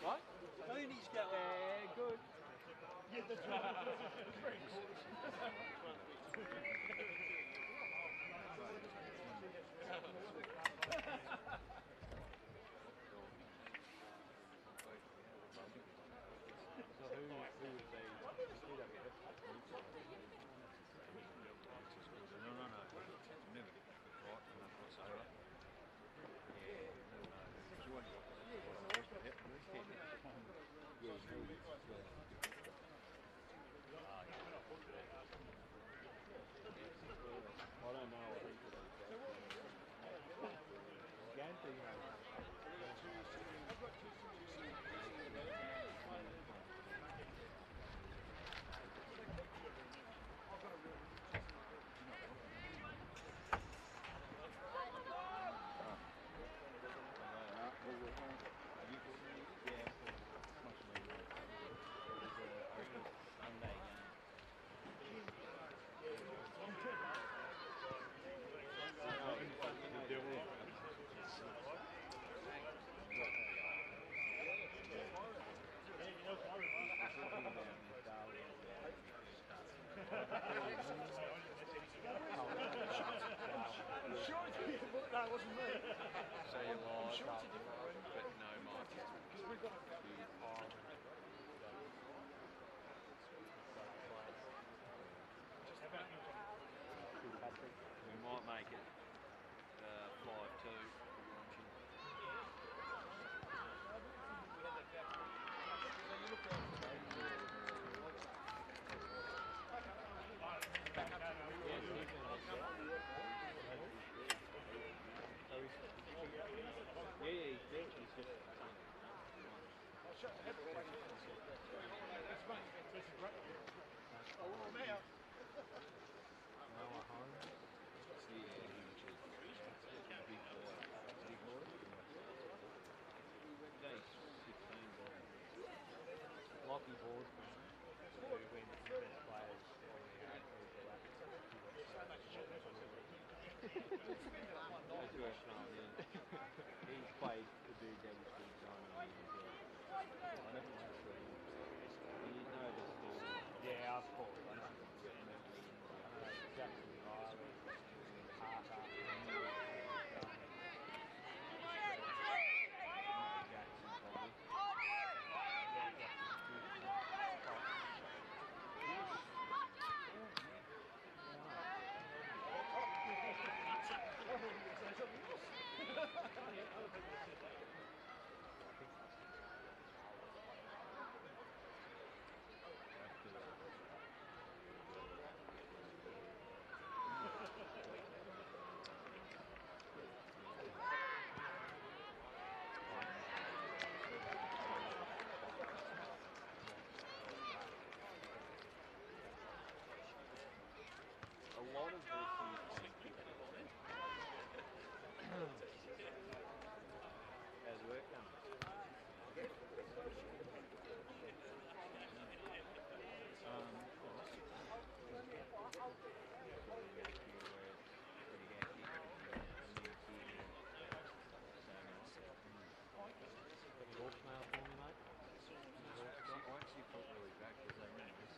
What? Mooney's going. Yeah, good. Yeah, that's right. It's very important. So who would be? No. Never get right from that whatsoever. Yeah, no. I don't know. Gantry, I'm sure it's different, but that wasn't me. So you I'm lie, sure it's a different one. but no marks. Because we've got We might make it 5-2. Yeah, he's just. I'm out. Lucky board. So we win the best players on the He's played the big every single time. I never went to you know the story. Yeah, of course. I know. Jackson Riley, Harper, Jackson probably. A lot of this is how's work done? Any voicemail for me, mate? I actually felt really bad because they ran this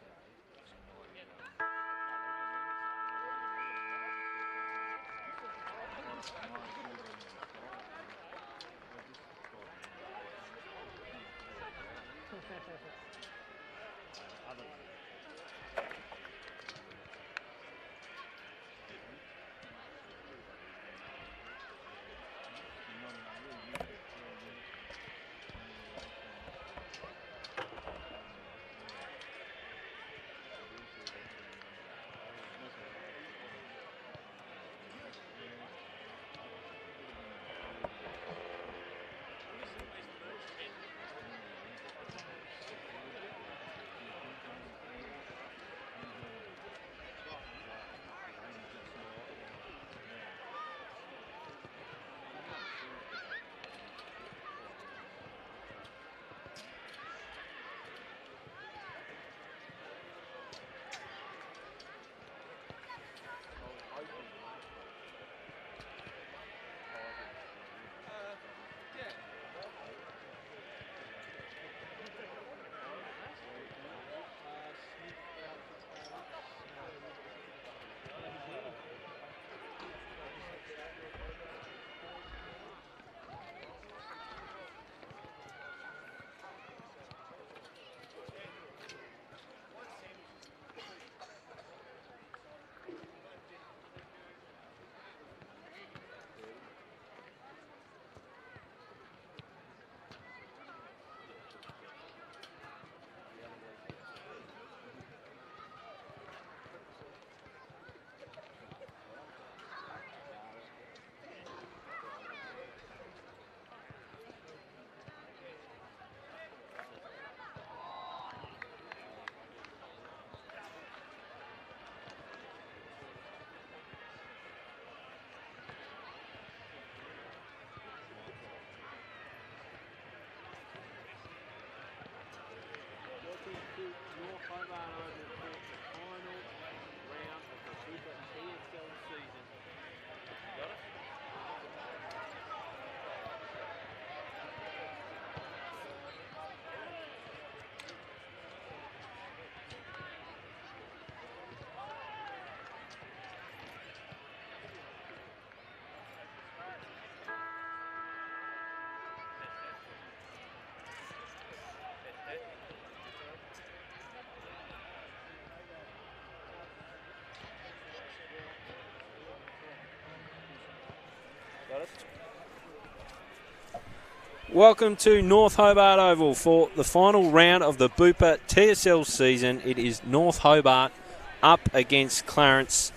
Welcome to North Hobart Oval for the final round of the Bupa TSL season. It is North Hobart up against Clarence.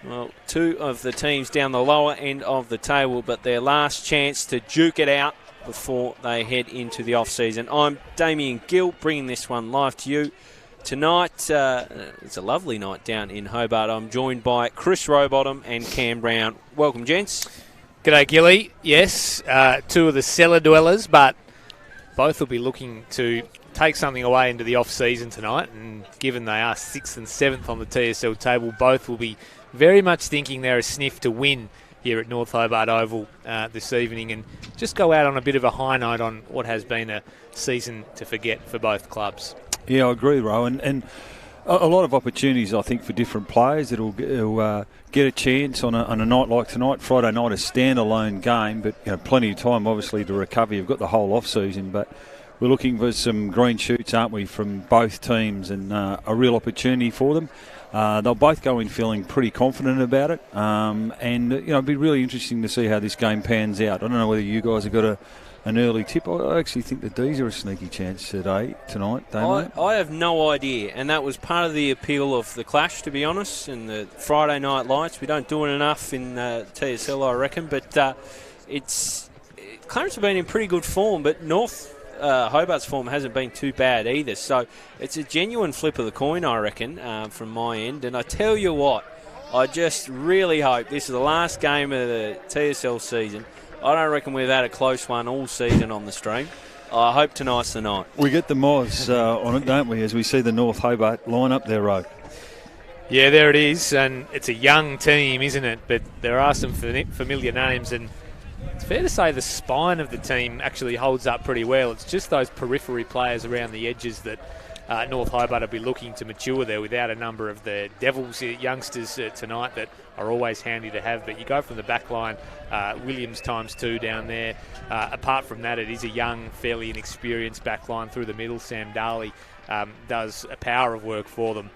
Well, two of the teams down the lower end of the table, but their last chance to duke it out before they head into the off-season. I'm Damien Gill, bringing this one live to you. Tonight, it's a lovely night down in Hobart. I'm joined by Chris Rowbottom and Cam Brown. Welcome, gents. G'day, Gilly. Yes, two of the cellar dwellers, but both will be looking to take something away into the off-season tonight, and given they are 6th and 7th on the TSL table, both will be very much thinking they're a sniff to win here at North Hobart Oval this evening, and just go out on a bit of a high note on what has been a season to forget for both clubs. Yeah, I agree, Rowan, and a lot of opportunities, I think, for different players that'll get a chance on a night like tonight. Friday night, a standalone game, but plenty of time, obviously, to recover. You've got the whole off-season, but we're looking for some green shoots, aren't we, from both teams, and a real opportunity for them. They'll both go in feeling pretty confident about it, and it'd be really interesting to see how this game pans out. I don't know whether you guys have got an early tip. I actually think the D's are a sneaky chance tonight. I have no idea, and that was part of the appeal of the clash, to be honest, and the Friday night lights. We don't do it enough in TSL, I reckon, but Clarence have been in pretty good form, but North Hobart's form hasn't been too bad either, so it's a genuine flip of the coin, I reckon, from my end. And I tell you what, I just really hope this is the last game of the TSL season. I don't reckon we've had a close one all season on the stream. I hope tonight's the night. We get the Moz on it, don't we, as we see the North Hobart line up their road. Yeah, there it is, and it's a young team, isn't it? But there are some familiar names, and it's fair to say the spine of the team actually holds up pretty well. It's just those periphery players around the edges that North Hobart will be looking to mature there without a number of the Devils youngsters tonight that are always handy to have. But you go from the back line, Williams ×2 down there. Apart from that, it is a young, fairly inexperienced back line through the middle. Sam Darley does a power of work for them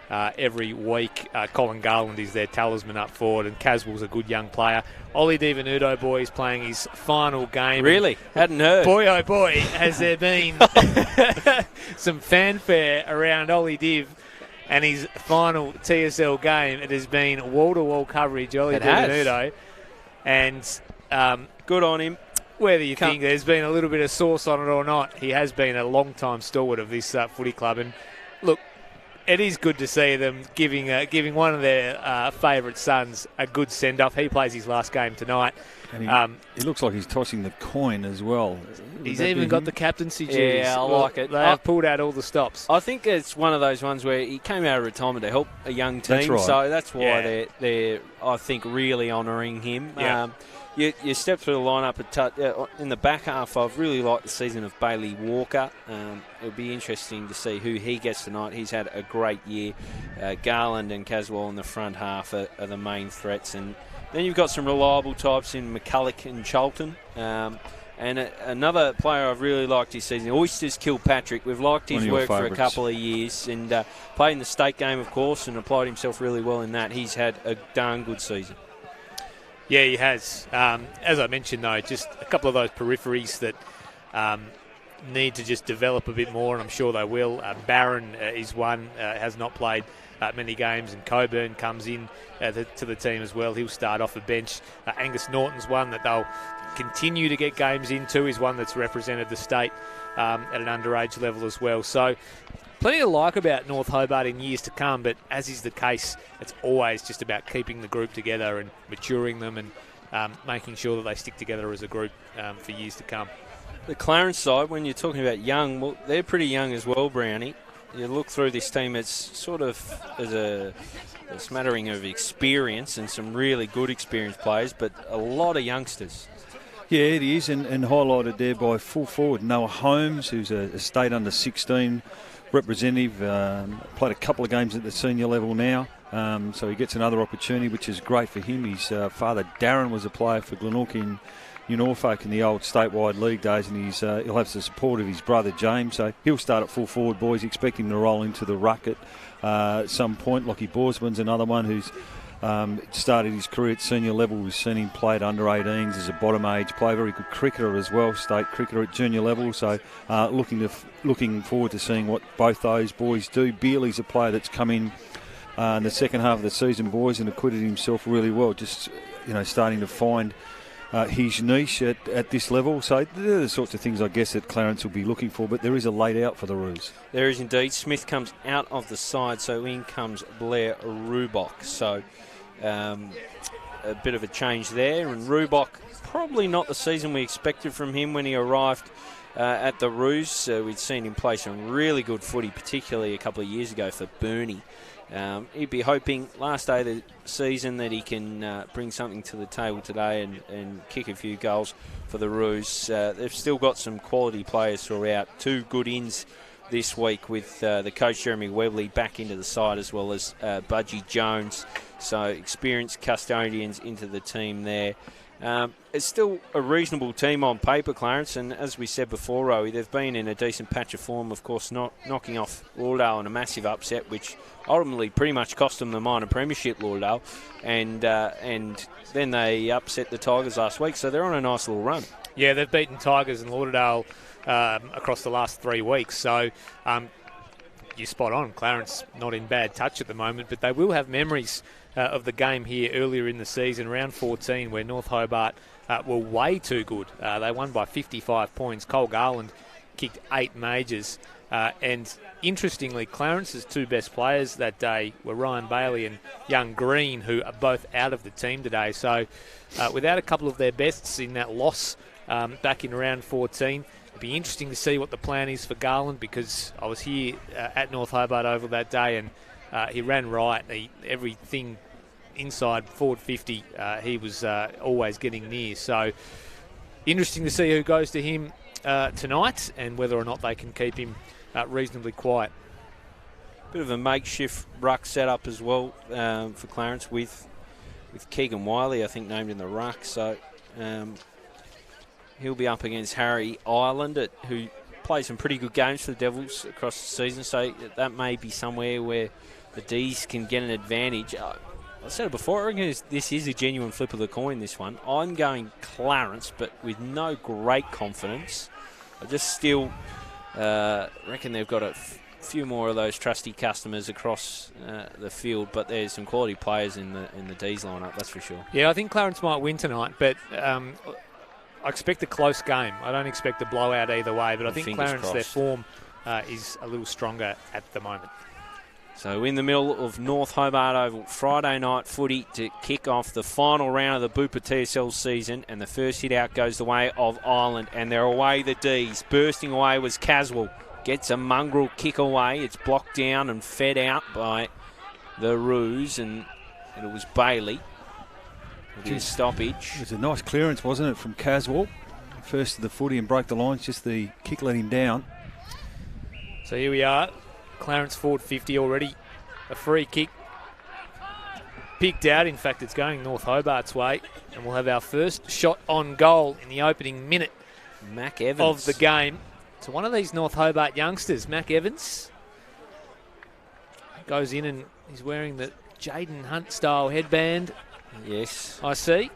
every week. Colin Garland is their talisman up forward, and Caswell's a good young player. Ollie DiVenuto, boy, is playing his final game. Really? Hadn't heard. Boy, oh boy, has there been some fanfare around Ollie Div and his final TSL game. It has been wall-to-wall coverage, Ollie DiVenuto. And good on him. Whether you think there's been a little bit of sauce on it or not, he has been a long-time stalwart of this footy club. And look, it is good to see them giving one of their favourite sons a good send-off. He plays his last game tonight. And he looks like he's tossing the coin as well. He's even got the captaincy duties. Yeah, I like it. They have pulled out all the stops. I think it's one of those ones where he came out of retirement to help a young team. That's right. So that's why they're I think, really honouring him. Yeah. You step through the lineup in the back half. I've really liked the season of Bailey Walker. It'll be interesting to see who he gets tonight. He's had a great year. Garland and Caswell in the front half are the main threats. And then you've got some reliable types in McCulloch and Charlton. And another player I've really liked this season, Oysters Kilpatrick. We've liked his work for a couple of years, and played in the state game, of course, and applied himself really well in that. He's had a darn good season. Yeah, he has. As I mentioned, though, just a couple of those peripheries that need to just develop a bit more, and I'm sure they will. Barron is one, has not played many games, and Coburn comes in to the team as well. He'll start off the bench. Angus Norton's one that they'll continue to get games into, is one that's represented the state at an underage level as well. So plenty to like about North Hobart in years to come, but as is the case, it's always just about keeping the group together and maturing them and making sure that they stick together as a group for years to come. The Clarence side, when you're talking about young, well, they're pretty young as well, Brownie. You look through this team, it's sort of as a smattering of experience and some really good experienced players, but a lot of youngsters. Yeah, it is, and highlighted there by full forward Noah Holmes, who's a state under 16 representative, played a couple of games at the senior level now, so he gets another opportunity, which is great for him. His father Darren was a player for Glenorchy in Norfolk in the old statewide league days, and he'll have the support of his brother James, so he'll start at full forward. Boys expect him to roll into the ruck at some point. Lockie Borsman's another one who's Started his career at senior level. We've seen him play at under 18s as a bottom age player, very good cricketer as well, state cricketer at junior level. So looking forward to seeing what both those boys do. Bealey's a player that's come in the second half of the season, boys, and acquitted himself really well. Just starting to find his niche at this level. So they're the sorts of things I guess that Clarence will be looking for, but there is a late out for the Roos. There is indeed. Smith comes out of the side, so in comes Blair Rubok. So a bit of a change there, and Rubok probably not the season we expected from him when he arrived at the Roos. We'd seen him play some really good footy, particularly a couple of years ago for Burnie. He'd be hoping last day of the season that he can bring something to the table today and kick a few goals for the Roos. They've still got some quality players throughout. 2 good ins this week with the coach Jeremy Webley back into the side, as well as Budgie Jones. So experienced custodians into the team there. It's still a reasonable team on paper, Clarence, and as we said before, Rowie, they've been in a decent patch of form, of course, not knocking off Lauderdale in a massive upset, which ultimately pretty much cost them the minor premiership, Lauderdale, and then they upset the Tigers last week, so they're on a nice little run. Yeah, they've beaten Tigers and Lauderdale across the last 3 weeks, so you're spot on. Clarence not in bad touch at the moment, but they will have memories of the game here earlier in the season, round 14, where North Hobart were way too good. They won by 55 points. Cole Garland kicked 8 majors. And interestingly, Clarence's 2 best players that day were Ryan Bailey and Young Green, who are both out of the team today. So without a couple of their bests in that loss back in round 14, it'd be interesting to see what the plan is for Garland, because I was here at North Hobart Oval that day, and he ran right. Everything inside forward 50, he was always getting near. So interesting to see who goes to him tonight and whether or not they can keep him reasonably quiet. Bit of a makeshift ruck setup as well for Clarence with Keegan Wiley, I think, named in the ruck. So he'll be up against Harry Ireland, who plays some pretty good games for the Devils across the season. So that may be somewhere where the D's can get an advantage. I said it before, I reckon this is a genuine flip of the coin, this one. I'm going Clarence, but with no great confidence. I just still reckon they've got a few more of those trusty customers across the field, but there's some quality players in the D's lineup, that's for sure. Yeah, I think Clarence might win tonight, but I expect a close game. I don't expect a blowout either way, but I think Clarence, crossed. their form is a little stronger at the moment. So in the middle of North Hobart Oval, Friday night footy to kick off the final round of the Bupa TSL season, and the first hit out goes the way of Ireland, and they're away the D's. Bursting away was Caswell. Gets a mongrel kick away. It's blocked down and fed out by the Roos, and it was Bailey. It'll be a stoppage. It was a nice clearance, wasn't it, from Caswell? First to the footy and broke the lines, just the kick let him down. So here we are. Clarence forward 50 already. A free kick picked out. In fact, it's going North Hobart's way. And we'll have our first shot on goal in the opening minute Mac Evans of the game. So one of these North Hobart youngsters, Mac Evans, goes in and he's wearing the Jaden Hunt style headband. Yes. I see.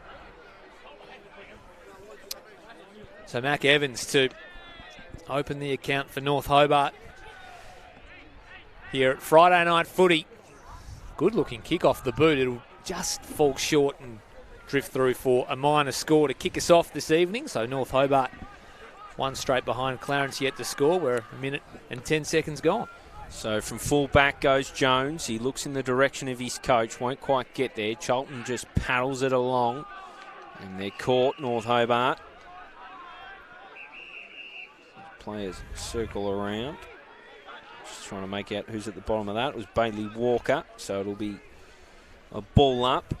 So Mac Evans to open the account for North Hobart here at Friday night footy. Good looking kick off the boot. It'll just fall short and drift through for a minor score to kick us off this evening. So North Hobart one straight behind Clarence yet to score. We're a minute and 10 seconds gone. So from full back goes Jones. He looks in the direction of his coach. Won't quite get there. Charlton just paddles it along. And they're caught, North Hobart. Players circle around. Just trying to make out who's at the bottom of that. It was Bailey Walker. So it'll be a ball up.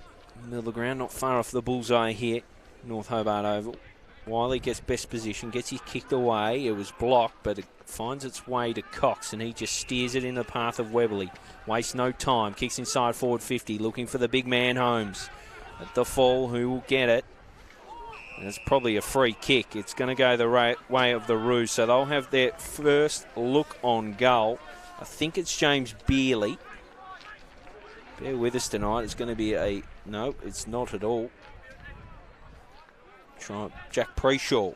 Middle of the ground, not far off the bullseye here. North Hobart Oval. Wiley gets best position, gets his kicked away. It was blocked, but it finds its way to Cox, and he just steers it in the path of Webley. Wastes no time, kicks inside forward 50, looking for the big man Holmes. At the fall, who will get it? And it's probably a free kick. It's going to go the way of the Roos, so they'll have their first look on goal. I think it's James Bealey. Bear with us tonight. It's going to be a... No, it's not at all. Try Jack Preshaw.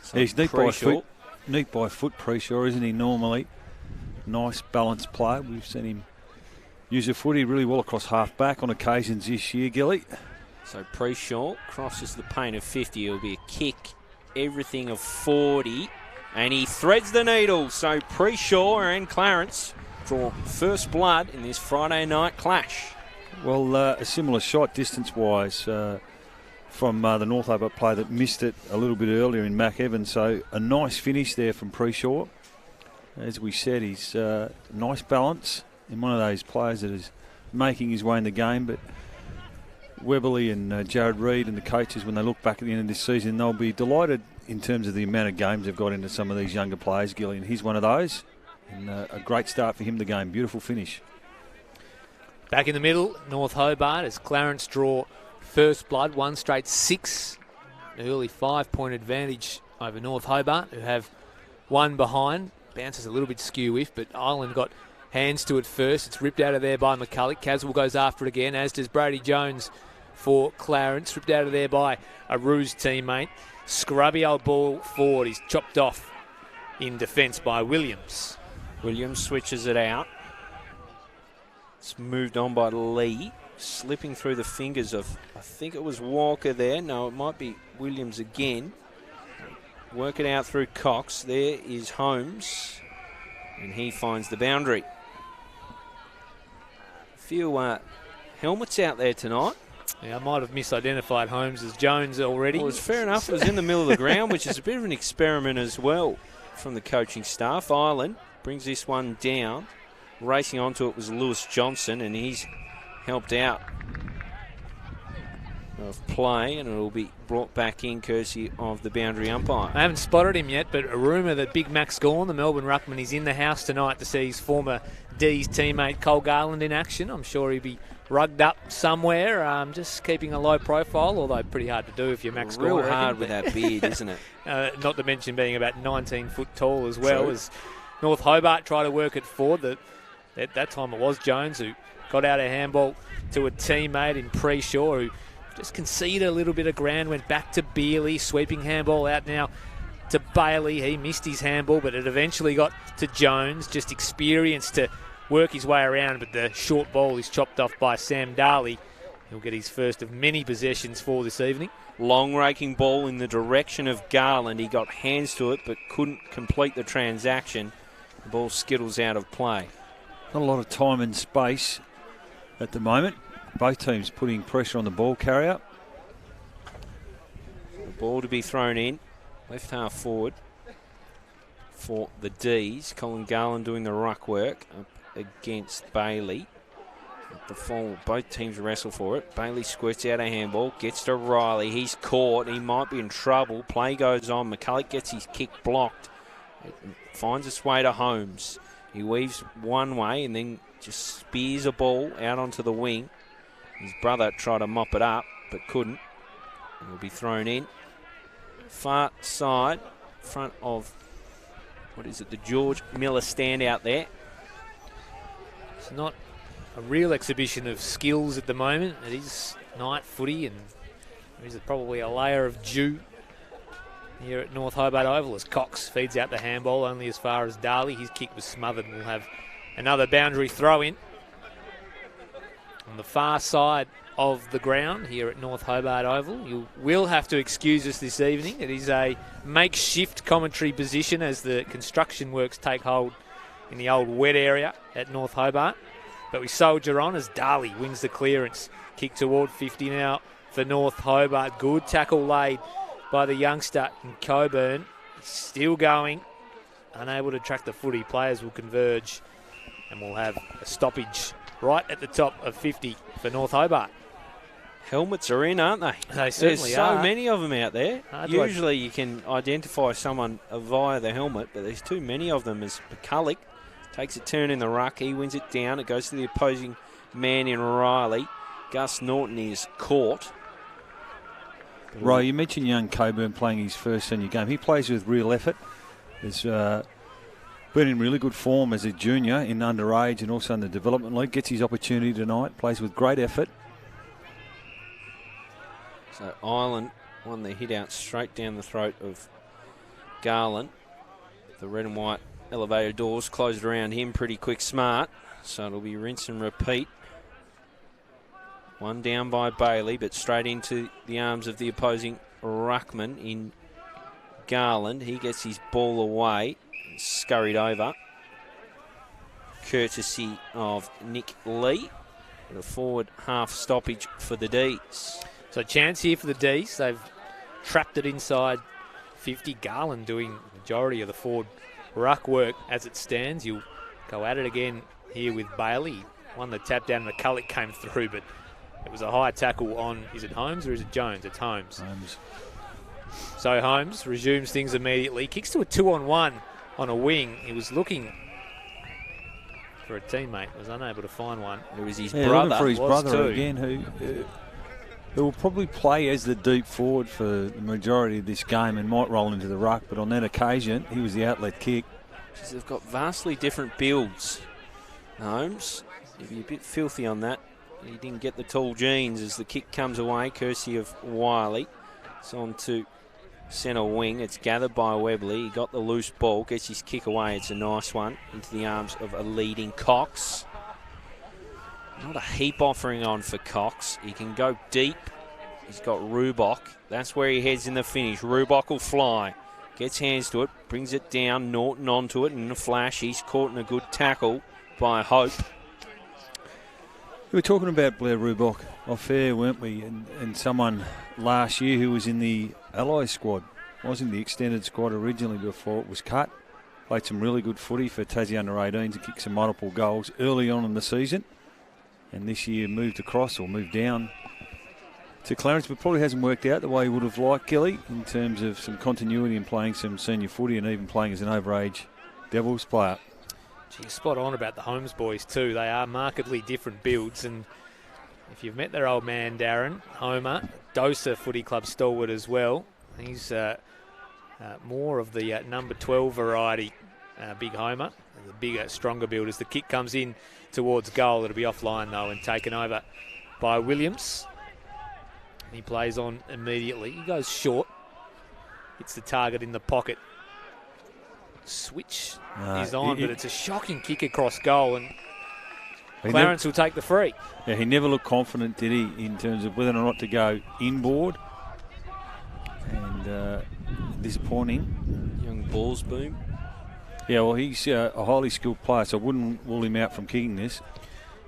So He's neat by foot. Neat by foot, Preshaw, isn't he, normally? Nice, balanced player. We've seen him use the footy really well across half-back on occasions this year, Gilly. So Preshaw crosses the paint of 50. It'll be a kick, everything of 40. And he threads the needle. So Preshaw and Clarence draw first blood in this Friday night clash. Well, a similar shot distance-wise from the North Hobart player that missed it a little bit earlier in Mac Evans. So a nice finish there from Preshaw. As we said, he's nice balance in one of those players that is making his way in the game. But Weberly and Jared Reid and the coaches, when they look back at the end of this season, they'll be delighted in terms of the amount of games they've got into some of these younger players, Gilly, and he's one of those. And a great start for him, the game. Beautiful finish. Back in the middle, North Hobart, as Clarence draw first blood, 1 straight 6. An early 5-point advantage over North Hobart, who have 1 behind. Bounces a little bit skew-if, but Island got hands to it first. It's ripped out of there by McCulloch. Caswell goes after it again, as does Brady Jones for Clarence. Ripped out of there by a Ruse teammate. Scrubby old ball forward. He's chopped off in defence by Williams. Williams switches it out. It's moved on by Lee. Slipping through the fingers of, I think it was Walker there. No, it might be Williams again. Work it out through Cox. There is Holmes. And he finds the boundary. A few helmets out there tonight. Yeah, I might have misidentified Holmes as Jones already. Well, it's fair enough. It was in the middle of the ground, which is a bit of an experiment as well from the coaching staff. Island brings this one down. Racing onto it was Lewis Johnson, and he's helped out of play, and it'll be brought back in courtesy of the boundary umpire. I haven't spotted him yet, but a rumour that Big Max Gorn, the Melbourne ruckman, is in the house tonight to see his former D's teammate Cole Garland in action. I'm sure he'll be rugged up somewhere, just keeping a low profile, although pretty hard to do if you're Max Gorn. Real hard with that beard, isn't it? Not to mention being about 19 foot tall as well. True. As North Hobart try to work it forward. At that time it was Jones who got out a handball to a teammate in Preshaw, who just conceded a little bit of ground, went back to Bealey, sweeping handball out now to Bailey. He missed his handball, but it eventually got to Jones, just experienced to work his way around, but the short ball is chopped off by Sam Darley. He'll get his first of many possessions for this evening. Long raking ball in the direction of Garland. He got hands to it, but couldn't complete the transaction. The ball skittles out of play. Not a lot of time and space at the moment. Both teams putting pressure on the ball carrier. The ball to be thrown in. Left half forward for the D's. Colin Garland doing the ruck work up against Bailey. Both teams wrestle for it. Bailey squirts out a handball. Gets to Riley. He's caught. He might be in trouble. Play goes on. McCulloch gets his kick blocked. It finds its way to Holmes. He weaves one way and then just spears a ball out onto the wing. His brother tried to mop it up, but couldn't. It will be thrown in. Far side, front of, the George Miller stand out there. It's not a real exhibition of skills at the moment. It is night footy, and there is probably a layer of dew here at North Hobart Oval as Cox feeds out the handball only as far as Darley. His kick was smothered, and we'll have another boundary throw in on the far side of the ground here at North Hobart Oval. You will have to excuse us this evening. It is a makeshift commentary position as the construction works take hold in the old wet area at North Hobart. But we soldier on as Darley wins the clearance. Kick toward 50 now for North Hobart. Good tackle laid by the youngster in Coburn. Still going. Unable to track the footy. Players will converge and we'll have a stoppage right at the top of 50 for North Hobart. Helmets are in, aren't they? They certainly There's are. so many of them out there. Hard to Usually you can identify someone via the helmet, but there's too many of them. As McCulloch takes a turn in the ruck, he wins it down. It goes to the opposing man in Riley. Gus Norton is caught. Right, you mentioned young Coburn playing his first senior game. He plays with real effort. There's been in really good form as a junior in underage and also in the development league. Gets his opportunity tonight, plays with great effort. So Ireland won the hit out straight down the throat of Garland. The red and white elevator doors closed around him pretty quick smart. So it'll be rinse and repeat. One down by Bailey, but straight into the arms of the opposing ruckman in Garland. He gets his ball away, scurried over, courtesy of Nick Lee. But a forward half stoppage for the D's. So chance here for the D's. They've trapped it inside 50. Garland doing the majority of the forward ruck work as it stands. You'll go at it again here with Bailey. Won the tap down and the cullet came through, but it was a high tackle on, is it Holmes or is it Jones? It's Holmes. So Holmes resumes things immediately. Kicks to a 2-on-1 on a wing. He was looking for a teammate. Was unable to find one. It was his looking brother. for his brother too. again, who will probably play as the deep forward for the majority of this game and might roll into the ruck. But on that occasion, he was the outlet kick. Jeez, they've got vastly different builds. Holmes, he'd be a bit filthy on that. He didn't get the tall jeans as the kick comes away, courtesy of Wiley. It's on to centre wing. It's gathered by Webley. He got the loose ball, gets his kick away. It's a nice one into the arms of a leading Cox. Not a heap offering on for Cox. He can go deep. He's got Rubok. That's where he heads in the finish. Rubok will fly. Gets hands to it, brings it down. Norton onto it in a flash. He's caught in a good tackle by Hope. We were talking about Blair Rubok off air, weren't we? And someone last year who was in the Allies squad. Wasn't the extended squad originally before it was cut. Played some really good footy for Tassie under-18s and kicked some multiple goals early on in the season. And this year moved across or moved down to Clarence, but probably hasn't worked out the way he would have liked, Kelly, in terms of some continuity and playing some senior footy and even playing as an overage Devils player. Gee, spot on about the Holmes boys too. They are markedly different builds, and if you've met their old man Darren Homer, Dosa Footy Club stalwart as well, he's more of the number 12 variety, Big Homer, the bigger, stronger build. As the kick comes in towards goal, it'll be offline though and taken over by Williams. He plays on immediately. He goes short, hits the target in the pocket. Switch is on, but it's a shocking kick across goal, and Clarence will take the free. Yeah, he never looked confident, did he, in terms of whether or not to go inboard. And disappointing. Young balls boom. Yeah, well, he's a highly skilled player, so I wouldn't rule him out from kicking this.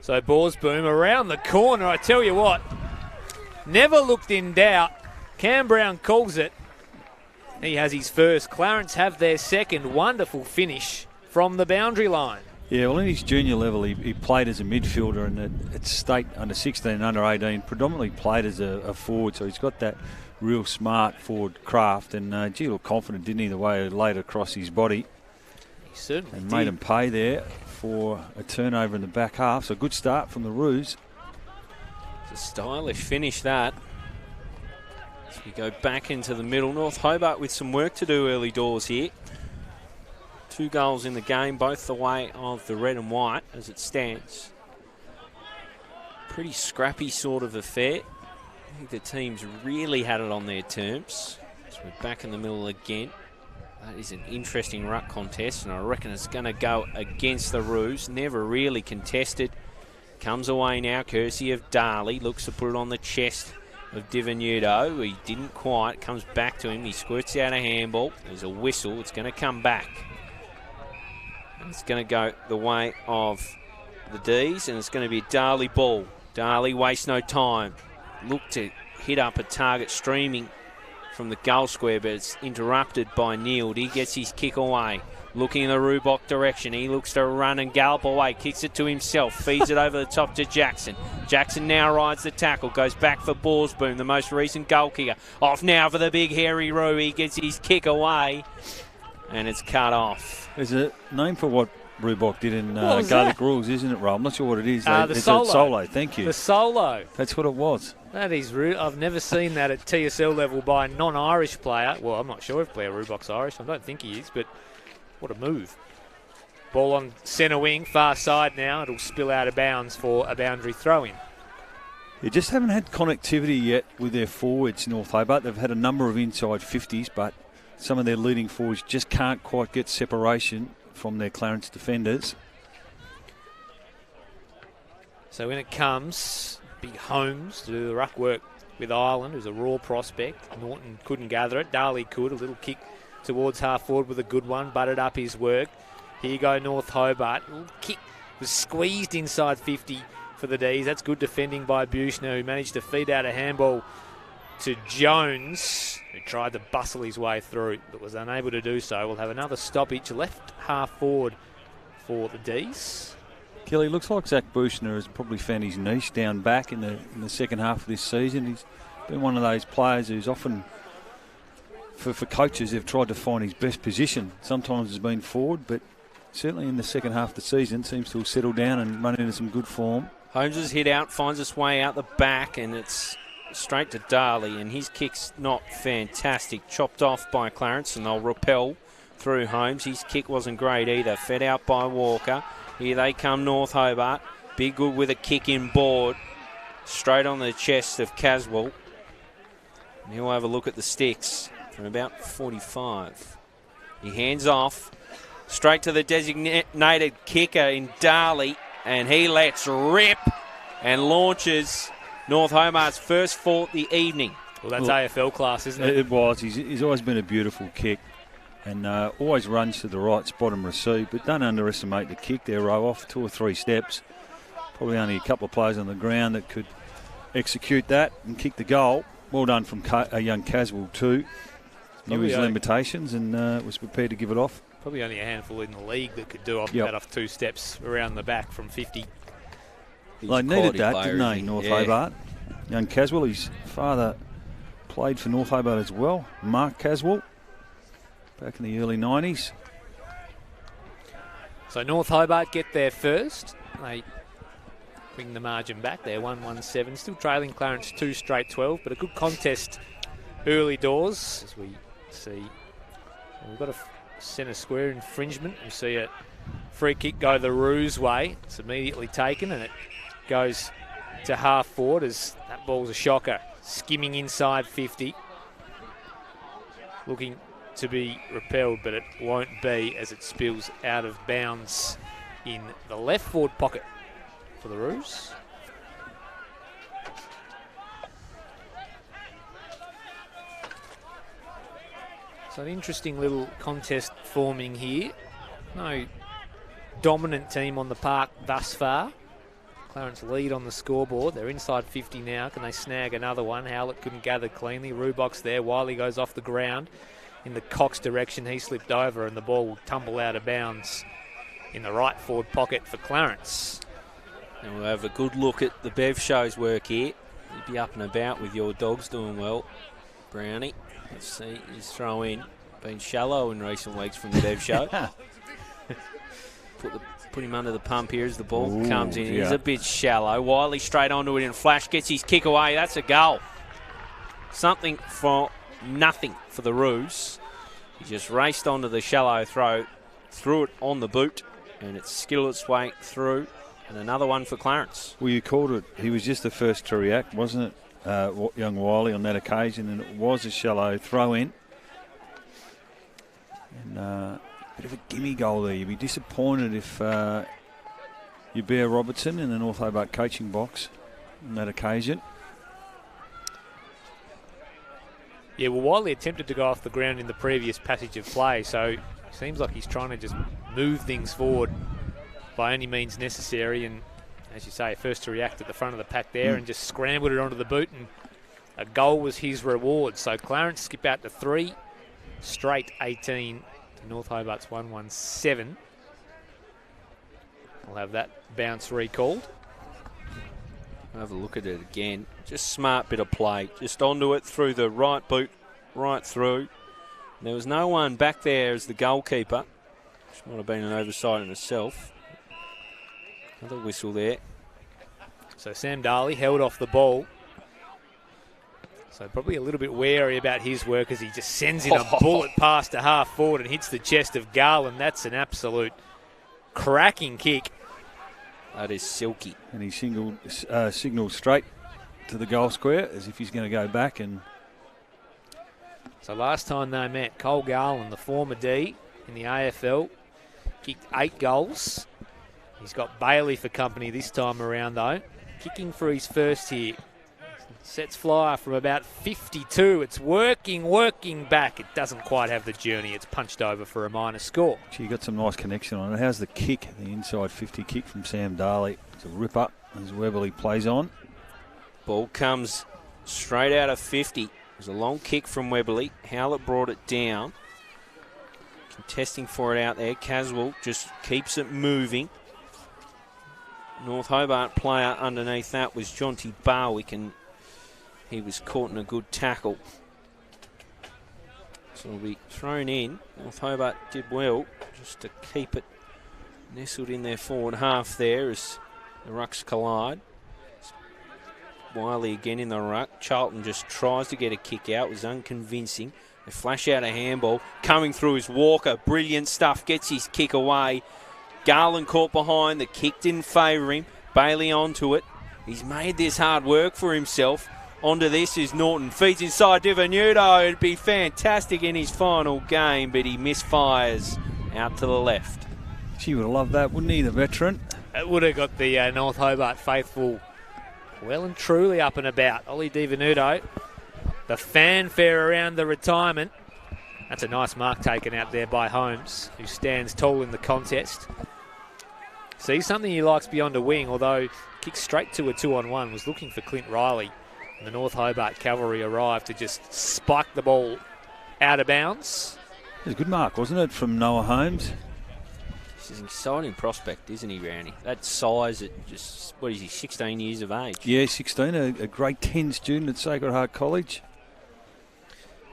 So Borsboom around the corner. I tell you what, never looked in doubt. Cam Brown calls it. He has his first. Clarence have their second. Wonderful finish from the boundary line. Yeah, well, in his junior level, he played as a midfielder, and at state under 16 and under 18, predominantly played as a forward, so he's got that real smart forward craft, and gee, looked confident, didn't he, the way he laid across his body. He certainly and did. Made him pay there for a turnover in the back half, so good start from the Roos. It's a stylish finish, that. As we go back into the middle. North Hobart with some work to do early doors here. 2 goals in the game, both the way of the red and white as it stands. Pretty scrappy sort of affair. I think the teams really had it on their terms. So we're back in the middle again. That is an interesting ruck contest, and I reckon it's going to go against the Roos. Never really contested. Comes away now, courtesy of Darley. Looks to put it on the chest of Divenuto. He didn't quite. Comes back to him. He squirts out a handball. There's a whistle. It's going to come back. And it's going to go the way of the D's, and it's going to be a Darley ball. Darley wastes no time. Looked to hit up a target streaming from the goal square, but it's interrupted by Neild. He gets his kick away. Looking in the Rubok direction. He looks to run and gallop away. Kicks it to himself. Feeds it over the top to Jackson. Jackson now rides the tackle. Goes back for Borsboom, the most recent goal kicker. Off now for the big hairy Roo. He gets his kick away. And it's cut off. There's a name for what Rubok did in Gaelic rules, isn't it, Rob? I'm not sure what it is. The it's solo. A solo, thank you. The solo. That's what it was. That is rude. I've never seen that at TSL level by a non-Irish player. Well, I'm not sure if Blair Rubok's Irish. I don't think he is, but what a move. Ball on centre wing, far side now. It'll spill out of bounds for a boundary throw-in. You just haven't had connectivity yet with their forwards, North Hobart. They've had a number of inside 50s, but some of their leading forwards just can't quite get separation from their Clarence defenders. So when it comes, big Holmes to do the ruck work with Ireland, who's a raw prospect. Norton couldn't gather it. Darley could. A little kick towards half forward with a good one. Butted up his work. Here you go, North Hobart. A little kick was squeezed inside 50 for the D's. That's good defending by Buchner, who managed to feed out a handball to Jones, who tried to bustle his way through but was unable to do so. We'll have another stoppage left half forward for the D's. Kelly, looks like Zach Buchner has probably found his niche down back in the second half of this season. He's been one of those players who's often, for coaches, they've tried to find his best position. Sometimes it's been forward, but certainly in the second half of the season seems to have settled down and run into some good form. Holmes' hit out, finds its way out the back, and it's straight to Darley, and his kick's not fantastic. Chopped off by Clarence, and they'll repel through Holmes. His kick wasn't great either. Fed out by Walker. Here they come, North Hobart. Big good with a kick in board. Straight on the chest of Caswell. And he'll have a look at the sticks from about 45. He hands off. Straight to the designated kicker in Darley. And he lets rip and launches North Hobart's first for the evening. Well, that's AFL class, isn't it? It was. He's always been a beautiful kick. And always runs to the right spot and receive, but don't underestimate the kick there, row off 2 or 3 steps. Probably only a couple of players on the ground that could execute that and kick the goal. Well done from a young Caswell too. Knew his limitations and was prepared to give it off. Probably only a handful in the league that could do that off 2 steps around the back from 50. They needed that, didn't they, North Hobart? Young Caswell, his father played for North Hobart as well, Mark Caswell. Back in the early 90s. So North Hobart get there first. They bring the margin back there, 1-1-7. Still trailing Clarence 2 straight 12, but a good contest early doors. As we see, we've got a centre square infringement. We see a free kick go the Roos way. It's immediately taken and it goes to half forward as that ball's a shocker. Skimming inside 50. Looking to be repelled, but it won't be as it spills out of bounds in the left forward pocket for the Roos. So an interesting little contest forming here. No dominant team on the park thus far. Clarence lead on the scoreboard. They're inside 50 now. Can they snag another one? Howlett couldn't gather cleanly. Rubok's there. Wiley goes off the ground. In the Cox direction, he slipped over and the ball will tumble out of bounds in the right forward pocket for Clarence. And we'll have a good look at the Bev Show's work here. You'd be up and about with your dogs doing well. Brownie, let's see his throw in. Been shallow in recent weeks from the Bev Show. Put him under the pump here as the ball comes in. He's a bit shallow. Wiley straight onto it in flash, gets his kick away. That's a goal. Something for nothing for the Roos. He just raced onto the shallow throw, threw it on the boot, and it skilled its way through. And another one for Clarence. Well, you called it. He was just the first to react, wasn't it, young Wiley, on that occasion? And it was a shallow throw in. And a bit of a gimme goal there. You'd be disappointed if you bear Robertson in the North Hobart coaching box on that occasion. Yeah, well, Wiley attempted to go off the ground in the previous passage of play, so it seems like he's trying to just move things forward by any means necessary. And as you say, first to react at the front of the pack there and just scrambled it onto the boot, and a goal was his reward. So Clarence skip out to 3 straight 18 to North Hobart's 1-1-7. We'll have that bounce recalled. Have a look at it again. Just smart bit of play. Just onto it through the right boot, right through. There was no one back there as the goalkeeper, which might have been an oversight in itself. Another whistle there. So Sam Darley held off the ball. So probably a little bit wary about his work as he just sends in a bullet pass to half forward and hits the chest of Garland. That's an absolute cracking kick. That is silky. And he signalled straight to the goal square as if he's going to go back. And So last time they met, Cole Garland, the former D in the AFL, kicked 8 goals. He's got Bailey for company this time around, though. Kicking for his first here. Sets flyer from about 52. It's working back. It doesn't quite have the journey. It's punched over for a minor score. She got some nice connection on it. How's the kick? The inside 50 kick from Sam Daly. It's a rip up as Weberly plays on. Ball comes straight out of 50. There's a long kick from Weberly. Howlett brought it down. Contesting for it out there. Caswell just keeps it moving. North Hobart player underneath that was Jonty Barwick, and he was caught in a good tackle. So it'll be thrown in. North Hobart did well just to keep it nestled in their forward half there as the rucks collide. Wiley again in the ruck. Charlton just tries to get a kick out. It was unconvincing. They flash out a handball. Coming through is Walker. Brilliant stuff. Gets his kick away. Garland caught behind. The kick didn't favour him. Bailey onto it. He's made this hard work for himself. Onto this is Norton. Feeds inside Divenuto. It'd be fantastic in his final game, but he misfires out to the left. She would have loved that, wouldn't he, the veteran? It would have got the North Hobart faithful well and truly up and about. Ollie Divenuto, the fanfare around the retirement. That's a nice mark taken out there by Holmes, who stands tall in the contest. See something he likes beyond a wing, although kicked straight to a 2-on-1, was looking for Clint Riley. And the North Hobart cavalry arrived to just spike the ball out of bounds. It was a good mark, wasn't it, from Noah Holmes? He's an exciting prospect, isn't he, Randy? That size at just, what is he, 16 years of age? Yeah, 16, a grade 10 student at Sacred Heart College.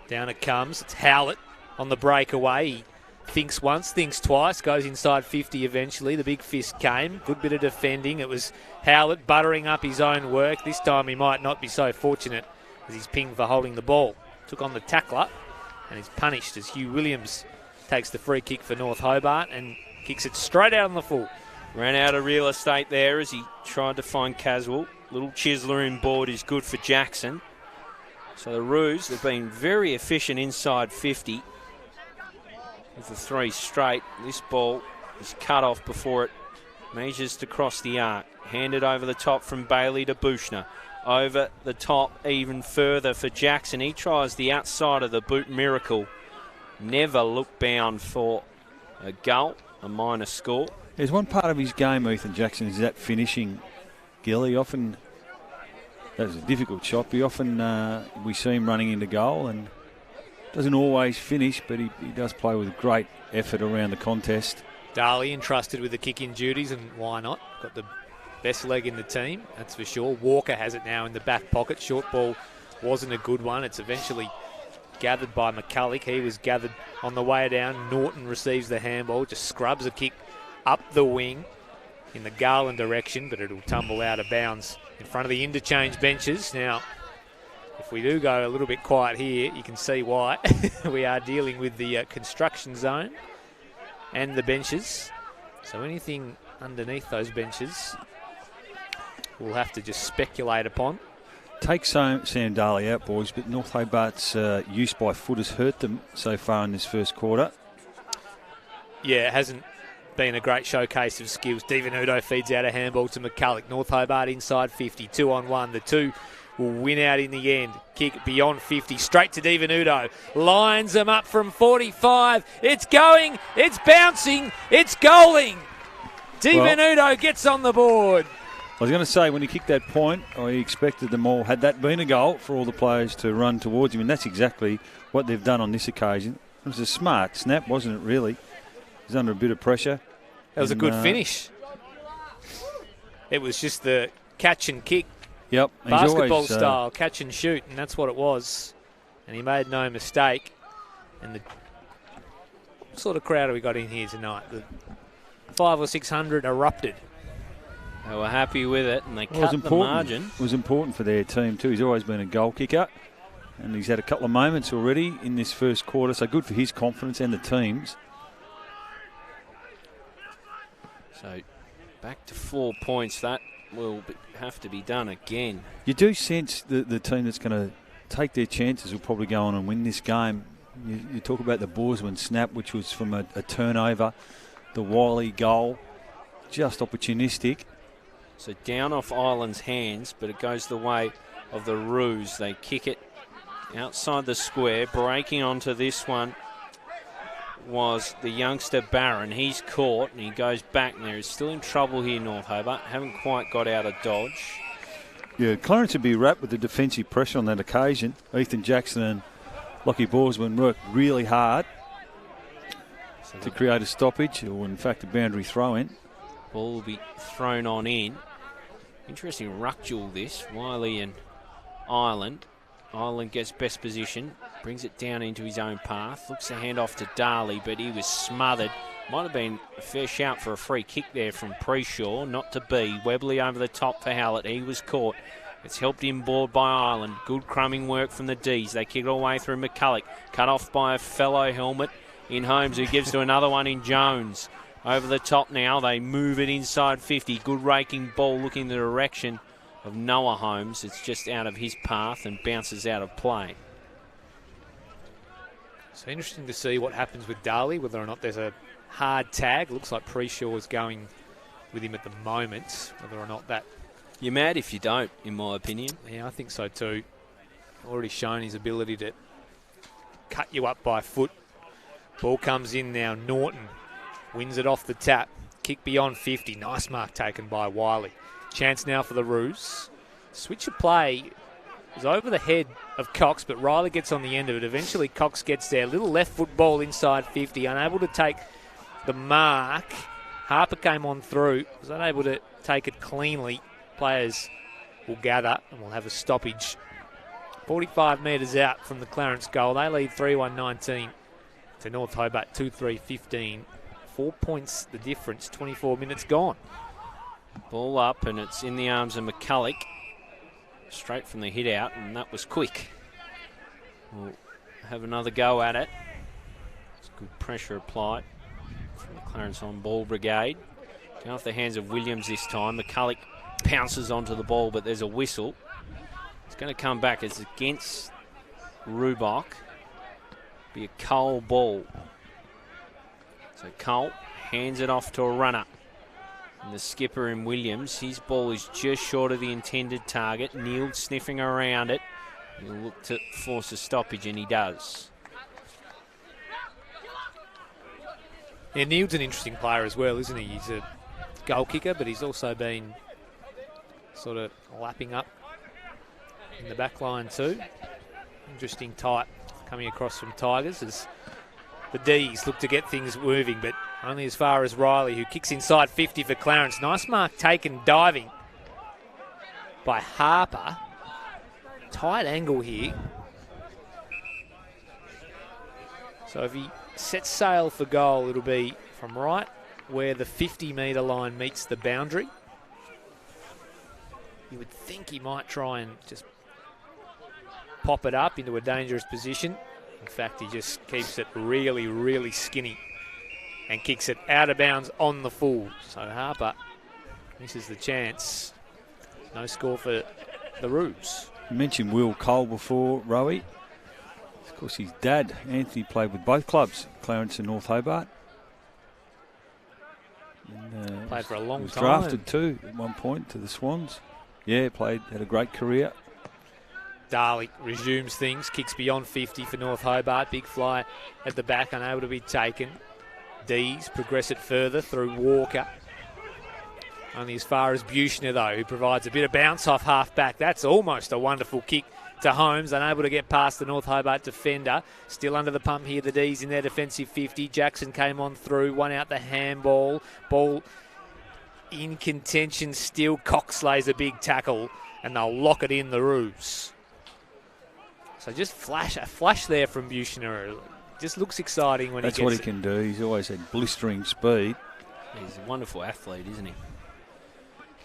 Down it comes. It's Howlett on the breakaway. He thinks once, thinks twice, goes inside 50 eventually. The big fist came. Good bit of defending. It was Howlett buttering up his own work. This time he might not be so fortunate as he's pinged for holding the ball. Took on the tackler and is punished as Hugh Williams takes the free kick for North Hobart and kicks it straight out on the full. Ran out of real estate there as he tried to find Caswell. Little chiseler in board is good for Jackson. So the Roos have been very efficient inside 50 with the 3 straight. This ball is cut off before it measures to cross the arc. Handed over the top from Bailey to Bushner. Over the top even further for Jackson. He tries the outside of the boot miracle. Never looked bound for a goal, a minor score. There's one part of his game, Ethan Jackson, is that finishing. Gilly often, that was a difficult shot, but often we see him running into goal and doesn't always finish, but he does play with great effort around the contest. Daly entrusted with the kick-in duties, and why not? Got the best leg in the team, that's for sure. Walker has it now in the back pocket. Short ball wasn't a good one. It's eventually gathered by McCulloch. He was gathered on the way down. Norton receives the handball, just scrubs a kick up the wing in the Garland direction, but it'll tumble out of bounds in front of the interchange benches. Now, if we do go a little bit quiet here, you can see why. We are dealing with the construction zone and the benches. So anything underneath those benches we'll have to just speculate upon. Take Sam Daly out, boys, but North Hobart's use by foot has hurt them so far in this first quarter. Yeah, it hasn't been a great showcase of skills. Divenuto feeds out a handball to McCulloch. North Hobart inside 50, 2-on-1. The 2 will win out in the end. Kick beyond 50, straight to Divenuto. Lines them up from 45. It's going, it's bouncing, it's goaling. Divenuto gets on the board. I was going to say, when he kicked that point, I expected them all, had that been a goal, for all the players to run towards him, and that's exactly what they've done on this occasion. It was a smart snap, wasn't it, really? He was under a bit of pressure. That was a good finish. It was just the catch and kick. Yep. Basketball style, catch and shoot, and that's what it was. And he made no mistake. And what sort of crowd have we got in here tonight? The 500 or 600 erupted. They were happy with it, and they cut the margin. It was important for their team too. He's always been a goal kicker, and he's had a couple of moments already in this first quarter, so good for his confidence and the team's. So back to 4 points. That will have to be done again. You do sense the team that's going to take their chances will probably go on and win this game. You talk about the Borsman snap, which was from a turnover. The Wiley goal, just opportunistic. So down off Ireland's hands, but it goes the way of the Roos. They kick it outside the square. Breaking onto this one was the youngster Barron. He's caught and he goes back, and they're still in trouble here, North Hobart. Haven't quite got out of dodge. Yeah, Clarence would be wrapped with the defensive pressure on that occasion. Ethan Jackson and Lockie Borsman worked really hard to create a stoppage, or in fact a boundary throw-in. Ball will be thrown on in. Interesting ruck duel this. Wiley and Ireland. Ireland gets best position, brings it down into his own path, looks to hand off to Darley, but he was smothered. Might have been a fair shout for a free kick there from Preshaw, not to be. Webley over the top for Hallett. He was caught. It's helped inboard by Ireland. Good crumbing work from the Ds. They kick it all the way through McCulloch. Cut off by a fellow helmet in Holmes, who gives to another one in Jones. Over the top now. They move it inside 50. Good raking ball looking in the direction of Noah Holmes. It's just out of his path and bounces out of play. So interesting to see what happens with Darley, whether or not there's a hard tag. Looks like Preshaw is going with him at the moment, whether or not that... You're mad if you don't, in my opinion. Yeah, I think so too. Already shown his ability to cut you up by foot. Ball comes in now. Norton wins it off the tap. Kick beyond 50. Nice mark taken by Wiley. Chance now for the Roos. Switch of play is over the head of Cox, but Riley gets on the end of it. Eventually Cox gets there. Little left foot ball inside 50. Unable to take the mark. Harper came on through. Was unable to take it cleanly. Players will gather and we'll have a stoppage. 45 metres out from the Clarence goal. They lead 3-1-19 to North Hobart 2-3-15. 4 points the difference. 24 minutes gone. Ball up and it's in the arms of McCulloch. Straight from the hit out, and that was quick. We'll have another go at it. It's good pressure applied from the Clarence on ball brigade. Down off the hands of Williams this time. McCulloch pounces onto the ball, but there's a whistle. It's going to come back. It's against Rubach. Be a Cole ball. So Cole hands it off to a runner. And the skipper in Williams, his ball is just short of the intended target. Neil sniffing around it. He'll look to force a stoppage, and he does. Yeah, Neil's an interesting player as well, isn't he? He's a goal kicker, but he's also been sort of lapping up in the back line too. Interesting type coming across from Tigers as the Ds look to get things moving, but only as far as Riley, who kicks inside 50 for Clarence. Nice mark taken, diving by Harper. Tight angle here. So if he sets sail for goal, it'll be from right where the 50-metre line meets the boundary. You would think he might try and just pop it up into a dangerous position. In fact, he just keeps it really, really skinny and kicks it out of bounds on the full. So Harper misses the chance. No score for the Roos. You mentioned Will Cole before, Rowie. Of course, his dad, Anthony, played with both clubs, Clarence and North Hobart. And, played for a long was time. Drafted too at one point to the Swans. Yeah, had a great career. Darley resumes things, kicks beyond 50 for North Hobart. Big fly at the back, unable to be taken. D's progress it further through Walker. Only as far as Buchner, though, who provides a bit of bounce off half-back. That's almost a wonderful kick to Holmes, unable to get past the North Hobart defender. Still under the pump here, the D's in their defensive 50. Jackson came on through, one out the handball. Ball in contention still. Cox lays a big tackle, and they'll lock it in, the Roos. So just a flash there from Buchner. Just looks exciting when That's he gets what he can do. He's always had blistering speed. He's a wonderful athlete, isn't he?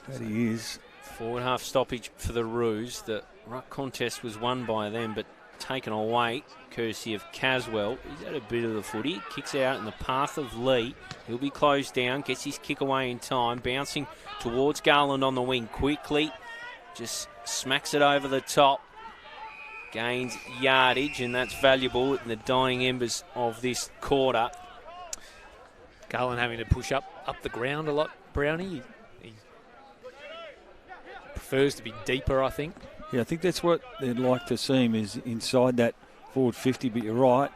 That he is. 4.5 stoppage for the Roos. The ruck contest was won by them, but taken away, courtesy of Caswell. He's had a bit of the footy. Kicks out in the path of Lee. He'll be closed down. Gets his kick away in time. Bouncing towards Garland on the wing quickly. Just smacks it over the top. Gains yardage, and that's valuable in the dying embers of this quarter. Garland having to push up the ground a lot, Brownie. He prefers to be deeper, I think. Yeah, I think that's what they'd like to see him, is inside that forward 50, but you're right.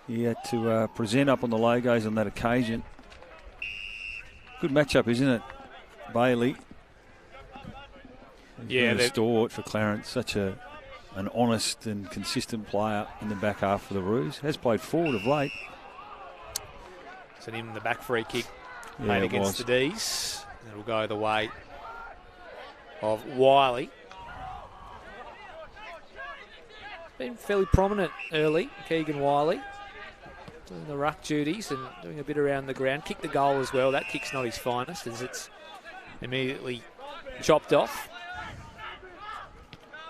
He had to present up on the logos on that occasion. Good matchup, isn't it? Bailey. Yeah, a stalwart for Clarence. Such an honest and consistent player in the back half for the Roos. Has played forward of late. Sent him the back free kick Yeah, made against the D's. It'll go the way of Wiley. Been fairly prominent early, Keegan Wiley. Doing the ruck duties and doing a bit around the ground. Kicked the goal as well. That kick's not his finest as it's immediately chopped off.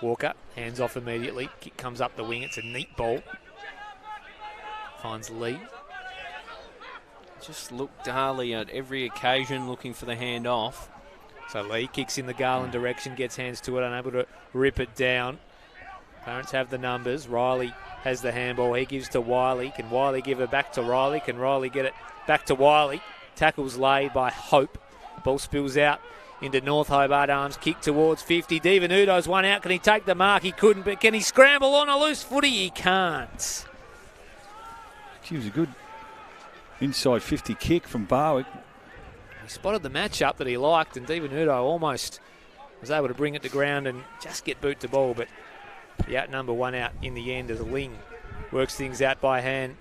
Walker hands off immediately. Kick comes up the wing. It's a neat ball. Finds Lee. Just look Darley at every occasion looking for the hand off. So Lee kicks in the Garland direction, gets hands to it, unable to rip it down. Clarence have the numbers. Riley has the handball. He gives to Wiley. Can Wiley give it back to Riley? Can Riley get it back to Wiley? Tackles laid by Hope. Ball spills out into North Hobart arms. Kick towards 50. Divenuto's one out. Can he take the mark? He couldn't, but can he scramble on a loose footy? He can't. He was a good inside 50 kick from Barwick. He spotted the matchup that he liked, and Divenuto almost was able to bring it to ground and just get boot to ball, but the outnumber one out in the end as Ling works things out by hand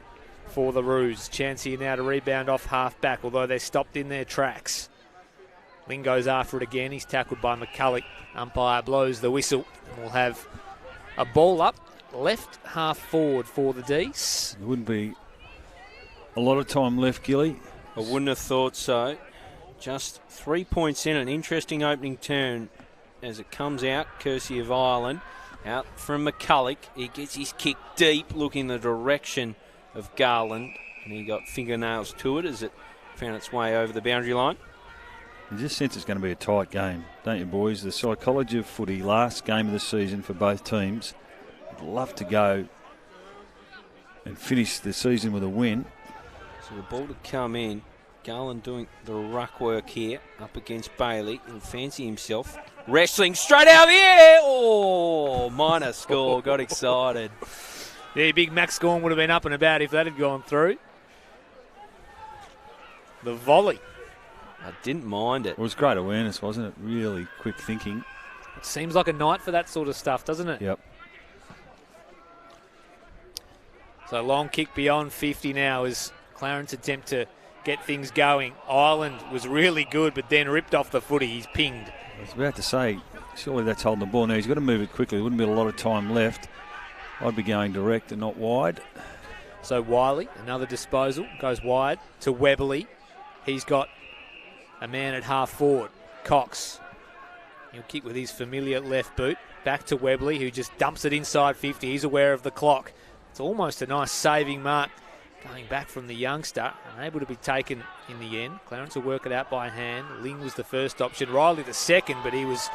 for the Roos. Chance here now to rebound off half back, although they're stopped in their tracks. Ling goes after it again. He's tackled by McCulloch. Umpire blows the whistle, and we'll have a ball up left half forward for the D's. There wouldn't be a lot of time left, Gilly. I wouldn't have thought so. Just 3 points in, an interesting opening turn as it comes out, courtesy of Ireland. Out from McCulloch. He gets his kick deep, looking the direction of Garland, and he got fingernails to it as it found its way over the boundary line. You just sense it's going to be a tight game, don't you, boys? The psychology of footy, last game of the season for both teams. I'd love to go and finish the season with a win. So the ball to come in. Garland doing the ruck work here up against Bailey. He'll fancy himself. Wrestling straight out of the air. Oh, minor score. Got excited. Yeah, big Max Gorn would have been up and about if that had gone through. The volley. I didn't mind it. It was great awareness, wasn't it? Really quick thinking. It seems like a night for that sort of stuff, doesn't it? Yep. So long kick beyond 50 now as Clarence attempt to get things going. Ireland was really good, but then ripped off the footy. He's pinged. I was about to say, surely that's holding the ball now. He's got to move it quickly. There wouldn't be a lot of time left. I'd be going direct and not wide. So Wiley, another disposal, goes wide to Webberley. He's got a man at half forward, Cox. He'll kick with his familiar left boot. Back to Webberley, who just dumps it inside 50. He's aware of the clock. It's almost a nice saving mark going back from the youngster. Unable to be taken in the end. Clarence will work it out by hand. Ling was the first option. Riley the second, but he was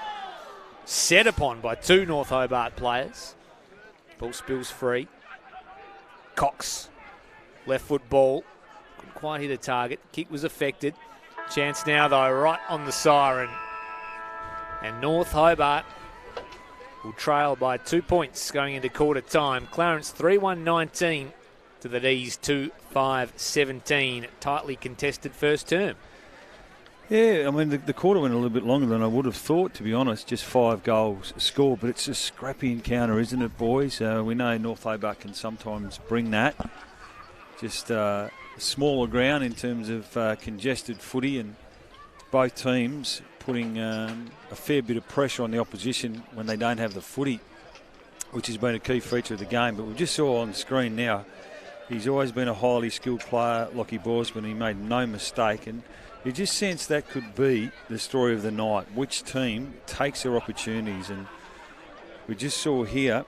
set upon by two North Hobart players. Ball spills free. Cox, left foot ball. Couldn't quite hit a target. Kick was affected. Chance now, though, right on the siren. And North Hobart will trail by 2 points going into quarter time. Clarence 3-1-19 to the D's 2-5-17. Tightly contested first term. Yeah, I mean, the quarter went a little bit longer than I would have thought, to be honest. Just 5 goals scored, but it's a scrappy encounter, isn't it, boys? We know North Hobart can sometimes bring that. Just smaller ground in terms of congested footy, and both teams putting a fair bit of pressure on the opposition when they don't have the footy, which has been a key feature of the game. But we just saw on the screen now, he's always been a highly skilled player, Lockie Borsman. He made no mistake, and you just sense that could be the story of the night. Which team takes their opportunities? And we just saw here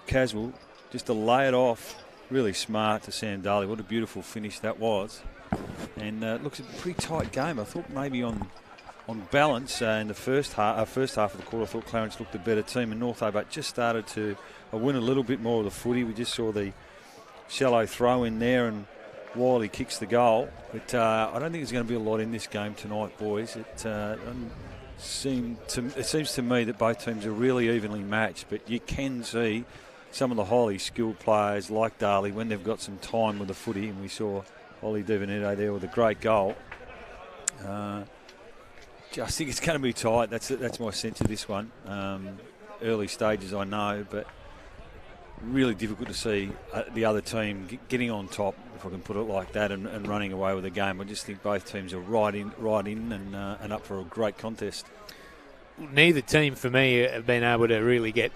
Caswell, just to lay it off. Really smart to Sam Daly. What a beautiful finish that was. And it looks a pretty tight game. I thought maybe on balance in the first half of the quarter, I thought Clarence looked a better team, and North Hobart just started to win a little bit more of the footy. We just saw the shallow throw in there, and Wiley kicks the goal. But I don't think there's going to be a lot in this game tonight, boys. It seems to me that both teams are really evenly matched, but you can see some of the highly skilled players like Daly, when they've got some time with the footy, and we saw Ollie Divinetto there with a great goal. Just think it's going to be tight. That's my sense of this one. Early stages, I know, but really difficult to see the other team getting on top, if I can put it like that, and running away with the game. I just think both teams are right in and up for a great contest. Neither team, for me, have been able to really get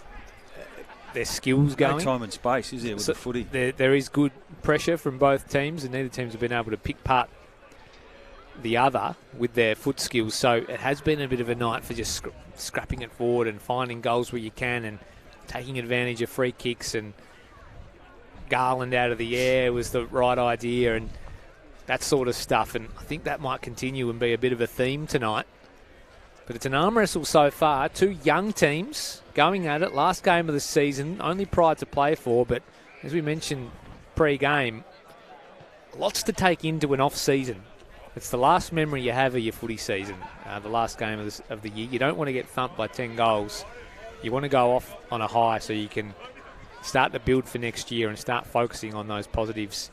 their skills going. No time and space, is there, with the footy? There is good pressure from both teams, and neither teams have been able to pick apart the other with their foot skills. So it has been a bit of a night for just scrapping it forward and finding goals where you can, and taking advantage of free kicks, and Garland out of the air was the right idea, and that sort of stuff. And I think that might continue and be a bit of a theme tonight. But it's an arm wrestle so far. Two young teams going at it. Last game of the season, only Pride to play for. But as we mentioned pre-game, lots to take into an off-season. It's the last memory you have of your footy season, the last game of the year. You don't want to get thumped by 10 goals. You want to go off on a high so you can start to build for next year and start focusing on those positives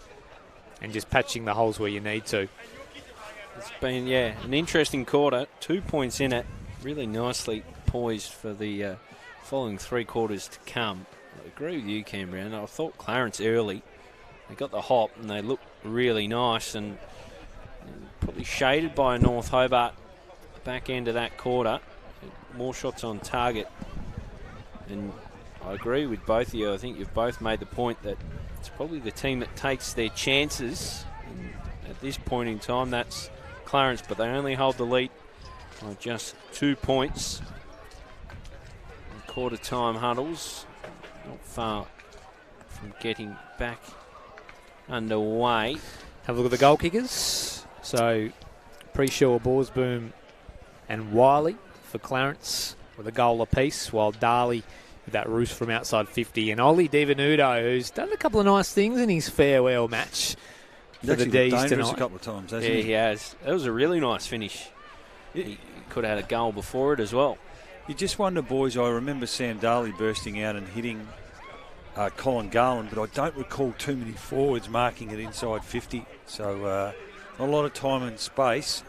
and just patching the holes where you need to. It's been, an interesting quarter. 2 points in it. Really nicely poised for the following 3 quarters to come. I agree with you, Cam Brown. I thought Clarence early, they got the hop and they looked really nice, and probably shaded by North Hobart back end of that quarter. More shots on target. And I agree with both of you. I think you've both made the point that it's probably the team that takes their chances. And at this point in time, that's Clarence, but they only hold the lead by just 2 points. And quarter time huddles, not far from getting back underway. Have a look at the goal kickers. So Preshaw, Borsboom and Wiley for Clarence with a goal apiece, while Daly with that roost from outside 50, and Ollie Divinetto, who's done a couple of nice things in his farewell match for the D's tonight. A couple of times, hasn't he has. That was a really nice finish. He could have had a goal before it as well. You just wonder, boys, I remember Sam Daly bursting out and hitting Colin Garland, but I don't recall too many forwards marking it inside 50. So a lot of time and space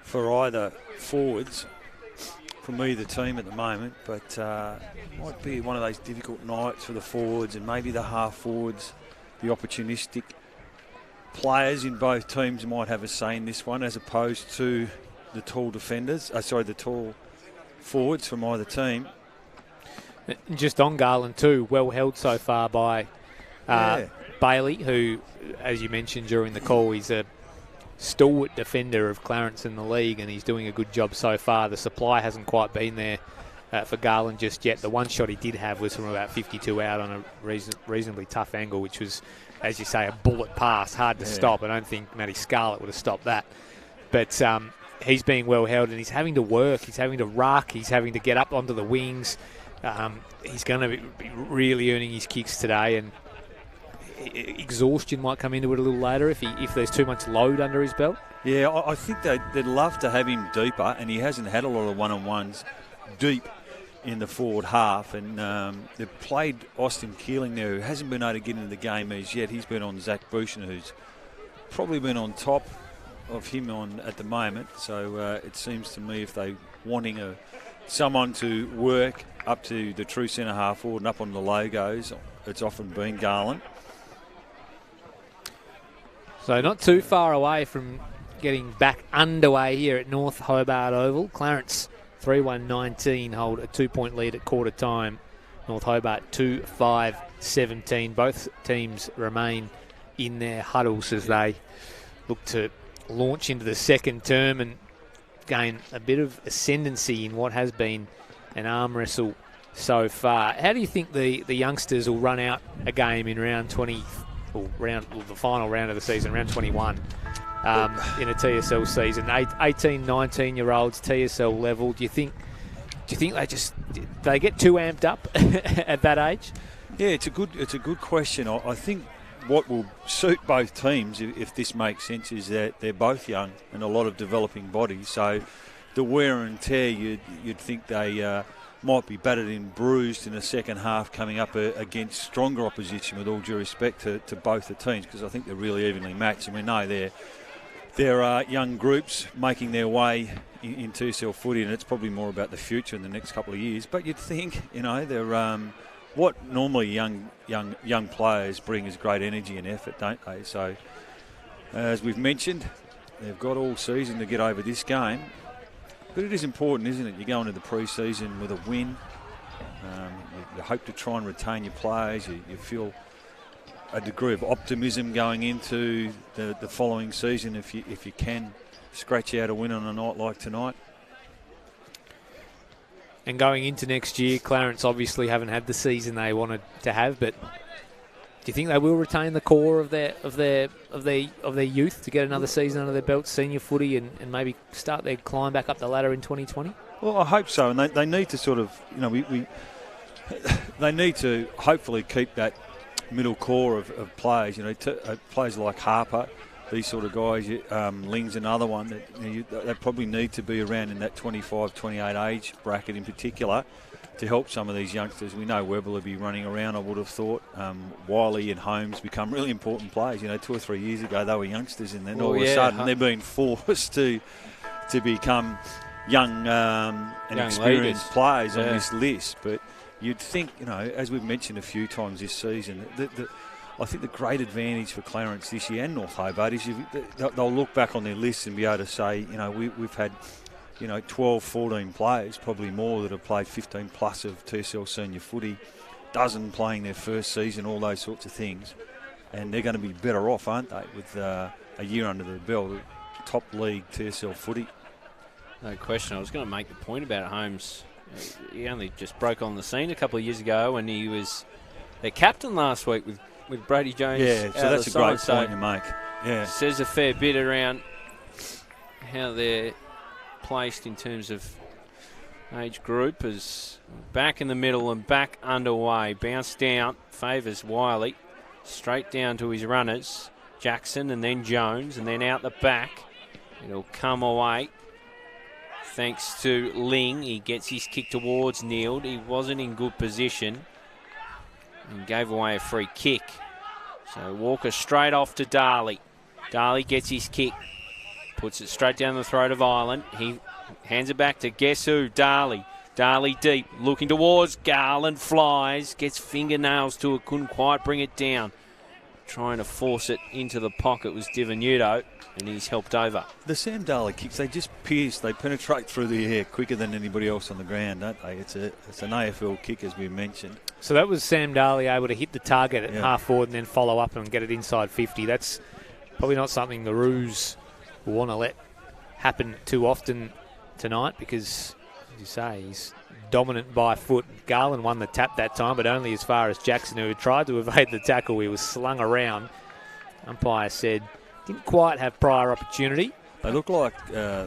for either forwards from either team at the moment, but might be one of those difficult nights for the forwards and maybe the half forwards. The opportunistic players in both teams might have a say in this one, as opposed to the tall defenders. The tall forwards from either team. Just on Garland too, well held so far by Bailey, who, as you mentioned during the call, he's a stalwart defender of Clarence in the league, and he's doing a good job so far. The supply hasn't quite been there for Garland just yet. The one shot he did have was from about 52 out on a reasonably tough angle, which was, as you say, a bullet pass, hard to stop. I don't think Matty Scarlett would have stopped that. But he's being well held, and he's having to work, he's having to ruck, he's having to get up onto the wings. He's going to be really earning his kicks today, and exhaustion might come into it a little later if there's too much load under his belt. Yeah, I think they'd love to have him deeper, and he hasn't had a lot of one-on-ones deep in the forward half. And they've played Austin Keeling there, who hasn't been able to get into the game as yet. He's been on Zach Bouchen, who's probably been on top of him at the moment. So it seems to me if they're wanting someone to work up to the true centre half forward and up on the logos, it's often been Garland. So not too far away from getting back underway here at North Hobart Oval. Clarence 3-1-19 hold a 2-point lead at quarter time. North Hobart 2-5-17. Both teams remain in their huddles as they look to launch into the second term and gain a bit of ascendancy in what has been an arm wrestle so far. How do you think the youngsters will run out a game in round 20, or the final round of the season, round 21, in a TSL season? 18, 19-year-olds, TSL level. Do you think they get too amped up at that age? Yeah, it's a good question. I think what will suit both teams, if this makes sense, is that they're both young and a lot of developing bodies. So the wear and tear, you'd think they might be battered and bruised in the second half coming up against stronger opposition, with all due respect to both the teams, because I think they're really evenly matched. And we know there are young groups making their way in TSL footy, and it's probably more about the future in the next couple of years. But you'd think, they're what normally young players bring is great energy and effort, don't they? So, as we've mentioned, they've got all season to get over this game. But it is important, isn't it? You go into the pre-season with a win. You hope to try and retain your players. You feel a degree of optimism going into the following season if you can scratch out a win on a night like tonight. And going into next year, Clarence obviously haven't had the season they wanted to have, but do you think they will retain the core of their youth to get another season under their belt, senior footy, and maybe start their climb back up the ladder in 2020? Well, I hope so, and they need to sort of, they need to hopefully keep that middle core of players. Players like Harper, these sort of guys, Ling's another one that they probably need to be around in that 25, 28 age bracket in particular to help some of these youngsters. We know Webber will be running around, I would have thought. Wiley and Holmes become really important players. 2 or 3 years ago they were youngsters, and then all of a sudden they're being forced to become young and experienced players on this list. But you'd think, as we've mentioned a few times this season, I think the great advantage for Clarence this year and North Hobart is they'll look back on their list and be able to say, we've had 12, 14 players, probably more, that have played 15 plus of TSL senior footy, dozen playing their first season, all those sorts of things. And they're going to be better off, aren't they, with a year under their belt, top league TSL footy. No question. I was going to make the point about Holmes. He only just broke on the scene a couple of years ago, and he was their captain last week with Brady Jones. Yeah, so that's a great point to make. Yeah, says a fair bit around how they're placed in terms of age group, as back in the middle and back underway. Bounce down, favours Wiley, straight down to his runners, Jackson and then Jones, and then out the back. It'll come away thanks to Ling. He gets his kick towards Neild. He wasn't in good position and gave away a free kick. So Walker straight off to Darley. Darley gets his kick, puts it straight down the throat of Ireland. He hands it back to guess who? Darley. Darley deep, looking towards Garland, flies, gets fingernails to it, couldn't quite bring it down. Trying to force it into the pocket was Divenuto, and he's helped over. The Sam Darley kicks, they just pierce, they penetrate through the air quicker than anybody else on the ground, don't they? It's an AFL kick, as we mentioned. So that was Sam Darley able to hit the target at half forward and then follow up and get it inside 50. That's probably not something the Roos will want to let happen too often tonight, because, as you say, he's dominant by foot. Garland won the tap that time, but only as far as Jackson, who had tried to evade the tackle. He was slung around. Umpire said didn't quite have prior opportunity. They look like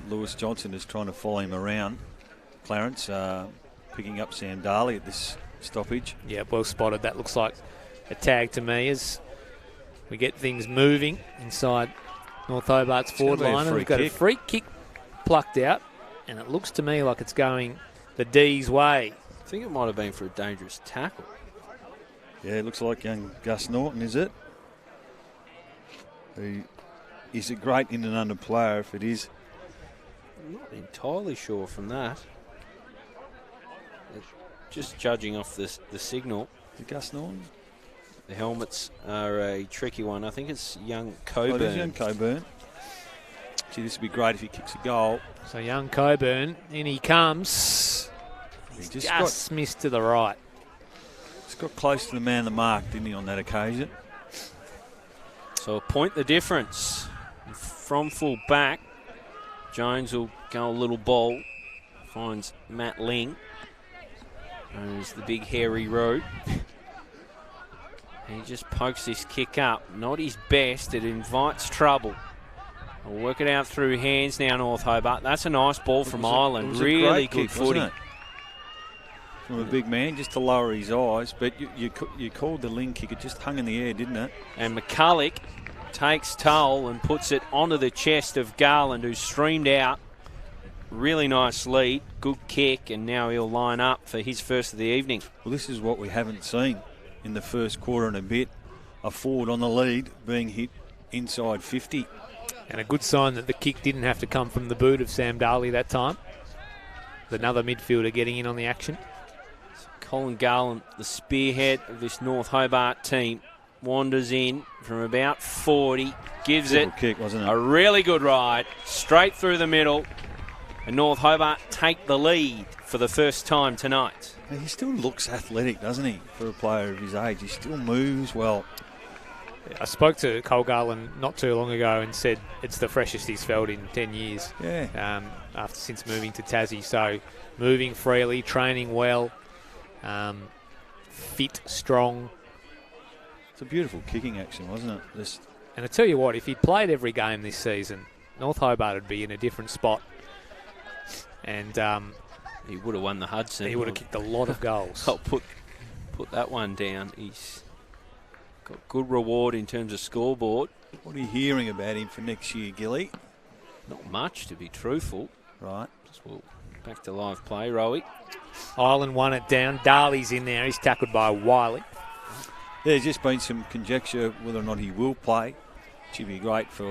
Lewis Johnson is trying to follow him around. Clarence picking up Sam Darley at this stoppage. Yeah, well spotted. That looks like a tag to me as we get things moving inside North Hobart's forward line. We've got a free kick plucked out, and it looks to me like it's going the D's way. I think it might have been for a dangerous tackle. Yeah, it looks like young Gus Norton, is it? Is a great in and under player if it is. I'm not entirely sure from that. Just judging off the signal. Is it Gus Norton? The helmets are a tricky one. I think it's young Coburn. Oh, it is young Coburn. Gee, this would be great if he kicks a goal. So young Coburn, in he comes. He's just missed to the right. He's got close to the man of the mark, didn't he, on that occasion? So a point the difference. From full back, Jones will go a little ball. Finds Matt Ling. There's the big hairy root. He just pokes this kick up. Not his best. It invites trouble. We'll work it out through hands now, North Hobart. That's a nice ball from Ireland. Really good footy. From a big man, just to lower his eyes. But you called the ling kick. It just hung in the air, didn't it? And McCulloch takes toll and puts it onto the chest of Garland, who streamed out. Really nice lead. Good kick. And now he'll line up for his first of the evening. Well, this is what we haven't seen in the first quarter and a bit. A forward on the lead being hit inside 50. And a good sign that the kick didn't have to come from the boot of Sam Darley that time. Another midfielder getting in on the action. Colin Garland, the spearhead of this North Hobart team, wanders in from about 40, gives it kick, wasn't it? A really good ride, straight through the middle, and North Hobart take the lead for the first time tonight. He still looks athletic, doesn't he, for a player of his age? He still moves well. I spoke to Cole Garland not too long ago and said it's the freshest he's felt in 10 years. Yeah. Since moving to Tassie. So moving freely, training well, fit, strong. It's a beautiful kicking action, wasn't it? And I tell you what, if he'd played every game this season, North Hobart would be in a different spot. And he would have won the Hudson. He would have kicked a lot of goals. I'll put that one down. He's got good reward in terms of scoreboard. What are you hearing about him for next year, Gilly? Not much, to be truthful. Right. Well, back to live play, Rowie. Ireland won it down. Darley's in there. He's tackled by Wiley. There's just been some conjecture whether or not he will play. Which would be great for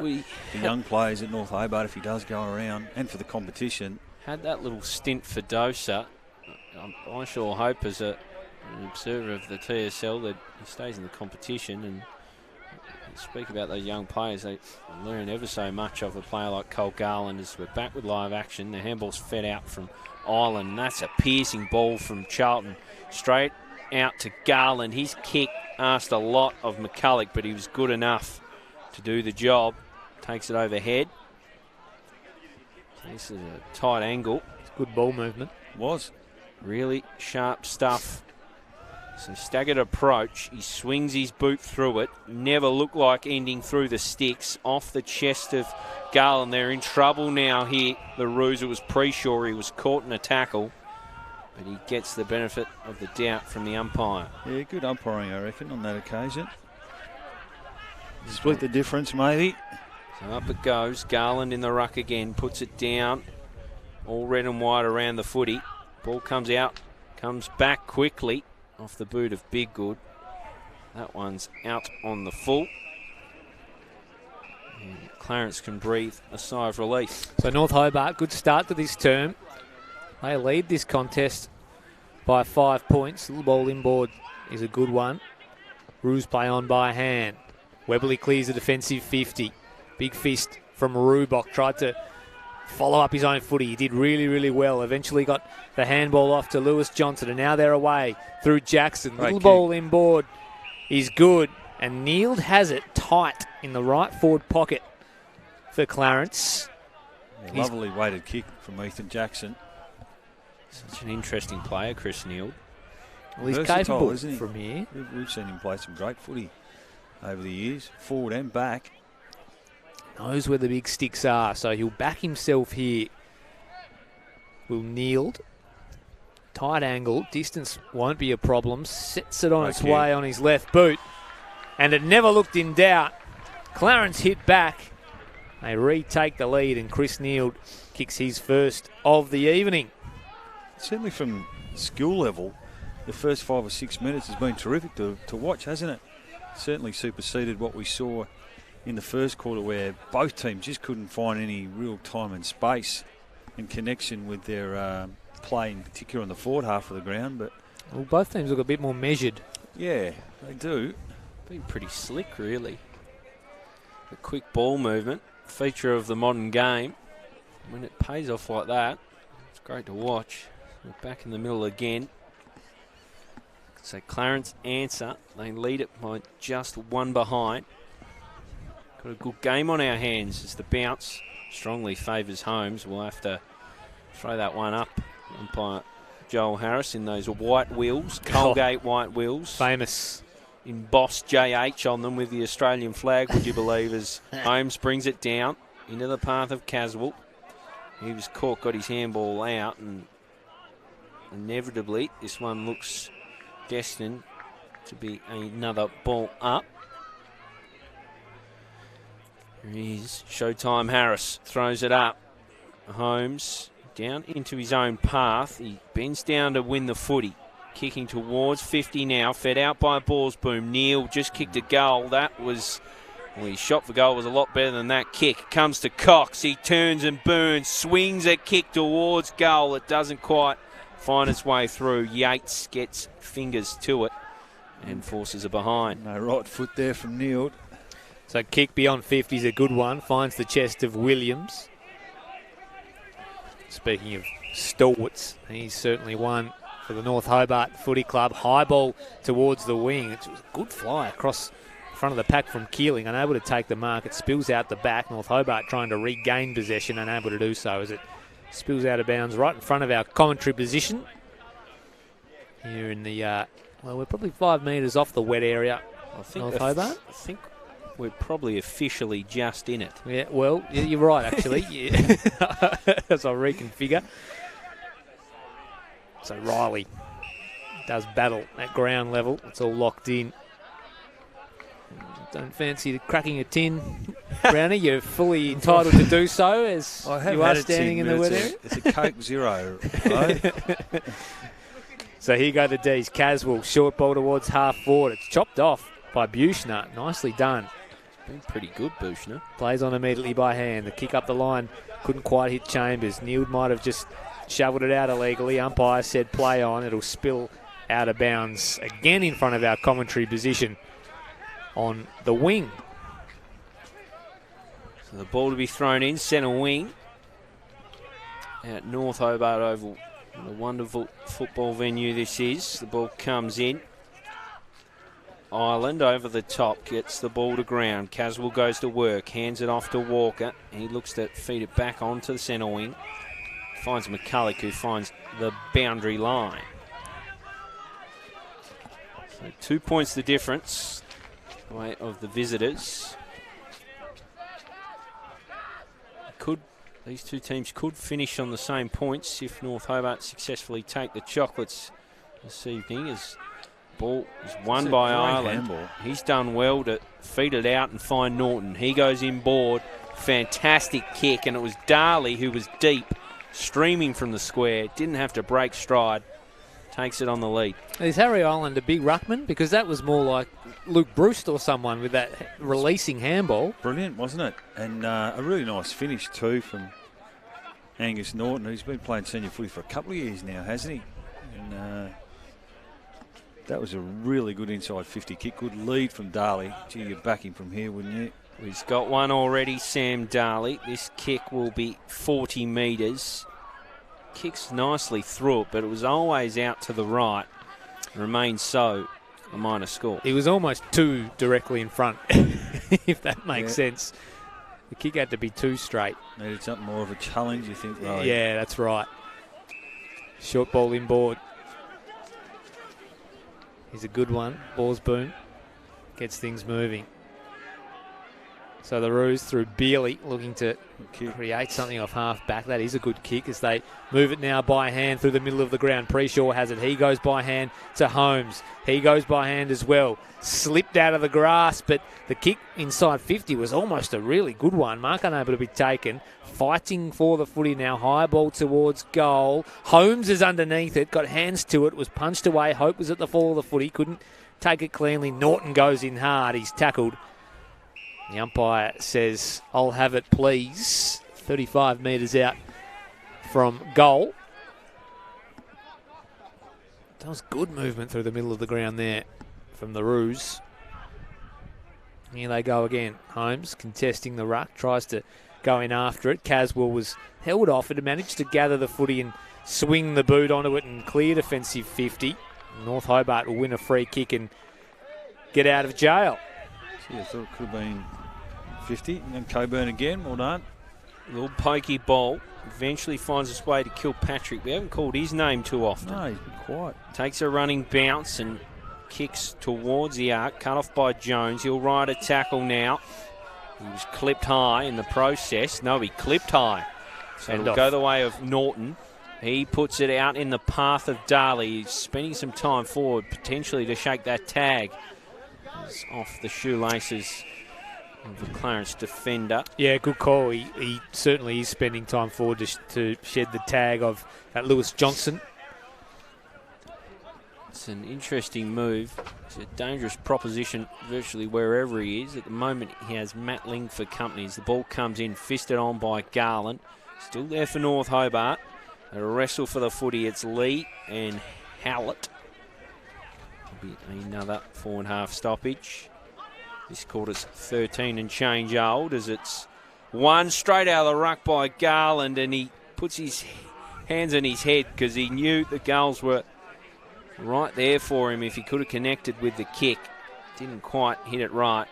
the young players at North Hobart if he does go around, and for the competition. Had that little stint for Dosa. I sure hope as an observer of the TSL that he stays in the competition. And speak about those young players, they learn ever so much of a player like Cole Garland. As we're back with live action, the handball's fed out from Ireland. And that's a piercing ball from Charlton straight out to Garland. His kick asked a lot of McCulloch, but he was good enough to do the job. Takes it overhead. This is a tight angle. Good ball movement. Was. Really sharp stuff. So staggered approach. He swings his boot through it. Never looked like ending through the sticks. Off the chest of Garland. They're in trouble now here. The Roos, it was pre-sure he was caught in a tackle. But he gets the benefit of the doubt from the umpire. Yeah, good umpiring, I reckon, on that occasion. Split the difference, maybe. So up it goes. Garland in the ruck again. Puts it down. All red and white around the footy. Ball comes out. Comes back quickly. Off the boot of Big Good. That one's out on the full. And Clarence can breathe a sigh of relief. So North Hobart, good start to this term. They lead this contest by 5 points. Little ball inboard is a good one. Roos play on by hand. Webley clears the defensive 50. Big fist from Rubok. Tried to follow up his own footy. He did really, really well. Eventually got the handball off to Lewis Johnson. And now they're away through Jackson. Little ball inboard is good. And Neild has it tight in the right forward pocket for Clarence. Yeah, lovely weighted kick from Ethan Jackson. Such an interesting player, Chris Neild. Well, he's versatile, capable isn't he? from here. We've seen him play some great footy over the years, forward and back. Knows where the big sticks are, so he'll back himself here. Will Neild. Tight angle, distance won't be a problem. Sets it on its way on his left boot. And it never looked in doubt. Clarence hit back. They retake the lead, and Chris Neild kicks his first of the evening. Certainly from skill level, the first 5 or 6 minutes has been terrific to watch, hasn't it? Certainly superseded what we saw in the first quarter, where both teams just couldn't find any real time and space and connection with their play, in particular on the forward half of the ground. But well, both teams look a bit more measured. Yeah, they do. Been pretty slick, really. The quick ball movement, feature of the modern game. When it pays off like that, it's great to watch. We're back in the middle again. So Clarence answer. They lead it by just one behind. Got a good game on our hands as the bounce strongly favours Holmes. We'll have to throw that one up. Umpire Joel Harris in those white wheels, Colgate white wheels. Famous. Embossed JH on them with the Australian flag, would you believe, as Holmes brings it down into the path of Caswell. He was caught, got his handball out, and inevitably this one looks destined to be another ball up. Here he is, Showtime Harris throws it up. Holmes down into his own path. He bends down to win the footy. Kicking towards 50 now, fed out by Ballsboom. Neal just kicked a goal. That was, well, his shot for goal was a lot better than that kick. Comes to Cox. He turns and burns, swings a kick towards goal. It doesn't quite find its way through. Yates gets fingers to it and forces it behind. No right foot there from Neal. So kick beyond 50 is a good one. Finds the chest of Williams. Speaking of stalwarts, he's certainly one for the North Hobart Footy Club. High ball towards the wing. It was a good fly across the front of the pack from Keeling. Unable to take the mark. It spills out the back. North Hobart trying to regain possession. Unable to do so as it spills out of bounds right in front of our commentary position. Here in the, well, we're probably 5 metres off the wet area. I think North Hobart. I think we're probably officially just in it. Yeah, well, you're right, actually. Yeah. As I reconfigure. So Riley does battle at ground level. It's all locked in. Don't fancy cracking a tin, Brownie. You're fully entitled to do so as you are standing in the wet area. It's a Coke Zero. Right? So here go the D's. Caswell, short ball towards half forward. It's chopped off by Buchner. Nicely done. Been pretty good, Buchner. Plays on immediately by hand. The kick up the line couldn't quite hit Chambers. Neal might have just shoveled it out illegally. Umpire said play on. It'll spill out of bounds again in front of our commentary position on the wing. So the ball to be thrown in, centre wing at North Hobart Oval. What a wonderful football venue this is. The ball comes in. Ireland over the top, gets the ball to ground. Caswell goes to work, hands it off to Walker. He looks to feed it back onto the centre wing. Finds McCulloch, who finds the boundary line. So 2 points the difference, way of the visitors. These two teams could finish on the same points if North Hobart successfully take the chocolates this evening, as ball is won by Ireland. Handball. He's done well to feed it out and find Norton. He goes inboard. Fantastic kick, and it was Darley who was deep, streaming from the square. Didn't have to break stride. Takes it on the lead. Is Harry Ireland a big ruckman? Because that was more like Luke Bruce or someone with that releasing handball. Brilliant, wasn't it? And a really nice finish too from Angus Norton, who's been playing senior footy for a couple of years now, hasn't he? And that was a really good inside 50 kick. Good lead from Darley. Gee, you'd back him from here, wouldn't you? He's got one already, Sam Darley. This kick will be 40 metres. Kicks nicely through it, but it was always out to the right. Remains so, a minor score. He was almost too directly in front, if that makes sense. The kick had to be too straight. Needed something more of a challenge, you think, Riley? Yeah, that's right. Short ball inboard. He's a good one. Ball's boom. Gets things moving. So the Roos through Bealey, looking to create something off half back. That is a good kick as they move it now by hand through the middle of the ground. Preshaw has it. He goes by hand to Holmes. He goes by hand as well. Slipped out of the grass, but the kick inside 50 was almost a really good one. Mark unable to be taken. Fighting for the footy now. High ball towards goal. Holmes is underneath it. Got hands to it. Was punched away. Hope was at the fall of the footy. Couldn't take it cleanly. Norton goes in hard. He's tackled. The umpire says, I'll have it, please. 35 metres out from goal. That was good movement through the middle of the ground there from the Roos. Here they go again. Holmes contesting the ruck, tries to go in after it. Caswell was held off and managed to gather the footy and swing the boot onto it and clear defensive 50. North Hobart will win a free kick and get out of jail. Gee, I thought it could have been 50. And Coburn again, well done. Little pokey ball. Eventually finds its way to Kilpatrick. We haven't called his name too often. No, he's been quiet. Takes a running bounce and kicks towards the arc. Cut off by Jones. He'll ride a tackle now. He was clipped high in the process. No, he clipped high. So it'll go the way of Norton. He puts it out in the path of Darley. He's spending some time forward, potentially to shake that tag. He's off the shoelaces of the Clarence defender. Yeah, good call. He certainly is spending time forward to shed the tag of that Lewis Johnson. It's an interesting move. It's a dangerous proposition virtually wherever he is. At the moment, he has Matt Ling for companies. The ball comes in, fisted on by Garland. Still there for North Hobart. A wrestle for the footy. It's Lee and Howlett. Be another 4.5 stoppage. This quarter's 13 and change old as it's one straight out of the ruck by Garland, and he puts his hands on his head because he knew the goals were right there for him if he could have connected with the kick. Didn't quite hit it right.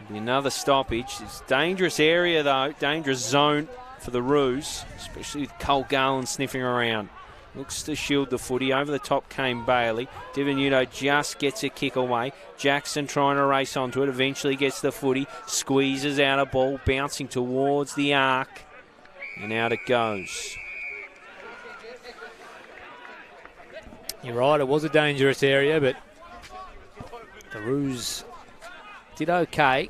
It'll be another stoppage. It's a dangerous area though, dangerous zone for the Roos, especially with Cole Garland sniffing around. Looks to shield the footy. Over the top came Bailey. Divenuto just gets a kick away. Jackson trying to race onto it. Eventually gets the footy. Squeezes out a ball. Bouncing towards the arc. And out it goes. You're right, it was a dangerous area, but the Roos did okay.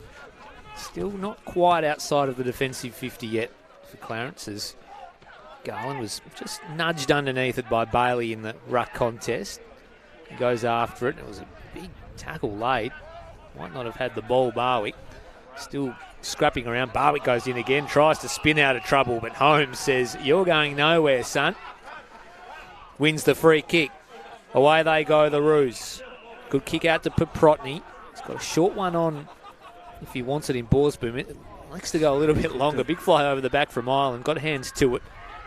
Still not quite outside of the defensive 50 yet for Clarence, as Garland was just nudged underneath it by Bailey in the ruck contest. He goes after it. It was a big tackle laid. Might not have had the ball, Barwick. Still scrapping around. Barwick goes in again, tries to spin out of trouble, but Holmes says, "You're going nowhere, son." Wins the free kick. Away they go, the Roos. Good kick out to Paprotny. He's got a short one on if he wants it in Borsboom. It likes to go a little bit longer. Big fly over the back from Ireland. Got hands to it.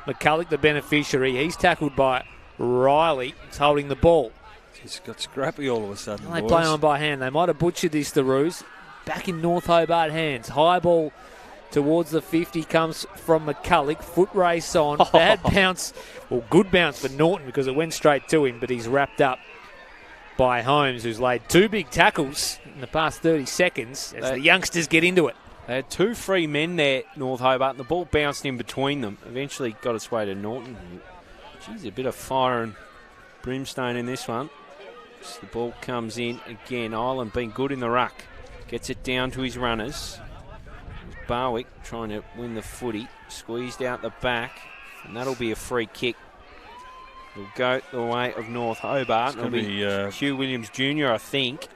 McCulloch, the beneficiary. He's tackled by Riley. He's holding the ball. He's got scrappy all of a sudden, They boys. play on by hand. They might have butchered this, the Roos. Back in North Hobart hands. High ball towards the 50 comes from McCulloch. Foot race on. Bad bounce. Well, good bounce for Norton because it went straight to him, but he's wrapped up by Holmes, who's laid two big tackles in the past 30 seconds as the youngsters get into it. They had two free men there, North Hobart, and the ball bounced in between them. Eventually got its way to Norton. Geez, a bit of fire and brimstone in this one. So the ball comes in again. Ireland being good in the ruck. Gets it down to his runners. Barwick trying to win the footy. Squeezed out the back. And that'll be a free kick. It'll go the way of North Hobart. It'll be Hugh Williams Jr., I think.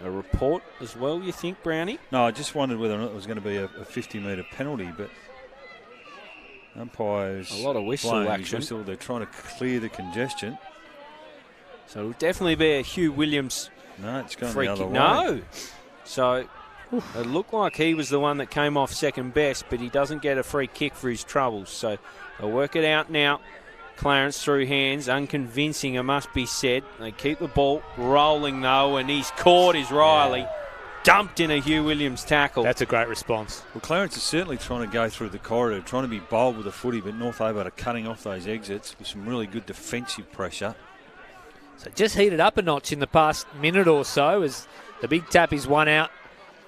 A report as well, you think, Brownie? No, I just wondered whether or not it was going to be a 50-metre penalty, but umpires... A lot of whistle action. Whistle. They're trying to clear the congestion. So it'll definitely be a Hugh Williams No, it's going free the other kick. way. No. So it looked like he was the one that came off second best, but he doesn't get a free kick for his troubles. So they'll work it out now. Clarence through hands, unconvincing, it must be said. They keep the ball rolling though, and he's caught is Riley. Dumped in a Hugh Williams tackle. That's a great response. Well, Clarence is certainly trying to go through the corridor, trying to be bold with the footy, but North Hobart are cutting off those exits with some really good defensive pressure. So just heated up a notch in the past minute or so as the big tap is one out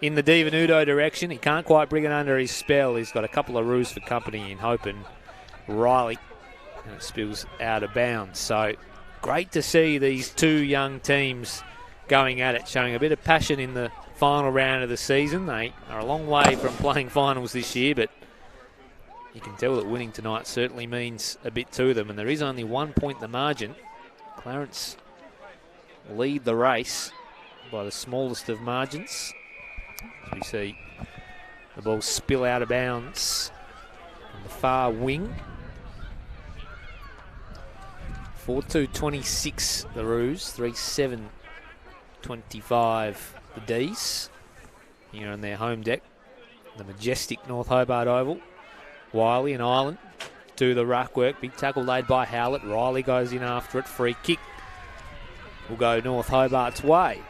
in the Divenuto direction. He can't quite bring it under his spell. He's got a couple of roos for company in Hope and Riley. And it spills out of bounds. So great to see these two young teams going at it, showing a bit of passion in the final round of the season. They are a long way from playing finals this year, but you can tell that winning tonight certainly means a bit to them. And there is only 1 point the margin. Clarence lead the race by the smallest of margins. As we see the ball spill out of bounds on the far wing. 4-2-26 the Roos, 3-7-25 the D's here on their home deck, the majestic North Hobart Oval. Wiley and Ireland do the ruck work. Big tackle laid by Howlett. Riley goes in after it. Free kick will go North Hobart's way.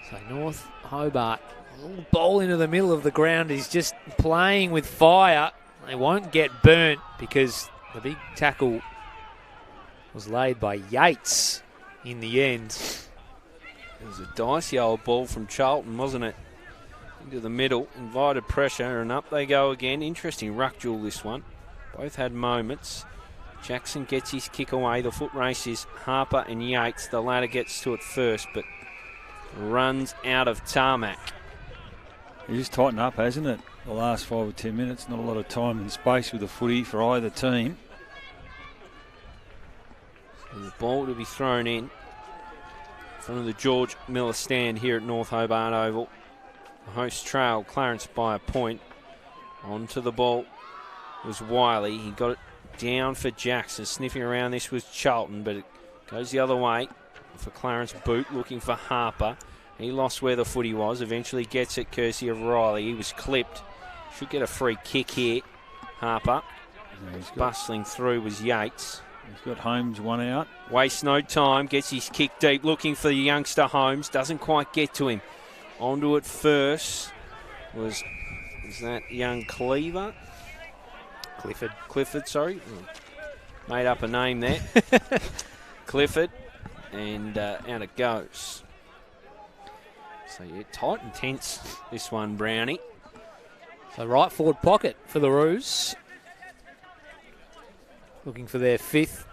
So North Hobart, a little ball into the middle of the ground. He's just playing with fire. They won't get burnt because the big tackle was laid by Yates in the end. It was a dicey old ball from Charlton, wasn't it? Into the middle, invited pressure, and up they go again. Interesting ruck duel, this one. Both had moments. Jackson gets his kick away. The foot race is Harper and Yates. The latter gets to it first, but runs out of tarmac. He's just tightened up, hasn't it? The last 5 or 10 minutes. Not a lot of time and space with the footy for either team. And the ball to be thrown in front of the George Miller stand here at North Hobart Oval. The hosts trail Clarence by a point. Onto the ball was Wiley. He got it down for Jackson. Sniffing around this was Charlton, but it goes the other way for Clarence Boot, looking for Harper. He lost where the footy was. Eventually gets it courtesy of Riley. He was clipped. Should get a free kick here. Harper. Bustling through was Yates. He's got Holmes one out. Wastes no time. Gets his kick deep. Looking for the youngster Holmes. Doesn't quite get to him. Onto it first was that young Cleaver? Clifford, sorry. Made up a name there. Clifford. And out it goes. So, yeah, tight and tense, this one, Brownie. So right forward pocket for the Roos. Looking for their 5th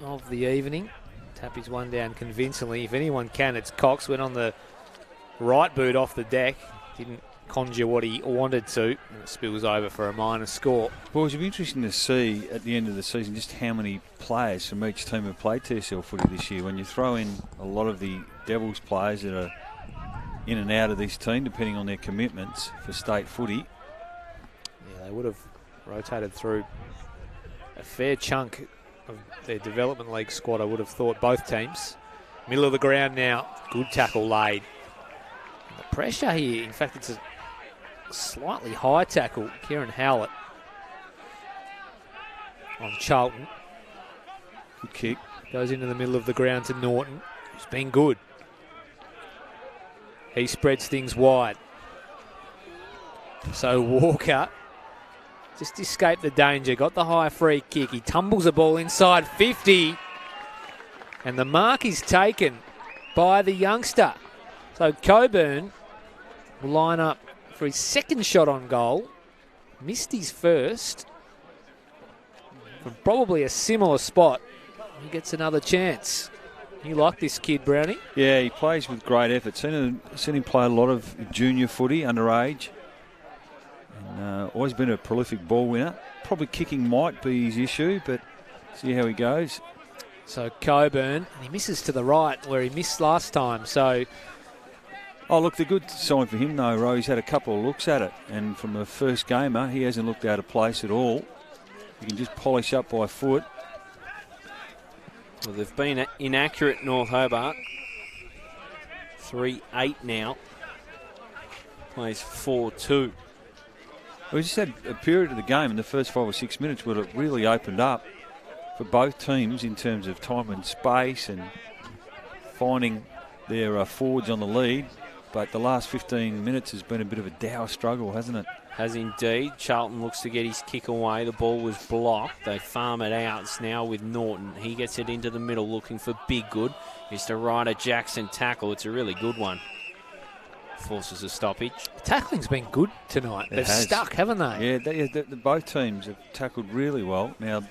of the evening. Tap his one down convincingly. If anyone can, it's Cox. Went on the right boot off the deck. Didn't conjure what he wanted to. And it spills over for a minor score. Boys, it'll be interesting to see at the end of the season just how many players from each team have played TSL footy this year. When you throw in a lot of the Devils players that are in and out of this team, depending on their commitments for state footy. Yeah, they would have rotated through a fair chunk of their development league squad, I would have thought, both teams. Middle of the ground now. Good tackle laid. And the pressure here, in fact, it's a slightly high tackle. Kieran Howlett on Charlton. Good kick. Goes into the middle of the ground to Norton, who's been good. He spreads things wide. So Walker just escaped the danger, got the high free kick. He tumbles the ball inside 50. And the mark is taken by the youngster. So Coburn will line up for his 2nd shot on goal. Missed his first. From probably a similar spot. He gets another chance. You like this kid, Brownie? Yeah, he plays with great effort. Seen him play a lot of junior footy, underage. And always been a prolific ball winner. Probably kicking might be his issue, but see how he goes. So Coburn, and he misses to the right where he missed last time. So, oh, look, the good sign for him, though, Ro, he's had a couple of looks at it. And from the first gamer, he hasn't looked out of place at all. He can just polish up by foot. Well, they've been inaccurate, North Hobart. 3-8 now. Plays 4-2. We just had a period of the game in the first 5 or 6 minutes where it really opened up for both teams in terms of time and space and finding their forwards on the lead. But the last 15 minutes has been a bit of a dour struggle, hasn't it? Has indeed. Charlton looks to get his kick away. The ball was blocked. They farm it out. It's now with Norton. He gets it into the middle looking for Big Good. It's the Ryder Jackson tackle. It's a really good one. Forces a stoppage. The tackling's been good tonight. They've stuck, haven't they? Yeah, both teams have tackled really well. Now,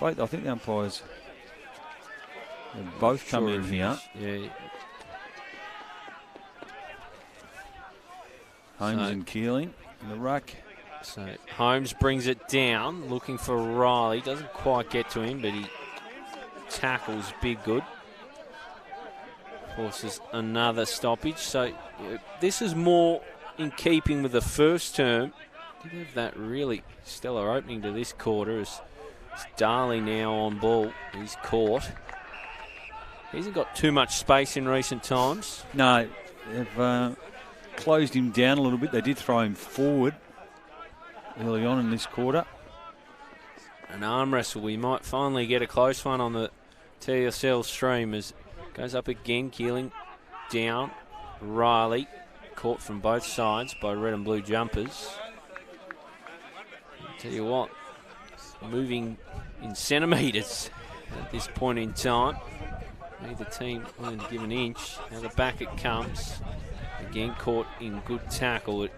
I think the umpires have both come in here. Yeah. Holmes and Keeling in the ruck. So Holmes brings it down, looking for Riley. Doesn't quite get to him, but he tackles Big Good. Forces another stoppage. So this is more in keeping with the first term. Did have that really stellar opening to this quarter as Darley now on ball. He's caught. He hasn't got too much space in recent times. No, they've closed him down a little bit. They did throw him forward early on in this quarter. An arm wrestle. We might finally get a close one on the TSL stream as goes up again. Keeling down. Riley. Caught from both sides by red and blue jumpers. I'll tell you what, moving in centimetres at this point in time. Neither team willing to give an inch. Now the back it comes. Again caught in good tackle.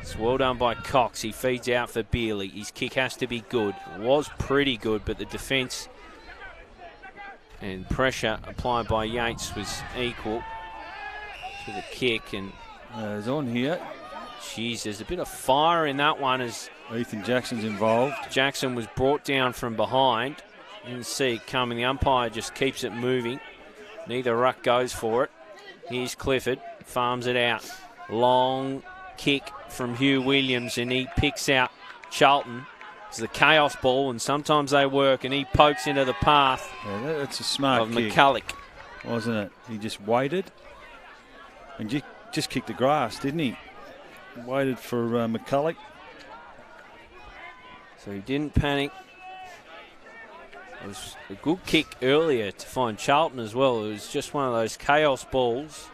It's well done by Cox. He feeds out for Beerley. His kick has to be good. It was pretty good, but the defence and pressure applied by Yates was equal to the kick. And It's on here. geez, there's a bit of fire in that one as Ethan Jackson's involved. Jackson was brought down from behind. You can see it coming. The umpire just keeps it moving. Neither ruck goes for it. Here's Clifford. Farms it out. Long kick from Hugh Williams, and he picks out Charlton. It's the chaos ball, and sometimes they work, and he pokes into the path That's a smart of kick, McCulloch. wasn't it? He just waited and just kicked the grass, didn't he? Waited for McCulloch. So he didn't panic. It was a good kick earlier to find Charlton as well. It was just one of those chaos balls.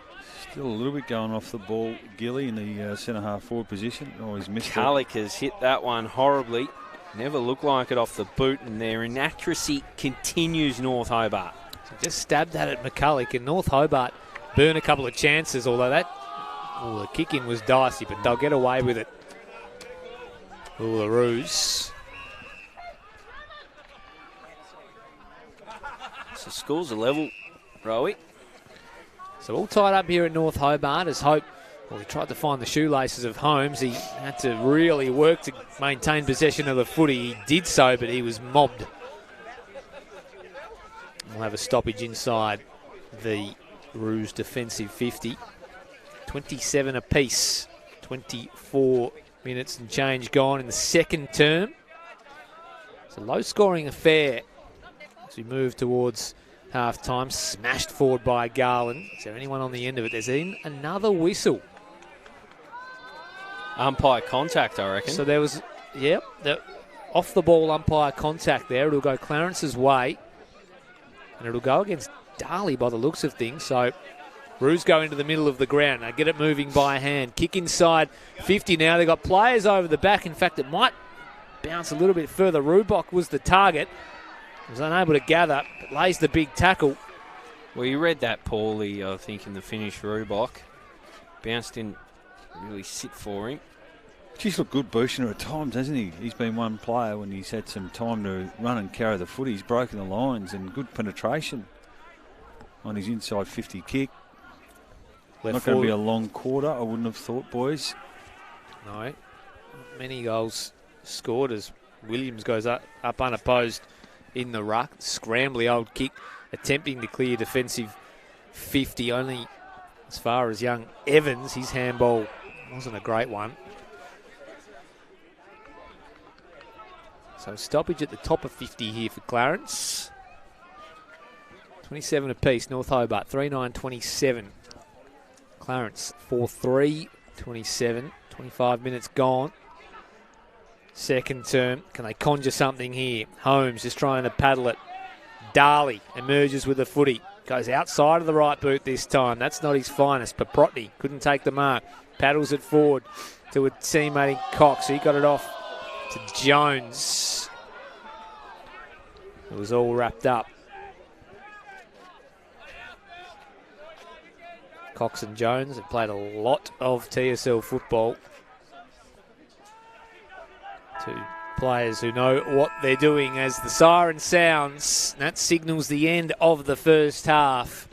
Still a little bit going off the ball, Gilly, in the centre-half forward position. Oh, he's missed McCulloch has hit that one horribly. Never looked like it off the boot, and their inaccuracy continues, North Hobart. So just stabbed at it, McCulloch, and North Hobart burn a couple of chances, although the kick-in was dicey, but they'll get away with it. Uluru. So scores are level, Rowie. So all tied up here at North Hobart as Hope, well, he tried to find the shoelaces of Holmes. He had to really work to maintain possession of the footy. He did so, but he was mobbed. We'll have a stoppage inside the Roos defensive 50. 27 apiece. 24 minutes and change gone in the second term. It's a low-scoring affair as we move towards half-time. Smashed forward by Garland. Is there anyone on the end of it? There's another whistle. Umpire contact, I reckon. So there was, the off-the-ball umpire contact there. It'll go Clarence's way. And it'll go against Darley by the looks of things. So Roos go into the middle of the ground. Now get it moving by hand. Kick inside 50 now. They've got players over the back. In fact, it might bounce a little bit further. Rubok was the target. Was unable to gather, but lays the big tackle. Well, you read that poorly, I think, in the finish. Rubok bounced in, really sit for him. She's looked good, Bushner, at times, hasn't he? He's been one player when he's had some time to run and carry the footy. He's broken the lines and good penetration on his inside 50 kick. Not going to be a long quarter, I wouldn't have thought, boys. No. Many goals scored as Williams goes up unopposed in the ruck. Scrambly old kick, attempting to clear defensive 50. Only as far as young Evans, his handball wasn't a great one. So stoppage at the top of 50 here for Clarence. 27 apiece, North Hobart, 3-9-27. Clarence, 4-3-27. 25 minutes gone. Second term. Can they conjure something here? Holmes just trying to paddle it. Darley emerges with the footy. Goes outside of the right boot this time. That's not his finest. Paprotny couldn't take the mark. Paddles it forward to a teammate in Cox. He got it off to Jones. It was all wrapped up. Cox and Jones have played a lot of TSL football. Two players who know what they're doing as the siren sounds. That signals the end of the first half.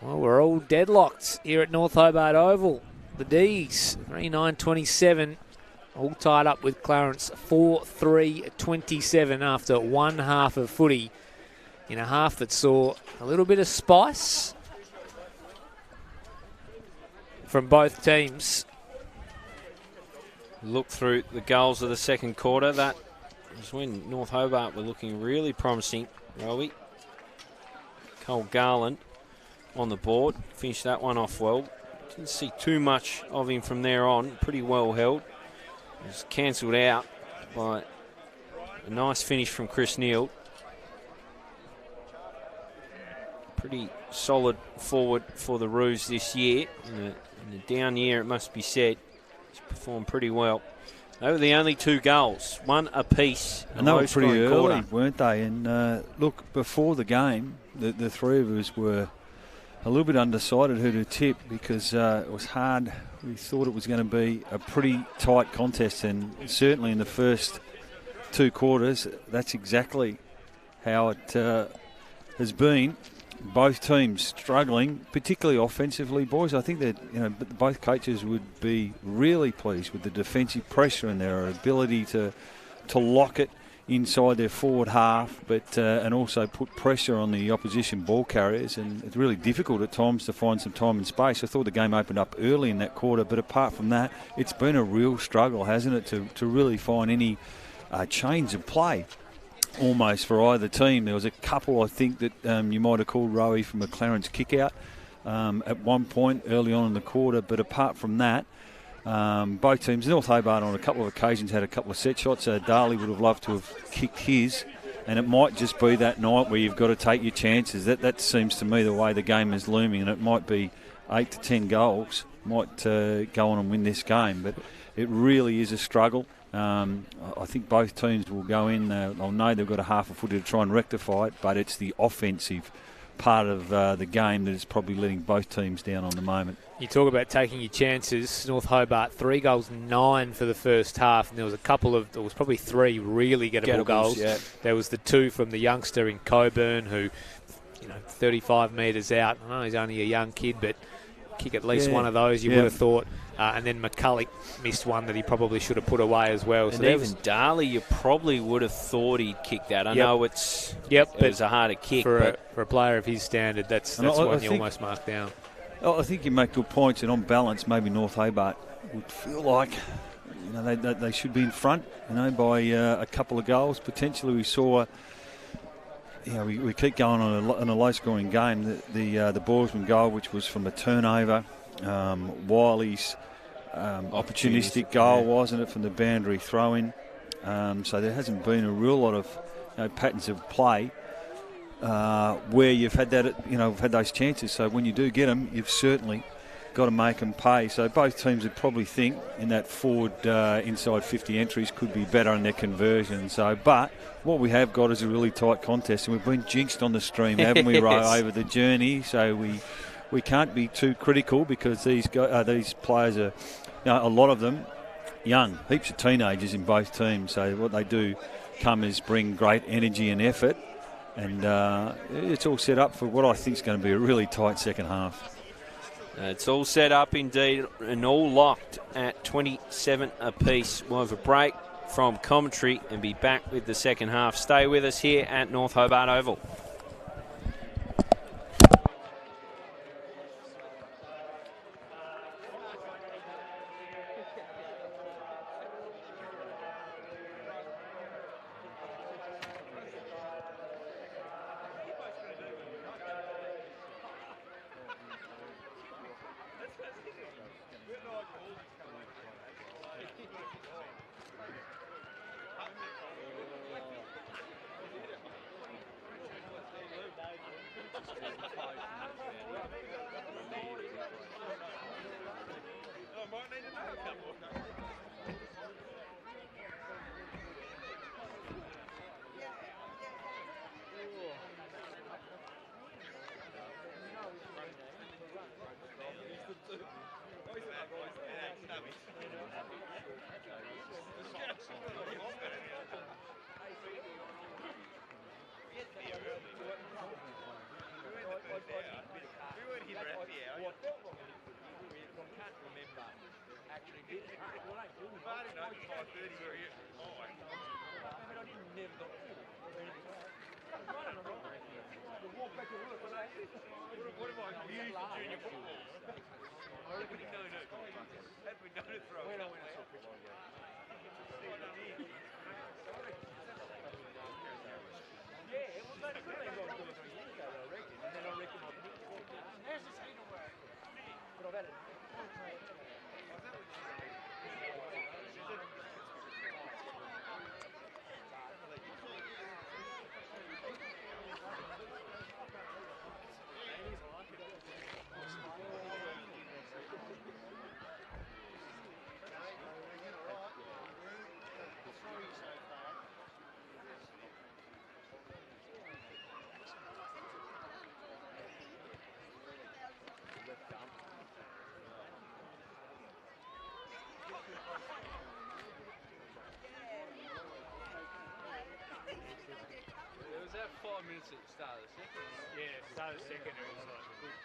Well, we're all deadlocked here at North Hobart Oval. The D's, 3-9-27, all tied up with Clarence, 4-3-27 after one half of footy in a half that saw a little bit of spice from both teams. Look through the goals of the second quarter. That was when North Hobart were looking really promising. Rowie. Cole Garland on the board. Finished that one off well. Didn't see too much of him from there on. Pretty well held. It was cancelled out by a nice finish from Chris Neal. pretty solid forward for the Roos this year. In a down year, it must be said. He's performed pretty well. They were the only 2 goals, one apiece. And they were pretty early, quarter. weren't they? And look, before the game, the three of us were a little bit undecided who to tip because it was hard. We thought it was going to be a pretty tight contest, and certainly in the first 2 quarters, that's exactly how it has been. Both teams struggling, particularly offensively, boys. I think that both coaches would be really pleased with the defensive pressure and their ability to lock it inside their forward half, but and also put pressure on the opposition ball carriers. And it's really difficult at times to find some time and space. I thought the game opened up early in that quarter, but apart from that, it's been a real struggle, hasn't it, to really find any change of play. Almost for either team. There was a couple, I think, that you might have called Rowie from a Clarence kick-out at one point early on in the quarter. But apart from that, both teams, North Hobart on a couple of occasions had a couple of set shots. Darley would have loved to have kicked his. And it might just be that night where you've got to take your chances. That seems to me the way the game is looming. And it might be 8 to 10 goals might go on and win this game. But it really is a struggle. I think both teams will go in. They'll know they've got a half a footy to try and rectify it, but it's the offensive part of the game that is probably letting both teams down on the moment. You talk about taking your chances. North Hobart 3 goals, 9 for the first half, and there was probably 3 really gettable goals. Yeah. There was the 2 from the youngster in Coburn, who, 35 metres out. I know he's only a young kid, but kick at least one of those, you would have thought. And then McCulloch missed one that he probably should have put away as well. And so even Darley, you probably would have thought he'd kick that. I know it was a harder kick. For a player of his standard, that's one you almost mark down. I think you make good points, and on balance, maybe North Hobart would feel like they should be in front by a couple of goals. Potentially we saw... we keep going on a low-scoring game. The Borsman goal, which was from a turnover, Wiley's opportunistic goal, wasn't it, from the boundary throw-in? So there hasn't been a real lot of patterns of play where you've had that, had those chances. So when you do get them, you've certainly got to make them pay. So both teams would probably think in that forward inside 50 entries could be better in their conversion. But what we have got is a really tight contest, and we've been jinxed on the stream, haven't we, Ro, over the journey? So we can't be too critical because these players are, a lot of them, young, heaps of teenagers in both teams. So what they do is bring great energy and effort, and it's all set up for what I think is going to be a really tight second half. It's all set up indeed and all locked at 27 apiece. We'll have a break from commentary and be back with the second half. Stay with us here at North Hobart Oval. 5 minutes at the start of the second. Yeah, started second. It was like good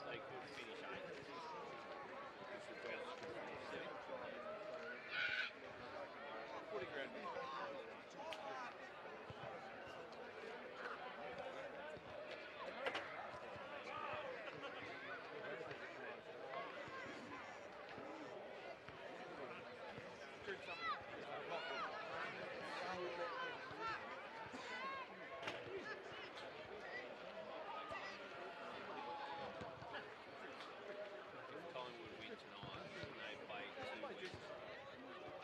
They could finish 8th. Which the Dogs could finish 7th. 40 grand. If Collingwood win tonight, they play 2 weeks.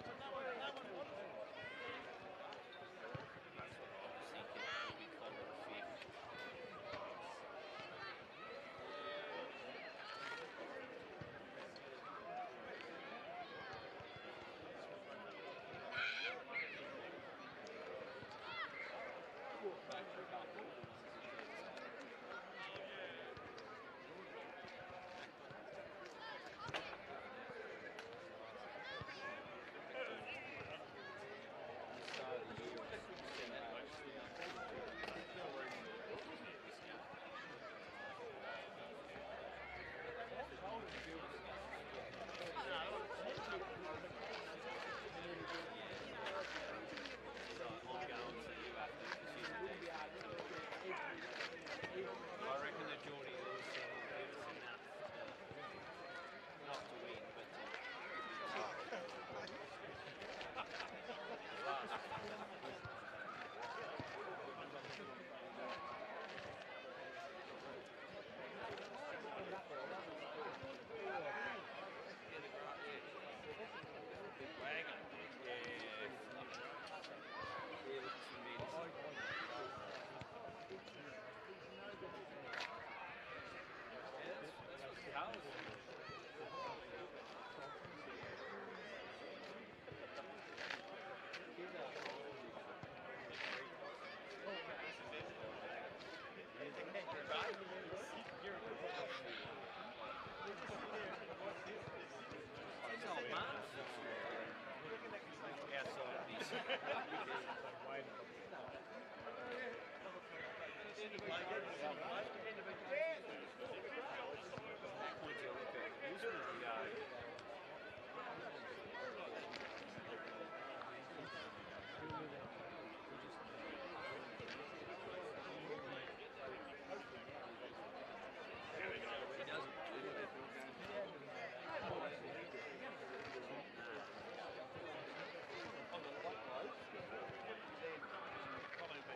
That's what I was thinking. It'll be Collingwood 5th. I reckon that Geordie Lewis will give us enough not to win, but big wagon. Yeah, looks tremendous. That's what Carl's It's all March. Outside of this.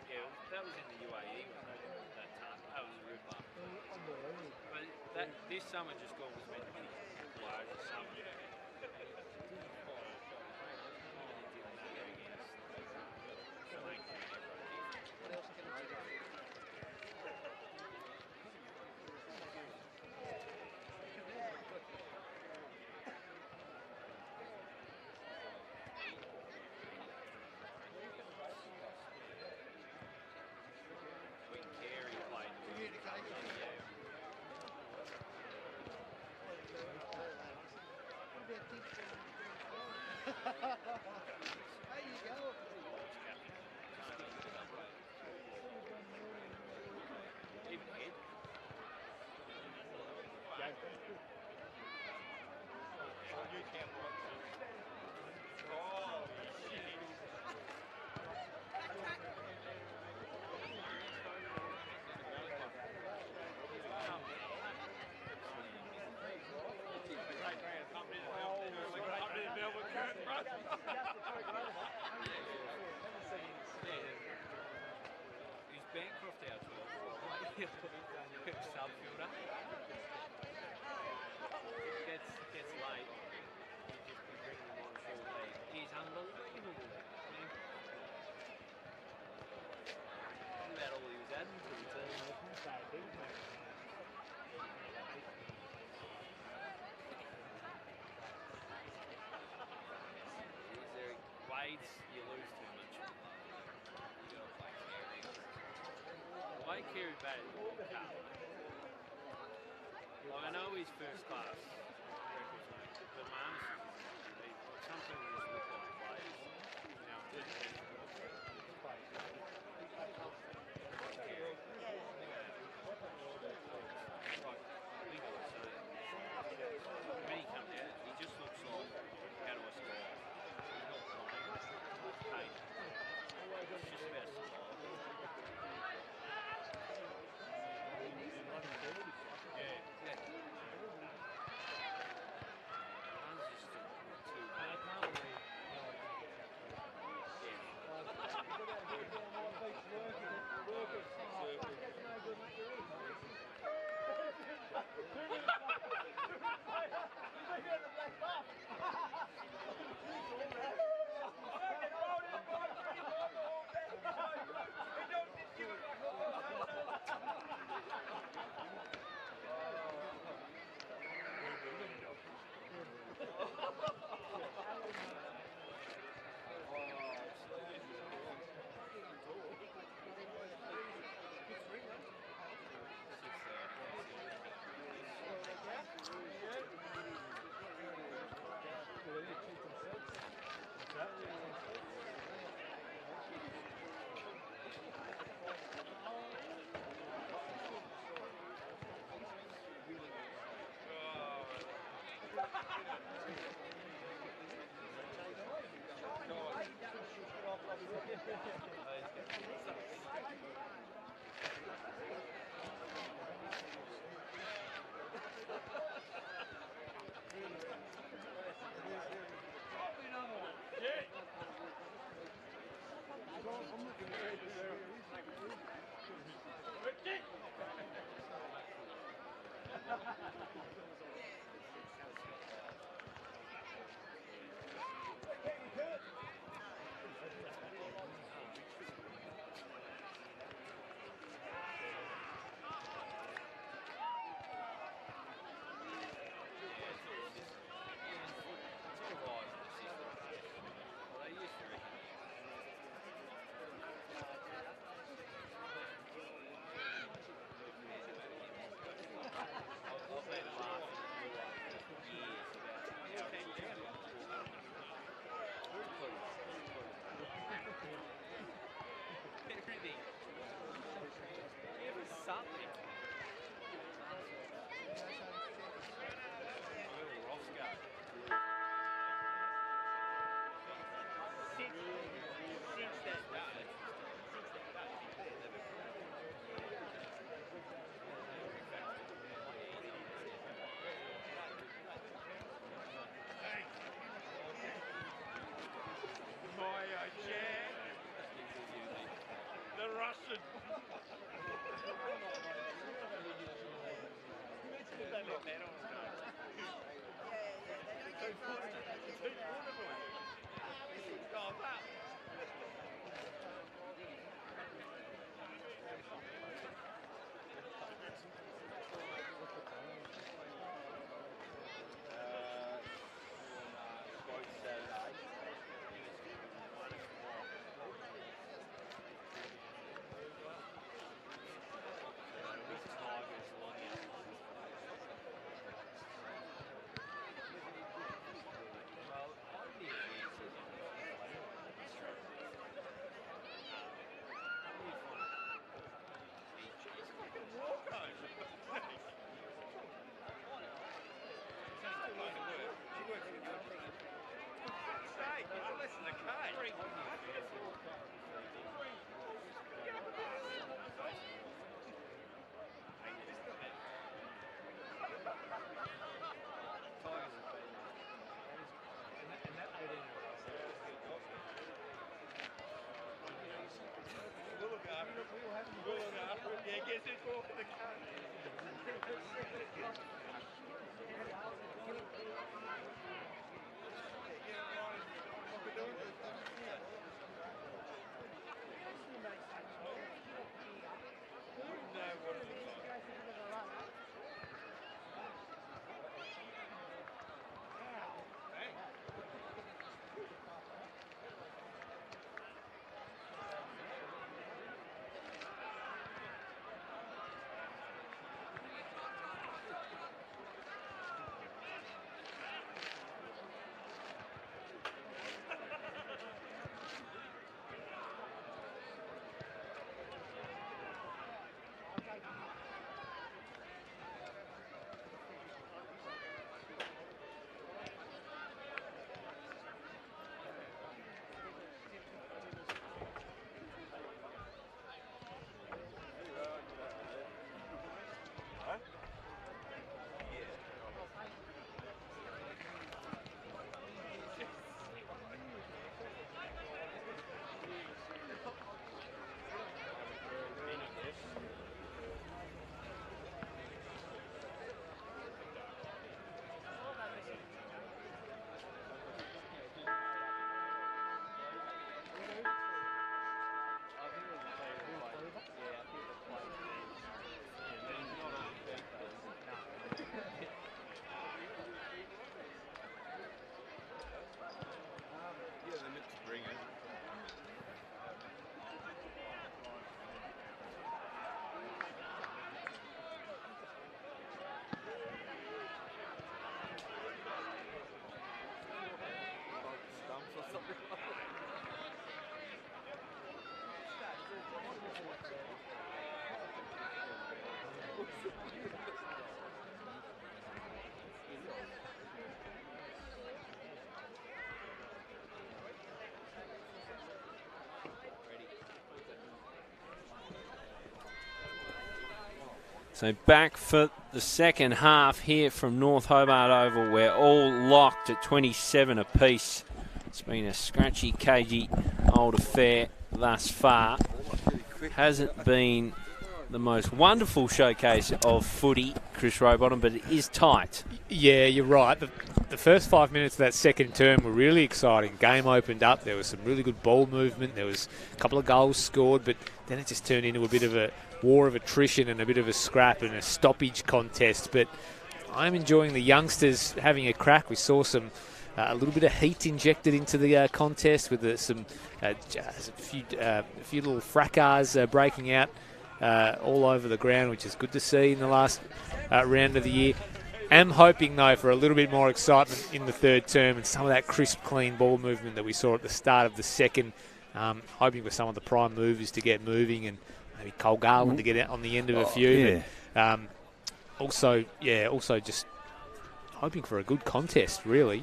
Yeah, that was in the UAE, wasn't it? That was a ripper. But this summer just gone was meant to be the largest summer. And it didn't matter against What else can I do? Subfielder. Gets late. You just be bringing him on full lead. He's unbelievable. About all he was adding to the team. Is there Wade's? You lose too much. You gotta play Carey. The way Carey batted the World Cup. Like, I know he's first class records maker, but my honest is some people just look like players. You know, Carey. Like, we got to say, when he comes out, he just looks like, how do I score? He's not playing, he's paid. It's just about survival. Yeah. Runs just too bad. Everything. Give us something. Little Roscoe. Since that day. My chair. The Russian. They look that on. Oh, wow. So back for the second half here from North Hobart Oval. We're all locked at 27 apiece. It's been a scratchy, cagey old affair thus far. Hasn't been the most wonderful showcase of footy, Chris Rowbottom, but it is tight. Yeah, you're right. The first 5 minutes of that second term were really exciting. Game opened up. There was some really good ball movement. There was a couple of goals scored, but then it just turned into a bit of a war of attrition and a bit of a scrap and a stoppage contest. But I'm enjoying the youngsters having a crack. We saw some a little bit of heat injected into the contest with a few little fracas breaking out all over the ground, which is good to see in the last round of the year. Am hoping, though, for a little bit more excitement in the third term and some of that crisp, clean ball movement that we saw at the start of the second. Hoping for some of the prime movers to get moving and maybe Cole Garland to get out on the end of a few. Yeah. But, also just hoping for a good contest, really.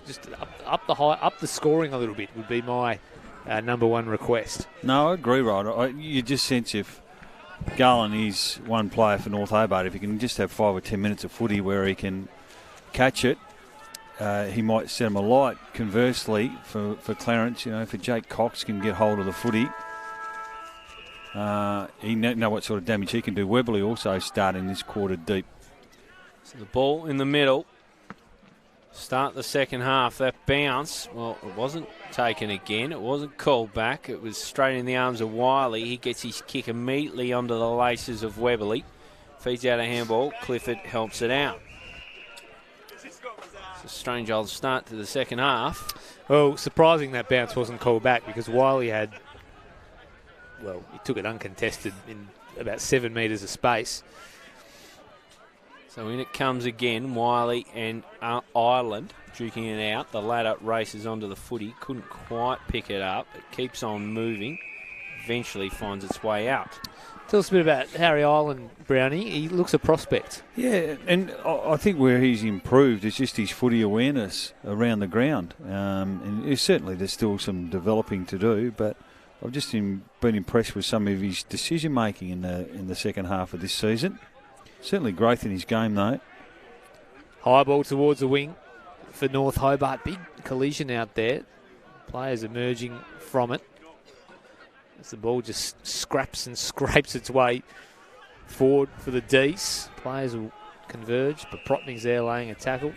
Just up the scoring a little bit would be my number one request. No, I agree, Rod. You just sense if Garland is one player for North Hobart, if he can just have 5 or 10 minutes of footy where he can catch it, he might set him alight. Conversely, for Clarence, if Jake Cox can get hold of the footy, he know what sort of damage he can do. Webley also starting this quarter deep. So the ball in the middle. Start the second half. That bounce, well, it wasn't taken again. It wasn't called back. It was straight in the arms of Wiley. He gets his kick immediately onto the laces of Webley. Feeds out a handball. Clifford helps it out. It's a strange old start to the second half. Well, surprising that bounce wasn't called back because Wiley he took it uncontested in about 7 metres of space. So in it comes again, Wiley and Ireland duking it out. The ladder races onto the footy. Couldn't quite pick it up. It keeps on moving. Eventually finds its way out. Tell us a bit about Harry Ireland, Brownie. He looks a prospect. Yeah, and I think where he's improved is just his footy awareness around the ground. And certainly there's still some developing to do, but I've just been impressed with some of his decision-making in the second half of this season. Certainly growth in his game, though. High ball towards the wing for North Hobart. Big collision out there. Players emerging from it. as the ball just scraps and scrapes its way forward for the D's. Players will converge, but Protning's there laying a tackle.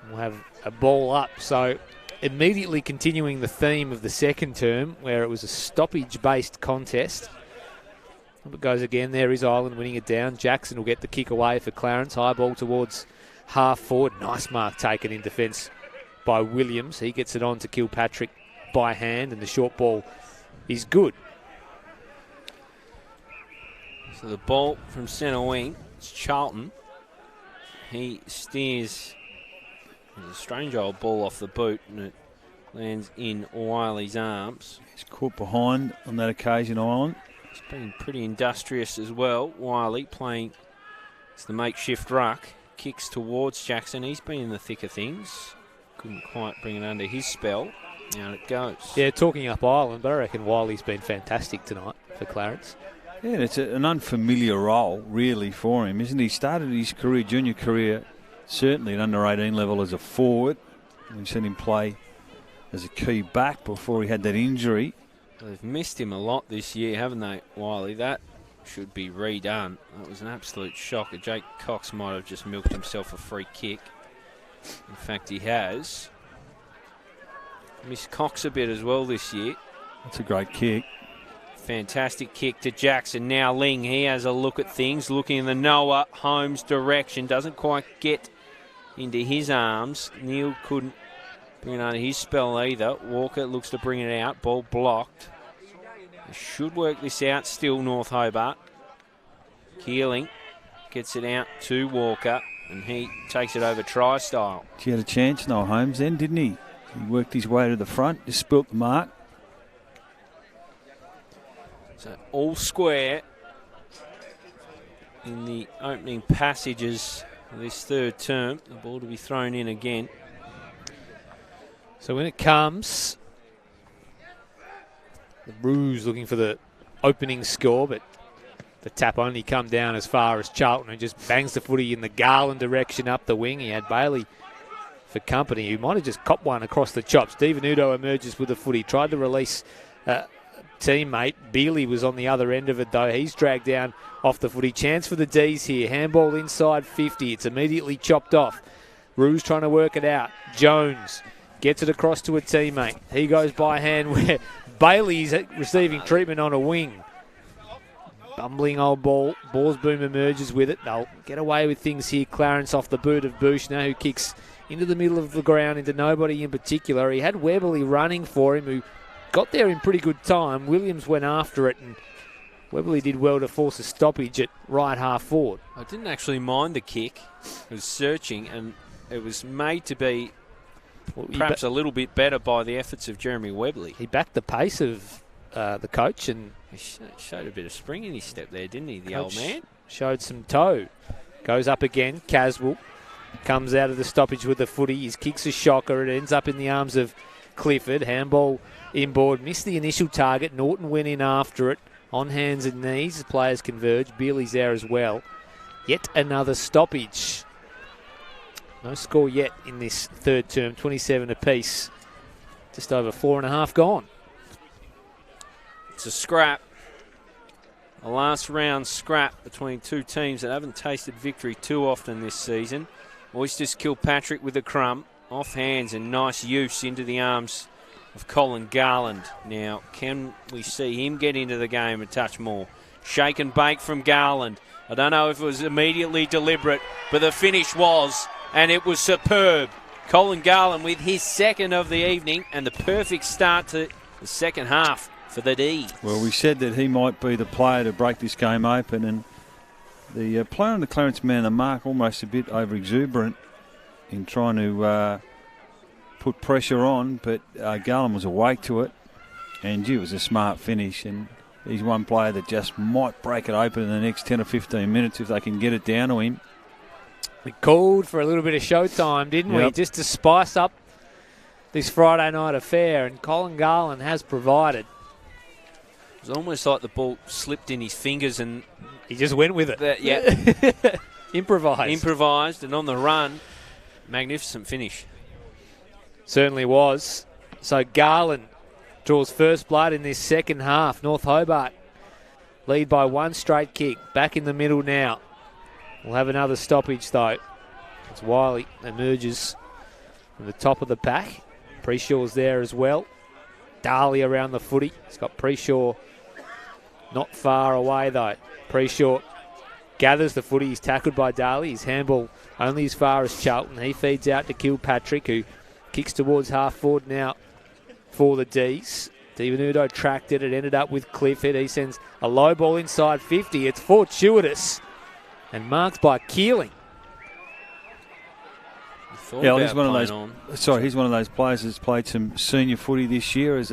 We'll have a ball up, so immediately continuing the theme of the second term, where it was a stoppage-based contest. Up it goes again. There is Ireland winning it down. Jackson will get the kick away for Clarence. High ball towards half forward. Nice mark taken in defence by Williams. He gets it on to Kilpatrick by hand, and the short ball is good. So the ball from centre wing, it's Charlton. He steers a strange old ball off the boot, and it lands in Wiley's arms. He's caught behind on that occasion, Ireland. He's been pretty industrious as well. Wiley playing as the makeshift ruck. Kicks towards Jackson. He's been in the thick of things. Couldn't quite bring it under his spell. Out it goes. Yeah, talking up Ireland, but I reckon Wiley's been fantastic tonight for Clarence. Yeah, it's an unfamiliar role, really, for him, isn't he? He started his career, junior career, certainly at under-18 level as a forward. We've seen him play as a key back before he had that injury. They've missed him a lot this year, haven't they, Wiley? That should be redone. That was an absolute shocker. Jake Cox might have just milked himself a free kick. In fact, he has. Missed Cox a bit as well this year. That's a great kick. Fantastic kick to Jackson. Now Ling, he has a look at things, looking in the Noah Holmes direction. Doesn't quite get into his arms. Neil couldn't bring it under his spell either. Walker looks to bring it out. Ball blocked. They should work this out still, North Hobart. Keeling gets it out to Walker, and he takes it over try style. He had a chance, Noah Holmes, then, didn't he? He worked his way to the front, just spilt the mark. So all square in the opening passages of this third term. The ball to be thrown in again. So when it comes, the Roos looking for the opening score, but the tap only come down as far as Charlton, who just bangs the footy in the Garland direction up the wing. He had Bailey for company, who might have just copped one across the chops. Stephen Udo emerges with the footy, tried to release teammate. Bealey was on the other end of it, though. He's dragged down off the footy. Chance for the D's here. Handball inside 50. It's immediately chopped off. Roos trying to work it out. Jones gets it across to a teammate. He goes by hand where Bailey's receiving treatment on a wing. Bumbling old ball. Borsboom emerges with it. They'll get away with things here. Clarence off the boot of Bushner, who kicks into the middle of the ground, into nobody in particular. He had Weberly running for him, who got there in pretty good time. Williams went after it, and Weberly did well to force a stoppage at right half forward. I didn't actually mind the kick. It was searching, and it was made to be perhaps a little bit better by the efforts of Jeremy Weberly. He backed the pace of the coach, and he showed a bit of spring in his step there, didn't he, the old man? Showed some toe. Goes up again. Caswell comes out of the stoppage with the footy. His kick's a shocker. It ends up in the arms of Clifford. Handball inboard. Missed the initial target. Norton went in after it. On hands and knees. The players converge. Bealey's there as well. Yet another stoppage. No score yet in this third term. 27 apiece. Just over 4.5 gone. It's a scrap. A last round scrap between two teams that haven't tasted victory too often this season. Oysters Kilpatrick with a crumb. Off hands and nice use into the arms of Colin Garland. Now, can we see him get into the game a touch more? Shake and bake from Garland. I don't know if it was immediately deliberate, but the finish was, and it was superb. Colin Garland with his second of the evening and the perfect start to the second half for the D's. Well, we said that he might be the player to break this game open, and the player on the Clarence man, the mark, almost a bit over-exuberant in trying to put pressure on, but Garland was awake to it, and it was a smart finish, and he's one player that just might break it open in the next 10 or 15 minutes if they can get it down to him. We called for a little bit of showtime, didn't we? Just to spice up this Friday night affair, and Colin Garland has provided. It was almost like the ball slipped in his fingers and he just went with it. Improvised, and on the run, magnificent finish. Certainly was. So Garland draws first blood in this second half. North Hobart lead by one straight kick. Back in the middle now. We'll have another stoppage though. As Wiley emerges from the top of the pack. Preshaw's there as well. Darley around the footy. He's got Preshaw not far away though. Preshaw gathers the footy. He's tackled by Darley. His handball only as far as Charlton. He feeds out to Kilpatrick, who kicks towards half forward now for the D's. DiVenuto tracked it. It ended up with Clifford. He sends a low ball inside 50. It's fortuitous and marked by Keeling. Yeah, he's one of those. Sorry, he's one of those players that's played some senior footy this year as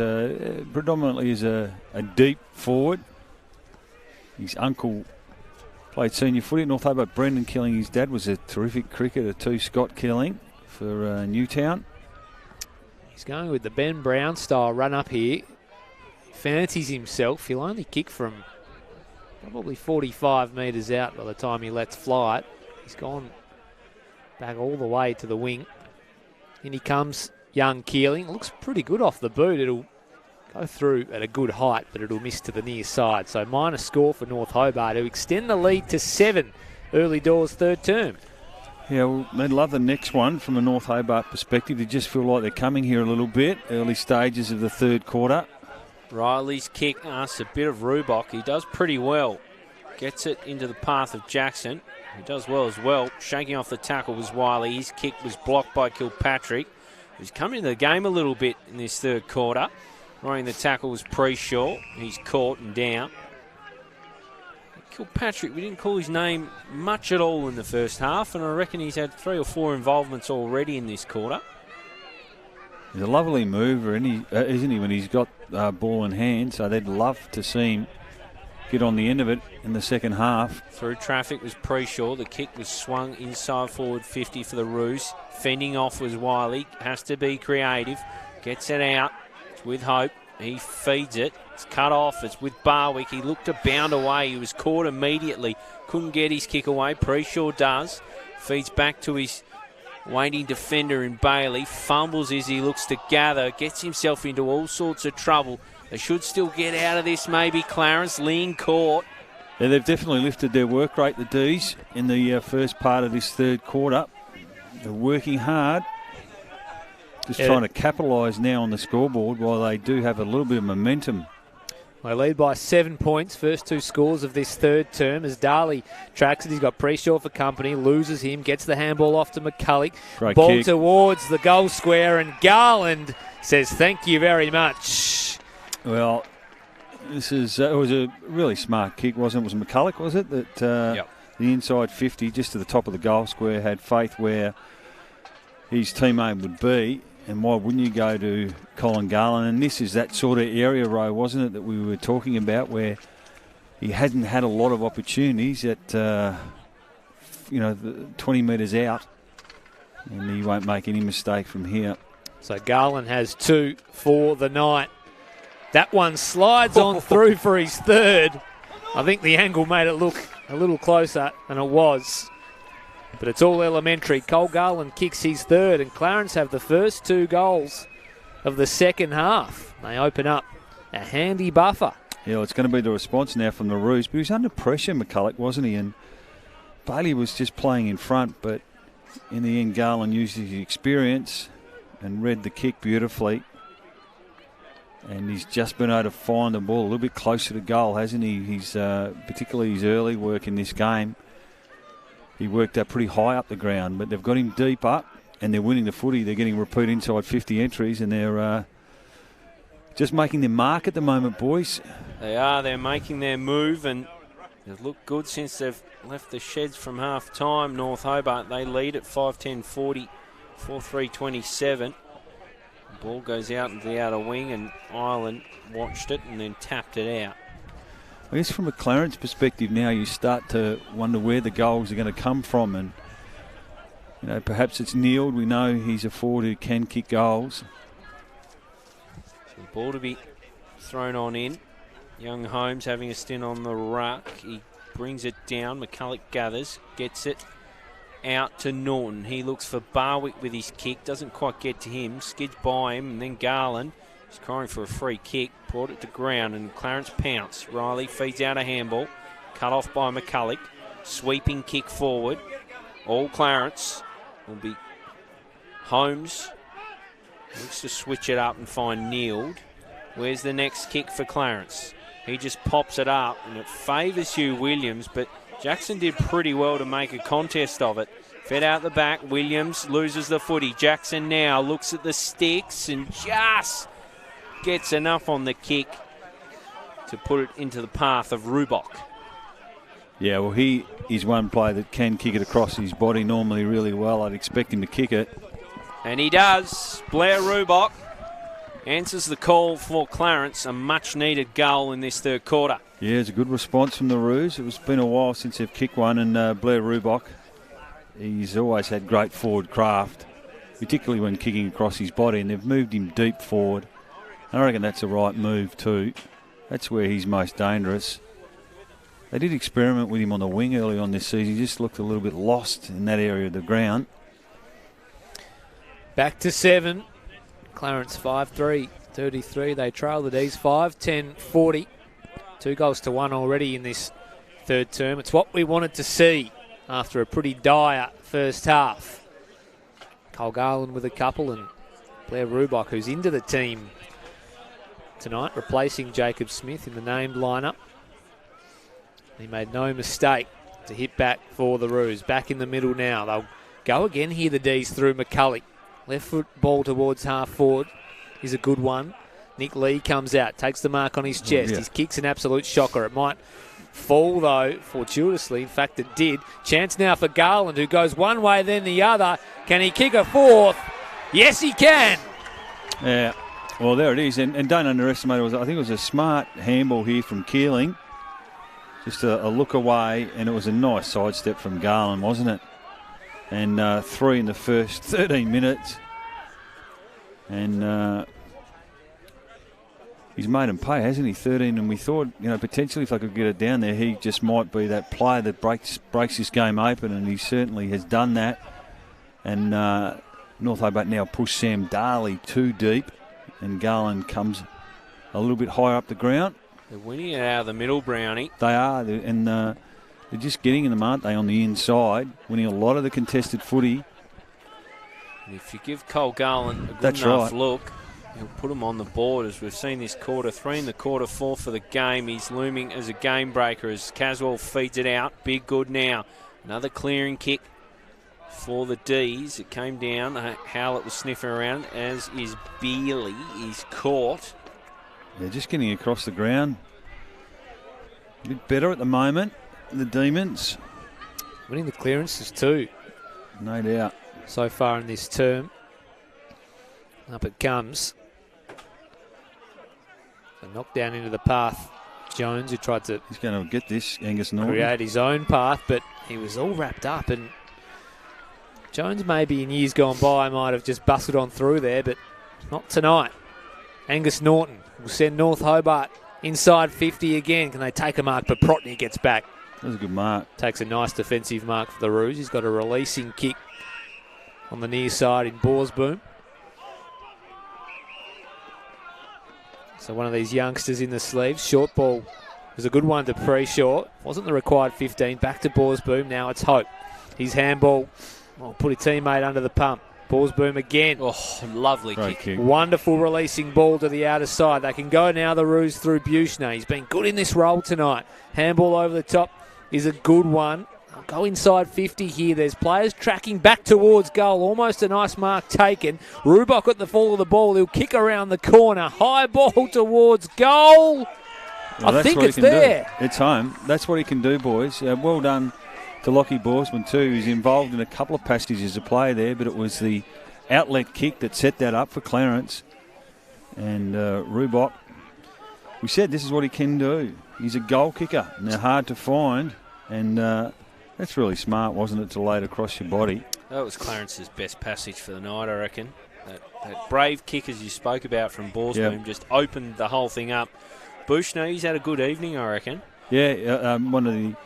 predominantly as a deep forward. His uncle played senior footy at North Hobart. Brendan Keeling, his dad, was a terrific cricketer too. Scott Keeling for Newtown. He's going with the Ben Brown style run up here. He fancies himself. He'll only kick from probably 45 metres out by the time he lets fly it. He's gone back all the way to the wing. In he comes, young Keeling. Looks pretty good off the boot. It'll go through at a good height, but it'll miss to the near side. So minus score for North Hobart, who extend the lead to 7 early doors third term. Yeah, well, they'd love the next one from a North Hobart perspective. They just feel like they're coming here a little bit. Early stages of the third quarter. Riley's kick asks a bit of Rubok. He does pretty well. Gets it into the path of Jackson. He does well as well. Shaking off the tackle was Wiley. His kick was blocked by Kilpatrick, who's come into the game a little bit in this third quarter. Running the tackle was Preshaw. He's caught and down. Kilpatrick, we didn't call his name much at all in the first half, and I reckon he's had 3 or 4 involvements already in this quarter. He's a lovely mover, isn't he, when he's got ball in hand, so they'd love to see him get on the end of it in the second half. Through traffic was Preshaw. The kick was swung inside forward 50 for the Roos. Fending off was Wiley. Has to be creative. Gets it out. It's with Hope. He feeds it. It's cut off. It's with Barwick. He looked to bound away. He was caught immediately. Couldn't get his kick away. Preshaw does. Feeds back to his waiting defender in Bailey. Fumbles as he looks to gather. Gets himself into all sorts of trouble. They should still get out of this maybe. Clarence, lean caught. Yeah, they've definitely lifted their work rate, the D's, in the first part of this third quarter. They're working hard. Just trying to capitalise now on the scoreboard while they do have a little bit of momentum. They lead by 7 points. First 2 scores of this third term as Darley tracks it. He's got Preshaw for company. Loses him. Gets the handball off to McCulloch. Great ball kick towards the goal square, and Garland says thank you very much. Well, this is it was a really smart kick, wasn't it? Was McCulloch, was it? That the inside 50, just to the top of the goal square, had faith where his teammate would be. And why wouldn't you go to Colin Garland? And this is that sort of area, Rowe, wasn't it, that we were talking about, where he hadn't had a lot of opportunities at, 20 metres out. And he won't make any mistake from here. So Garland has 2 for the night. That one slides on through for his third. I think the angle made it look a little closer than it was. But it's all elementary. Cole Garland kicks his third, and Clarence have the first 2 goals of the second half. They open up a handy buffer. Yeah, well, it's going to be the response now from the Roos. But he was under pressure, McCulloch, wasn't he? And Bailey was just playing in front, but in the end, Garland used his experience and read the kick beautifully. And he's just been able to find the ball a little bit closer to goal, hasn't he? He's particularly his early work in this game. He worked up pretty high up the ground, but they've got him deep up, and they're winning the footy. They're getting repeat inside 50 entries, and they're just making their mark at the moment, boys. They are. They're making their move, and they've looked good since they've left the sheds from half time. North Hobart, they lead at 5:10:40, 4:3:27. The ball goes out into the outer wing, and Ireland watched it and then tapped it out. I guess from a Clarence perspective now, you start to wonder where the goals are going to come from. And, perhaps it's Neil. We know he's a forward who can kick goals. So the ball to be thrown on in. Young Holmes having a stint on the ruck. He brings it down. McCulloch gathers, gets it out to Norton. He looks for Barwick with his kick. Doesn't quite get to him. Skids by him, and then Garland He's crying for a free kick. Brought it to ground and Clarence pounced. Riley feeds out a handball. Cut off by McCulloch. Sweeping kick forward. All Clarence. Will be Holmes. Looks to switch it up and find Neild. Where's the next kick for Clarence? He just pops it up and it favours Hugh Williams, but Jackson did pretty well to make a contest of it. Fed out the back. Williams loses the footy. Jackson now looks at the sticks and just gets enough on the kick to put it into the path of Rubok. Yeah, well, he is one player that can kick it across his body normally really well. I'd expect him to kick it. And he does. Blair Rubok answers the call for Clarence. A much-needed goal in this third quarter. Yeah, it's a good response from the Roos. It's been a while since they've kicked one, and Blair Rubok, he's always had great forward craft, particularly when kicking across his body, and they've moved him deep forward. I reckon that's the right move too. That's where he's most dangerous. They did experiment with him on the wing early on this season. He just looked a little bit lost in that area of the ground. Back to 7. Clarence 5-3, 33. They trail the D's 5-10, 40. 2 goals to 1 already in this third term. It's what we wanted to see after a pretty dire first half. Cole Garland with a couple and Blair Rubok, who's into the team tonight, replacing Jacob Smith in the named lineup. He made no mistake to hit back for the Roos. Back in the middle now. They'll go again here, the D's, through McCulloch. Left foot ball towards half forward is a good one. Nick Lee comes out, takes the mark on his chest. His kick's an absolute shocker. It might fall, though, fortuitously. In fact, it did. Chance now for Garland, who goes one way, then the other. Can he kick a fourth? Yes, he can. Yeah, well, there it is. And don't underestimate it. I think it was a smart handball here from Keeling. Just a look away, and it was a nice sidestep from Garland, wasn't it? And 3 in the first 13 minutes. And he's made him pay, hasn't he? 13, and we thought, potentially if they could get it down there, he just might be that player that breaks this game open, and he certainly has done that. And North Hobart now push Sam Darley too deep, and Garland comes a little bit higher up the ground. They're winning it out of the middle, Brownie. They are, and they're just getting in them, aren't they, on the inside, winning a lot of the contested footy. And if you give Cole Garland a good enough look, he'll put him on the board, as we've seen this quarter. 3 in the quarter, 4 for the game. He's looming as a game breaker as Caswell feeds it out. Big good now. Another clearing kick for the D's. It came down. Howlett was sniffing around, as is Bealey. He's caught. They're just getting across the ground. A bit better at the moment, the Demons. Winning the clearances too. No doubt. So far in this term. Up it comes. A knockdown into the path. Jones, who tried to... He's going to get this, Angus Norton. Create his own path, but he was all wrapped up. And Jones maybe in years gone by might have just bustled on through there, but not tonight. Angus Norton will send North Hobart inside 50 again. Can they take a mark? But Protney gets back. That was a good mark. Takes a nice defensive mark for the Roos. He's got a releasing kick on the near side in Borsboom. So one of these youngsters in the sleeves. Short ball was a good one to pre-short. Wasn't the required 15. Back to Borsboom. Now it's Hope. His handball put a teammate under the pump. Borsboom again. Oh, lovely kick. Wonderful releasing ball to the outer side. They can go now, the Roos, through Buchner. He's been good in this role tonight. Handball over the top is a good one. They'll go inside 50 here. There's players tracking back towards goal. Almost a nice mark taken. Rubok at the fall of the ball. He'll kick around the corner. High ball towards goal. Well, I think it's there. It's home. That's what he can do, boys. Well done to Lockie Borsman too. He's involved in a couple of passages of play there, but it was the outlet kick that set that up for Clarence. And Rubok, we said this is what he can do. He's a goal kicker, and they're hard to find. And that's really smart, wasn't it, to lay it across your body? That was Clarence's best passage for the night, I reckon. That brave kick, as you spoke about, from Borsboom, just opened the whole thing up. Buchner, he's had a good evening, I reckon. Yeah, one of the...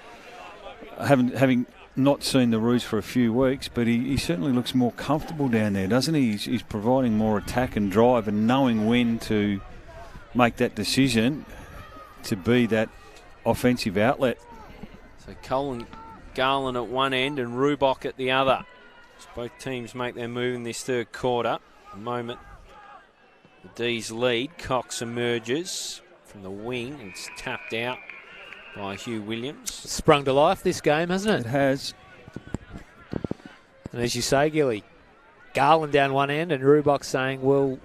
having not seen the Roos for a few weeks, but he certainly looks more comfortable down there, doesn't he? He's providing more attack and drive and knowing when to make that decision to be that offensive outlet. So Colin Garland at one end and Rubok at the other. As both teams make their move in this third quarter. At the moment, the D's lead. Cox emerges from the wing and it's tapped out by Hugh Williams. Sprung to life this game, hasn't It it? has. And as you say, Gilly, Garland down one end and Rubok saying, well,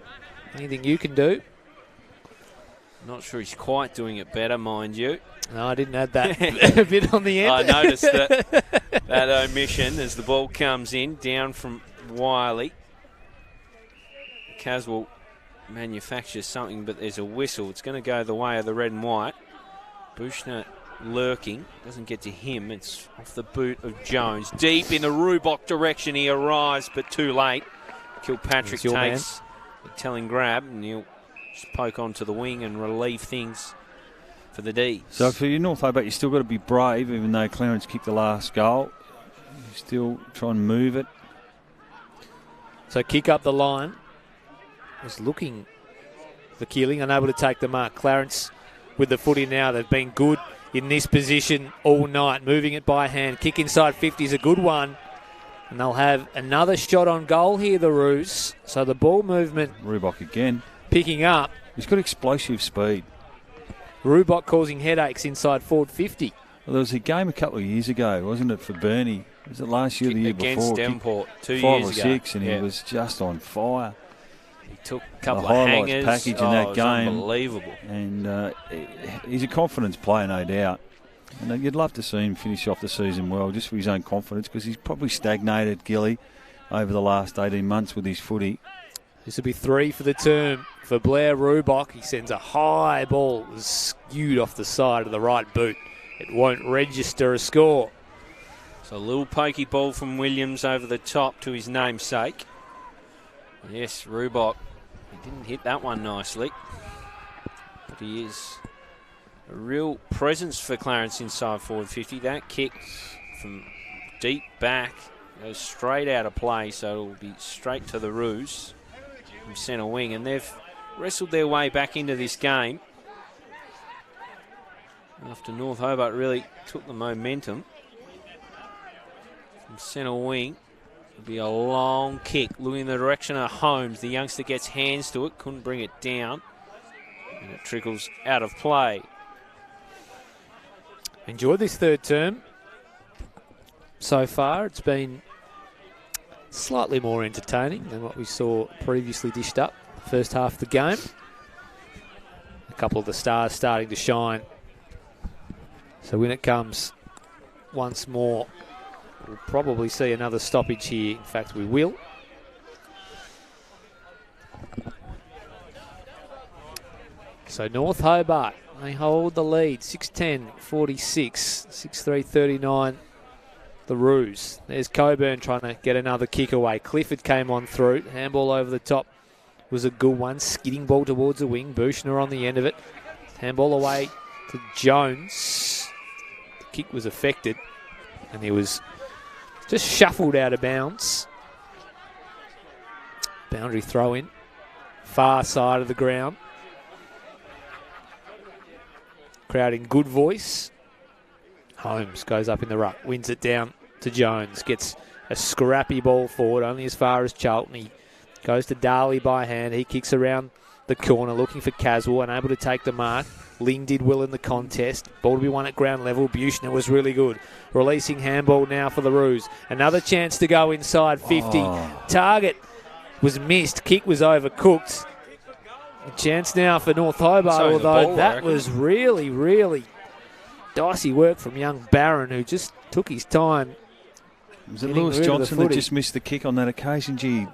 anything you can do? Not sure he's quite doing it better, mind you. No, I didn't add that bit on the end. I noticed that omission as the ball comes in, down from Wiley. Caswell manufactures something, but there's a whistle. It's going to go the way of the red and white. Bushner lurking, doesn't get to him. It's off the boot of Jones. Deep in the Rubok direction, he arrives, but too late. Kilpatrick takes a telling grab, and he'll just poke onto the wing and relieve things for the D's. So for you North Hobart, you still got to be brave, even though Clarence kicked the last goal. You still try and move it. So kick up the line. Was looking for Keeling, unable to take the mark. Clarence with the footy now. They've been good in this position all night, moving it by hand. Kick inside 50 is a good one. And they'll have another shot on goal here, the Roos. So the ball movement Rubok again. picking up. He's got explosive speed. Rubok causing headaches inside forward 50. Well, there was a game a couple of years ago, wasn't it, for Bernie? Was it last year or the year against before? Devonport 2 years 5 ago. or 6, and Yeah. he was just on fire. He took a couple The of highlights hangers. package in Oh, that it was game. unbelievable. And he's a confidence player, no doubt. And you'd love to see him finish off the season well, just for his own confidence, because he's probably stagnated, Gilly, over the last 18 months with his footy. This will be 3 for the term for Blair Rubok. He sends a high ball, skewed off the side of the right boot. It won't register a score. So a little pokey ball from Williams over the top to his namesake. Yes, Rubok. He didn't hit that one nicely. But he is a real presence for Clarence inside forward 50. That kick from deep back goes straight out of play, so it'll be straight to the Roos from centre wing. And they've wrestled their way back into this game after North Hobart really took the momentum. From centre wing, it'll be a long kick, looking in the direction of Holmes. The youngster gets hands to it, couldn't bring it down, and it trickles out of play. Enjoyed this third term so far. It's been slightly more entertaining than what we saw previously dished up first half of the game. A couple of the stars starting to shine. So when it comes once more, we'll probably see another stoppage here. In fact, we will. So North Hobart, they hold the lead. 6-10, 46, 6-3, 39. The Roos. There's Coburn trying to get another kick away. Clifford came on through. Handball over the top was a good one. Skidding ball towards the wing. Bushner on the end of it. Handball away to Jones. The kick was affected. And he was just shuffled out of bounds. Boundary throw in. Far side of the ground. Crowd in good voice. Holmes goes up in the ruck. Wins it down to Jones. Gets a scrappy ball forward, only as far as Charlton. He goes to Darley by hand. He kicks around the corner looking for Caswell, unable to take the mark. Ling did well in the contest. Ball to be won at ground level. Buchner was really good. Releasing handball now for the Roos. Another chance to go inside 50. Target was missed. Kick was overcooked. A chance now for North Hobart, So the although ball, I that reckon. was really, really dicey work from young Barron, who just took his time. Was it Getting Lewis rid of the Johnson that footy. just missed the kick on that occasion? Gee,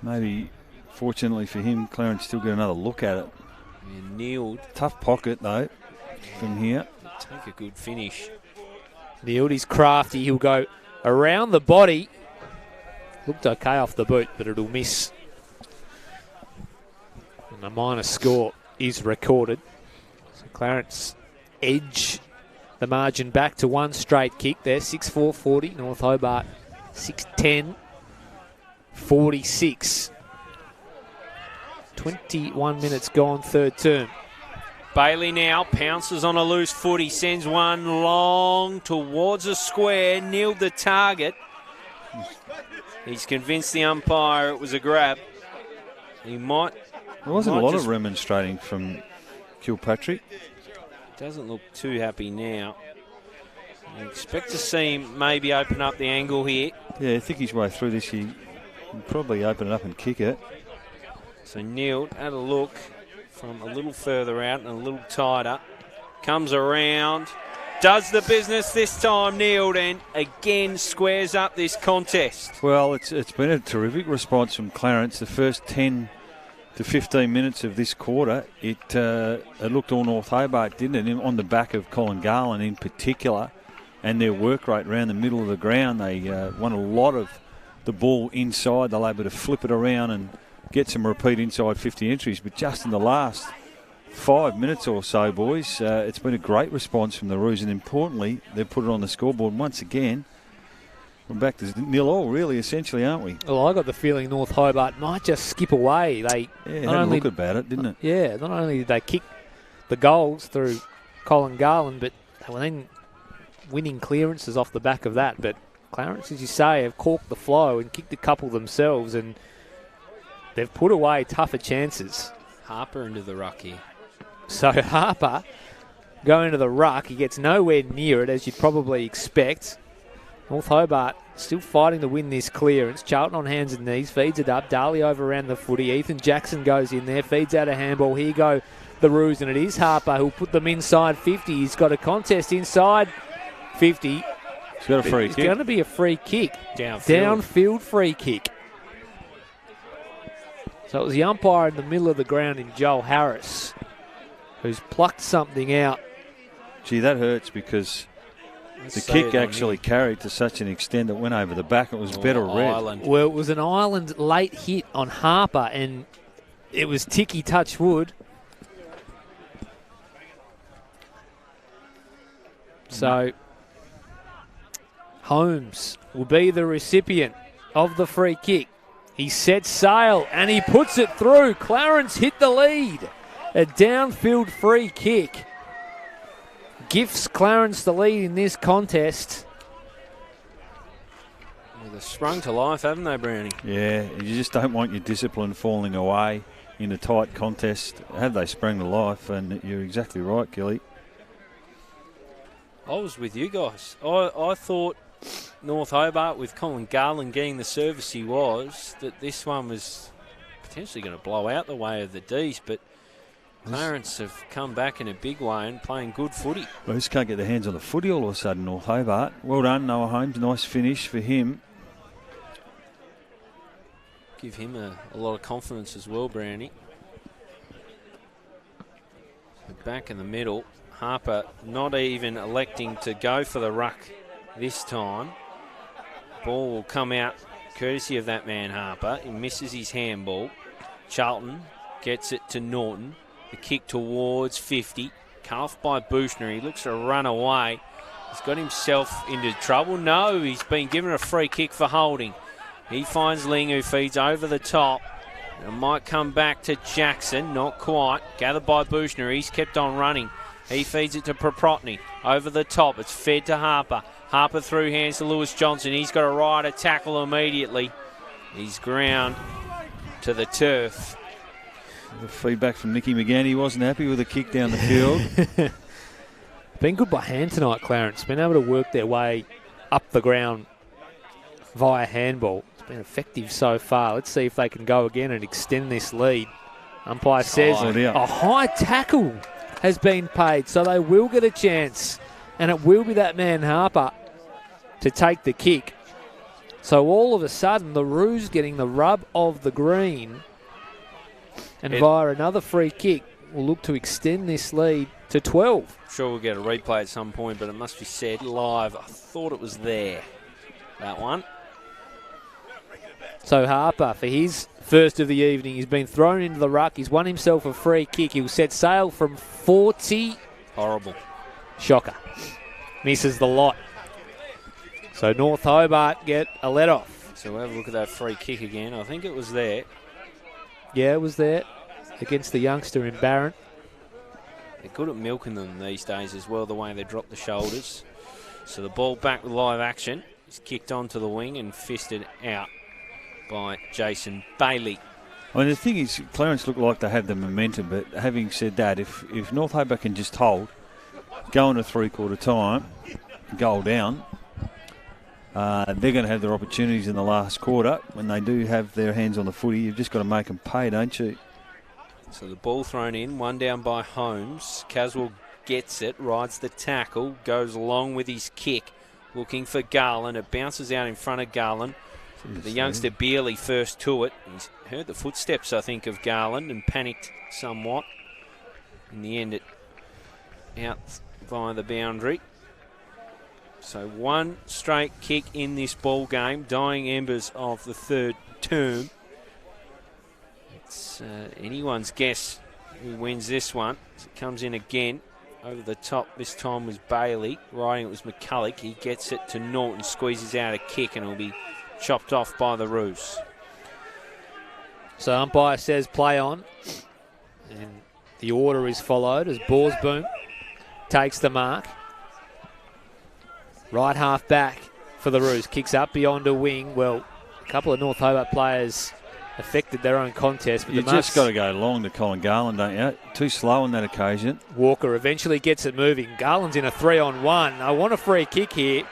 maybe fortunately for him, Clarence still got another look at it. And Neil Tough pocket, though, from here. take a good finish. Neiled is crafty. He'll go around the body. Looked okay off the boot, but it'll miss. And a minor score is recorded. So Clarence edge the margin back to one straight kick there. 6-4-40. North Hobart 6-10-46. 21 minutes gone, third term. Bailey now pounces on a loose footy, sends one long towards a square, nailed the target. He's convinced the umpire it was a grab. He might. There wasn't a lot of remonstrating from Kilpatrick. Doesn't look too happy now. I expect to see him maybe open up the angle here. Yeah, I think his way through this, he can probably open it up and kick it. So Neil had a look from a little further out and a little tighter. Comes around, does the business this time, Neil, and again squares up this contest. Well, it's been a terrific response from Clarence. The first 10 to 15 minutes of this quarter, it looked all North Hobart, didn't it? On the back of Colin Garland in particular, and their work rate around the middle of the ground. They won a lot of the ball inside. They're able to flip it around and get some repeat inside 50 entries. But just in the last 5 minutes or so, boys, it's been a great response from the Roos, and importantly, they've put it on the scoreboard once again. We're back to 0-0, really, essentially, aren't we? Well, I got the feeling North Hobart might just skip away. They had a look about it, didn't it? Yeah, not only did they kick the goals through Colin Garland, but they were then winning clearances off the back of that. But Clarence, as you say, have corked the flow and kicked a couple themselves, and they've put away tougher chances. Harper into the ruck here. So Harper going to the ruck. He gets nowhere near it, as you'd probably expect. North Hobart still fighting to win this clearance. Charlton on hands and knees, feeds it up. Darley over around the footy. Ethan Jackson goes in there, feeds out a handball. Here go the Roos, and it is Harper who'll put them inside 50. He's got a contest inside 50. He's got a free kick. It's going to be a free kick. Downfield. Downfield free kick. So it was the umpire in the middle of the ground in Joel Harris who's plucked something out. Gee, that hurts because the kick actually carried to such an extent that went over the back. It was better red. Island. Well, it was an Island late hit on Harper, and it was Ticky touch wood. So Holmes will be the recipient of the free kick. He sets sail and he puts it through. Clarence hit the lead. A downfield free kick gifts Clarence the lead in this contest. Well, they've sprung to life, haven't they, Brownie? Yeah, you just don't want your discipline falling away in a tight contest. Have they sprung to life? And you're exactly right, Gilly. I was with you guys. I thought North Hobart, with Colin Garland getting the service he was, that this one was potentially going to blow out the way of the D's, but Clarence have come back in a big way and playing good footy. Well, just can't get their hands on the footy all of a sudden, North Hobart. Well done, Noah Holmes. Nice finish for him. Give him a lot of confidence as well, Brownie. So back in the middle. Harper not even electing to go for the ruck this time. Ball will come out courtesy of that man Harper. He misses his handball. Charlton gets it to Norton. The kick towards 50. Cuffed by Bushner. He looks to run away. He's got himself into trouble. No, he's been given a free kick for holding. He finds Ling, who feeds over the top. It might come back to Jackson. Not quite. Gathered by Bushner. He's kept on running. He feeds it to Proprotny. Over the top. It's fed to Harper. Harper through hands to Lewis Johnson. He's got a right to tackle immediately. He's ground to the turf. The feedback from Nicky McGann. He wasn't happy with the kick down the field. Been good by hand tonight, Clarence. Been able to work their way up the ground via handball. It's been effective so far. Let's see if they can go again and extend this lead. Umpire says a high tackle has been paid, so they will get a chance, and it will be that man Harper to take the kick. So all of a sudden, the Roos getting the rub of the green, and via another free kick, will look to extend this lead to 12. Sure, we'll get a replay at some point, but it must be said live. I thought it was there, that one. So Harper, for his first of the evening, he's been thrown into the ruck. He's won himself a free kick. He'll set sail from 40. Horrible. Shocker. misses the lot. So North Hobart get a let-off. So we'll have a look at that free kick again. I think it was there. Yeah, it was there against the youngster in Barron. They're good at milking them these days as well, the way they drop the shoulders. So the ball back with live action. It's kicked onto the wing and fisted out by Jason Bailey. I mean, the thing is, Clarence look like they have the momentum, but having said that, if North Hobart can just hold, go into three-quarter time, goal down, they're going to have their opportunities in the last quarter. When they do have their hands on the footy, you've just got to make them pay, don't you? So the ball thrown in, one down by Holmes. Caswell gets it, rides the tackle, goes along with his kick, looking for Garland. It bounces out in front of Garland. The youngster barely first to it. He's heard the footsteps, I think, of Garland and panicked somewhat. In the end, it out via the boundary. So one straight kick in this ball game, dying embers of the third term. It's anyone's guess who wins this one. As it comes in again. Over the top this time was Bailey. Riding it was McCulloch. He gets it to Norton, squeezes out a kick, and it'll be chopped off by the Roos. So umpire says play on. And the order is followed as Borsboom takes the mark. Right half back for the Roos. Kicks up beyond a wing. Well, a couple of North Hobart players affected their own contest. But you just got to go long to Colin Garland, don't you? Too slow on that occasion. Walker eventually gets it moving. Garland's in a 3-on-1. I want a free kick here,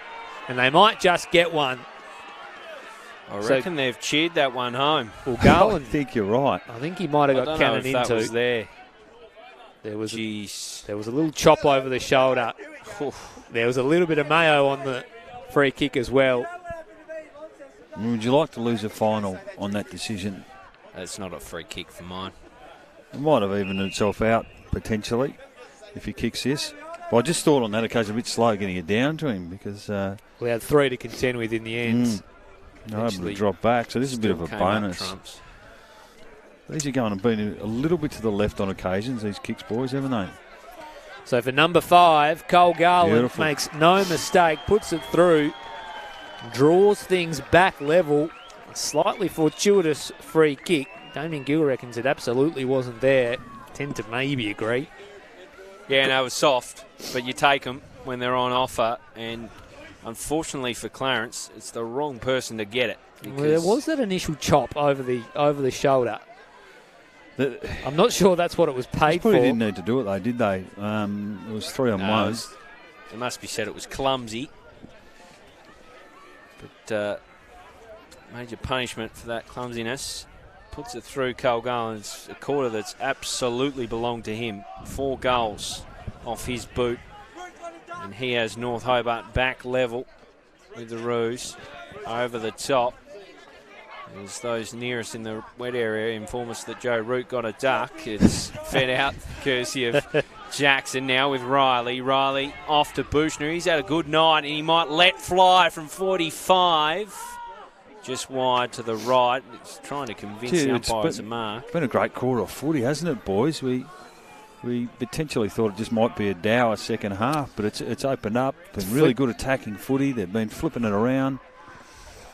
and they might just get one. I reckon they've cheered that one home. Well, Garland, I think you're right. I think he might have got cannoned into. That was there. There was a little chop over the shoulder. There was a little bit of mayo on the free kick as well. Would you like to lose a final on that decision? That's not a free kick for mine. It might have evened itself out, potentially, if he kicks this. Well, I just thought on that occasion a bit slow getting it down to him because... we had 3 to contend with in the end. No, able to drop back, so this is a bit of a bonus. These are going to be a little bit to the left on occasions, these kicks, boys, haven't they? So for number 5, Cole Garland Beautiful. makes no mistake, puts it through, draws things back level. A slightly fortuitous free kick. Damien Gill reckons it absolutely wasn't there. Tend to maybe agree. Yeah, no, it was soft, but you take them when they're on offer, and unfortunately for Clarence, it's the wrong person to get it. Well, there was that initial chop over the shoulder. I'm not sure that's what it was paid for. Probably didn't need to do it though, did they? It was 3-on-1. It must be said it was clumsy. But major punishment for that clumsiness. Puts it through Cole Garland. It's a quarter that's absolutely belonged to him. 4 goals off his boot. And he has North Hobart back level with the Roos over the top. As those nearest in the wet area inform us that Joe Root got a duck. It's fed out courtesy of Jackson now with Riley. Riley off to Bushner. He's had a good night and he might let fly from 45. Just wide to the right. He's trying to convince the umpire it's a mark. It's been a great quarter of footy, hasn't it, boys? We potentially thought it just might be a dour second half, but it's opened up. Been really good attacking footy. They've been flipping it around.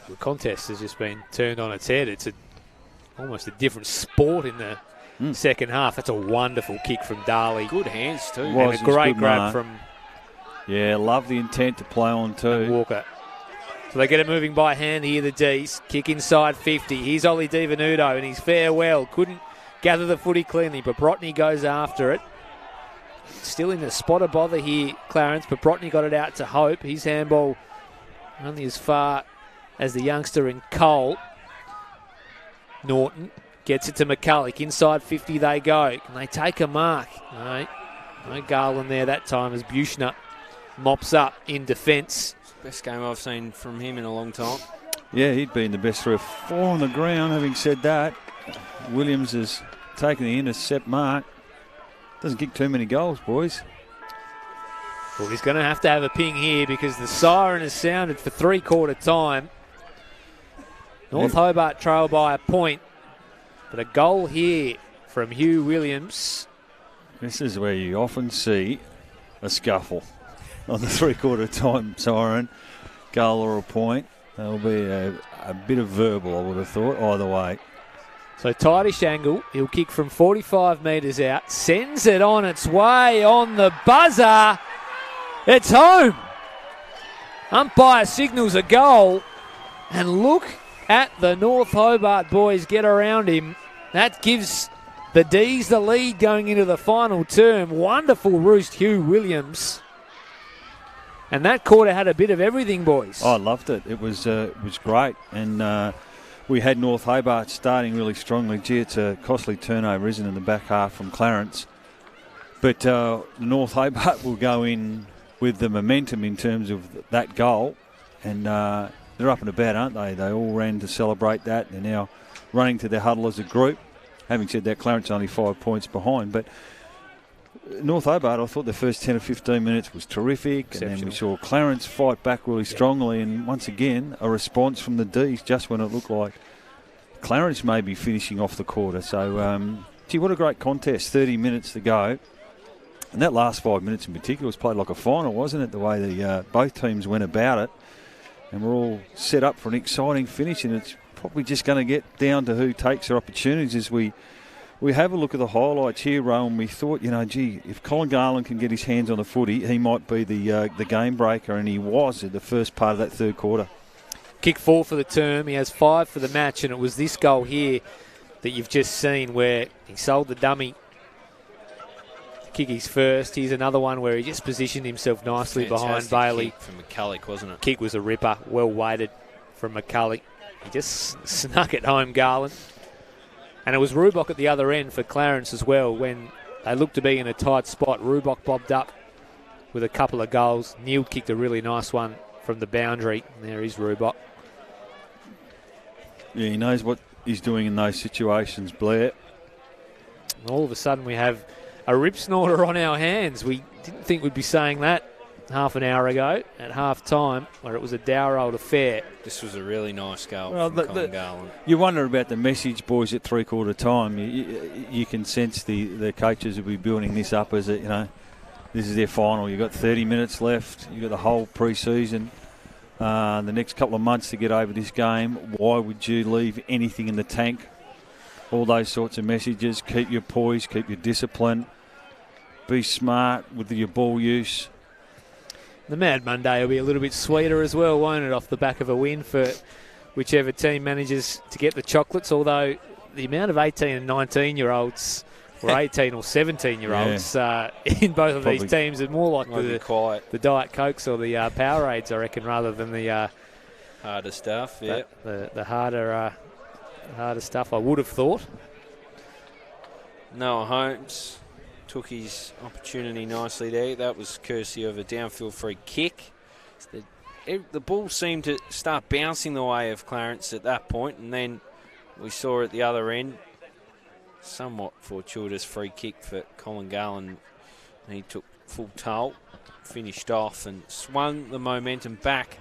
The contest has just been turned on its head. It's almost a different sport in the second half. That's a wonderful kick from Darley. Good hands too. And a great grab from... Yeah, love the intent to play on too. Walker. So they get it moving by hand here, the D's. Kick inside 50. Here's Ollie DiVenuto and he's farewell. Couldn't gather the footy cleanly. Paprotny goes after it. Still in the spot of bother here, Clarence. Paprotny got it out to Hope. His handball only as far as the youngster in Cole. Norton gets it to McCulloch. Inside 50 they go. Can they take a mark? No Garland there that time as Buchner mops up in defence. Best game I've seen from him in a long time. Yeah, he'd been the best 3 or 4 on the ground. Having said that, Williams has taken the intercept mark. Doesn't kick too many goals, boys. Well, he's going to have a ping here because the siren has sounded for 3/4 time. North Hobart trail by a point, but a goal here from Hugh Williams. This is where you often see a scuffle. on the three-quarter time siren, goal or a point. There'll be a bit of verbal, I would have thought, either way. So tightish angle. He'll kick from 45 metres out. Sends it on its way on the buzzer. It's home. Umpire signals a goal. And look at the North Hobart boys get around him. That gives the D's the lead going into the final term. Wonderful roost, Hugh Williams. And that quarter had a bit of everything, boys. I loved it. It was great. And we had North Hobart starting really strongly. Gee, it's a costly turnover, isn't it, in the back half from Clarence. But North Hobart will go in with the momentum in terms of that goal. And they're up and about, aren't they? They all ran to celebrate that. They're now running to their huddle as a group. Having said that, Clarence only 5 points behind. But North Hobart, I thought the first 10 or 15 minutes was terrific. And then we saw Clarence fight back really strongly. And once again, a response from the D's just when it looked like Clarence may be finishing off the quarter. So, gee, what a great contest. 30 minutes to go. And that last 5 minutes in particular was played like a final, wasn't it? The way the both teams went about it. And we're all set up for an exciting finish. And it's probably just going to get down to who takes their opportunities as we have a look at the highlights here, Rowan. We thought, gee, if Colin Garland can get his hands on the footy, he might be the game breaker, and he was in the first part of that third quarter. Kick 4 for the term. He has 5 for the match, and it was this goal here that you've just seen where he sold the dummy to kick his first. Here's another one where he just positioned himself nicely behind Bailey. Kick from McCulloch, wasn't it? Kick was a ripper, well weighted from McCulloch. He just snuck it home, Garland. And it was Rubok at the other end for Clarence as well. When they looked to be in a tight spot, Rubok bobbed up with a couple of goals. Neil kicked a really nice one from the boundary. And there is Rubok. Yeah, he knows what he's doing in those situations, Blair. And all of a sudden we have a rip snorter on our hands. We didn't think we'd be saying that half an hour ago at half time, where it was a dour old affair. This was a really nice goal from Colin Garland. You wonder about the message, boys, at three-quarter time. You can sense the coaches will be building this up as this is their final. You've got 30 minutes left. You've got the whole pre-season, the next couple of months to get over this game. Why would you leave anything in the tank? All those sorts of messages. Keep your poise, keep your discipline. Be smart with your ball use. The Mad Monday will be a little bit sweeter as well, won't it, off the back of a win for whichever team manages to get the chocolates, although the amount of 18 and 19-year-olds or 18 or 17-year-olds in both of these teams is more like the Diet Cokes or the Powerades, I reckon, rather than the harder stuff, yeah. The harder stuff, I would have thought. Noah Holmes took his opportunity nicely there. That was courtesy of a downfield free kick. The ball seemed to start bouncing the way of Clarence at that point, and then we saw at the other end, somewhat fortuitous free kick for Colin Garland. He took full toll, finished off, and swung the momentum back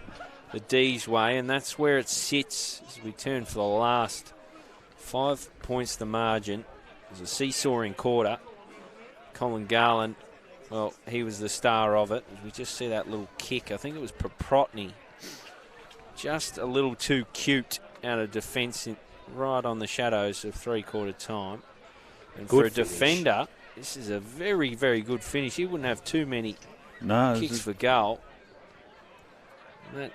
the D's way, and that's where it sits as we turn for the last 5 points the margin. It was a seesawing quarter. Colin Garland, well, he was the star of it. We just see that little kick. I think it was Proprotny. Just a little too cute out of defence right on the shadows of three-quarter time. And good for a defender, this is a very, very good finish. He wouldn't have too many kicks for goal. And that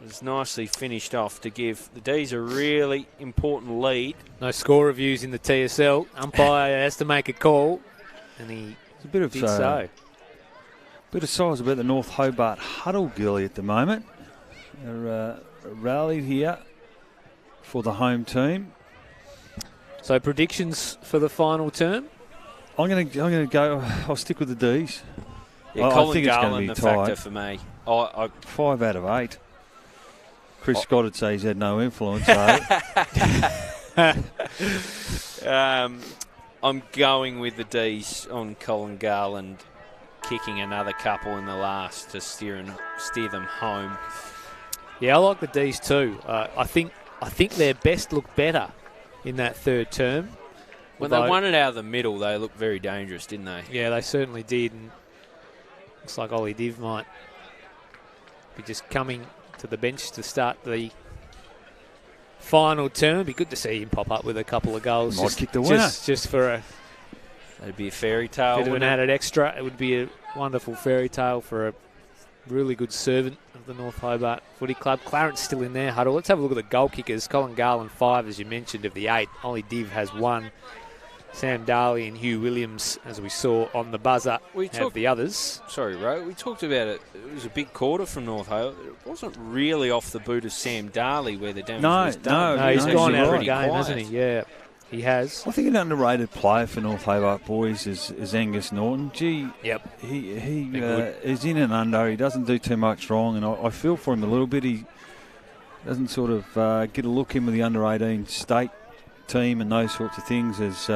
was nicely finished off to give the D's a really important lead. No score reviews in the TSL. Umpire has to make a call. And he did so. Bit of size about the North Hobart huddle, Gilly, at the moment. They're rallied here for the home team. So predictions for the final term? I'm going to go. I'll stick with the D's. Yeah, I think it's going to be factor for me. 5 out of 8. Chris Scott would say he's had no influence. I'm going with the D's on Colin Garland kicking another couple in the last to steer them home. Yeah, I like the D's too. I think their best looked better in that third term. When they won it out of the middle, they looked very dangerous, didn't they? Yeah, they certainly did. And Looks like Ollie Div might be just coming to the bench to start the final term. It'd be good to see him pop up with a couple of goals. Might kick the winner. Just for a That'd be a fairy tale. bit of an wouldn't it? added extra. It would be a wonderful fairy tale for a really good servant of the North Hobart Footy Club. Clarence still in there, Huddle. Let's have a look at the goal kickers. Colin Garland, 5, as you mentioned, of the 8. Ollie Div has 1. Sam Darley and Hugh Williams, as we saw on the buzzer, have the others. Sorry, Ro. We talked about it. It was a big quarter from North Hobart. It wasn't really off the boot of Sam Darley where the damage was done. No, he's gone out of the pretty game, quiet. hasn't he? Yeah, he has. I think an underrated player for North Hobart boys is Angus Norton. Gee, Yep. he is in and under. He doesn't do too much wrong, and I feel for him a little bit. He doesn't sort of get a look in with the under-18 state team and those sorts of things. As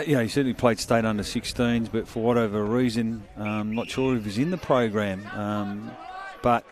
he certainly played state under 16s, but for whatever reason, not sure if he's in the program. But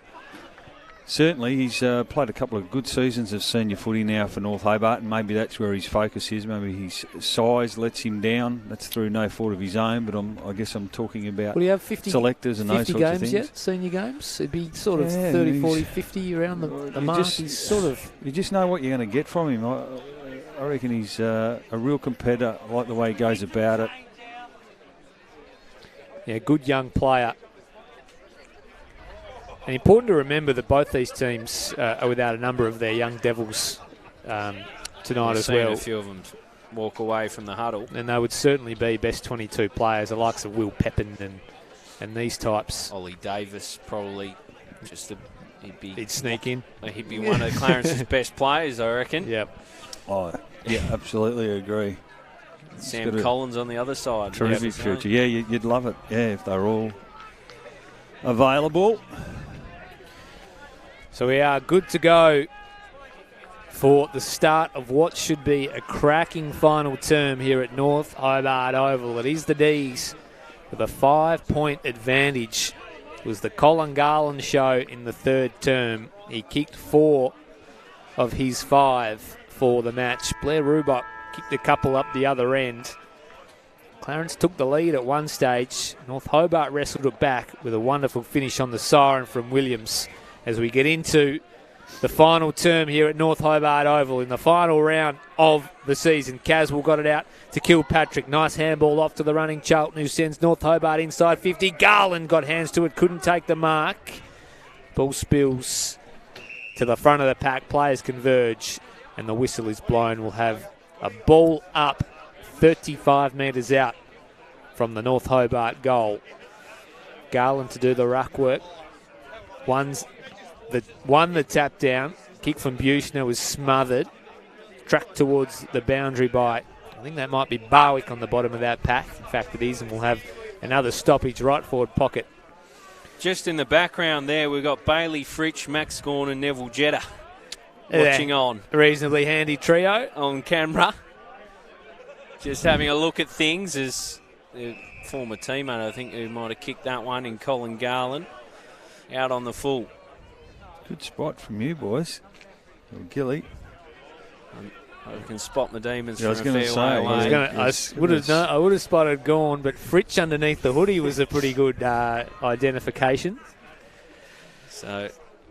certainly he's played a couple of good seasons of senior footy now for North Hobart, and maybe that's where his focus is. Maybe his size lets him down. That's through no fault of his own, but I guess I'm talking about Will he have 50 selectors and those 50 sorts of games things. yet? Senior games? It'd be sort of Yeah, 30, he's- 40, 50 around the mark. He's sort of... You just know what you're going to get from him. I reckon he's a real competitor. I like the way he goes about it. Yeah, good young player. And important to remember that both these teams are without a number of their young Devils tonight We've as seen well. a few of them walk away from the huddle. And they would certainly be best 22 players, the likes of Will Pepin and these types. Ollie Davis probably He'd sneak in. He'd be one of Clarence's best players, I reckon. Yep. Oh, yeah, absolutely agree. Sam got a Collins on the other side. Terrific Yeah. future. Yeah, you'd love it. Yeah, if they're all available. So we are good to go for the start of what should be a cracking final term here at North Hobart Oval. It is the D's with a 5-point advantage. It was the Colin Garland show in the third term. He kicked 4 of his 5 for the match. Blair Rubach kicked a couple up the other end. Clarence took the lead at one stage. North Hobart wrestled it back with a wonderful finish on the siren from Williams as we get into the final term here at North Hobart Oval in the final round of the season. Caswell got it out to Kilpatrick. Nice handball off to the running Charlton, who sends North Hobart inside 50. Garland got hands to it, couldn't take the mark. Ball spills to the front of the pack. Players converge and the whistle is blown. We'll have a ball up 35 metres out from the North Hobart goal. Garland to do the ruck work. Won the tap down. Kick from Buchner was smothered. Tracked towards the boundary by, I think that might be Barwick on the bottom of that pack. In fact, it is, and we'll have another stoppage right forward pocket. Just in the background there, we've got Bailey Fritsch, Max Gorn and Neville Jetta watching on. Reasonably handy trio. On camera. Just having a look at things as the former teammate, I think, who might have kicked that one in Colin Garland, out on the full. Good spot from you, boys. Or Gilly. I can spot the demons Yeah, I was from a gonna fair say, way away. I would have spotted Gorn, but Fritsch underneath the hoodie was a pretty good identification. So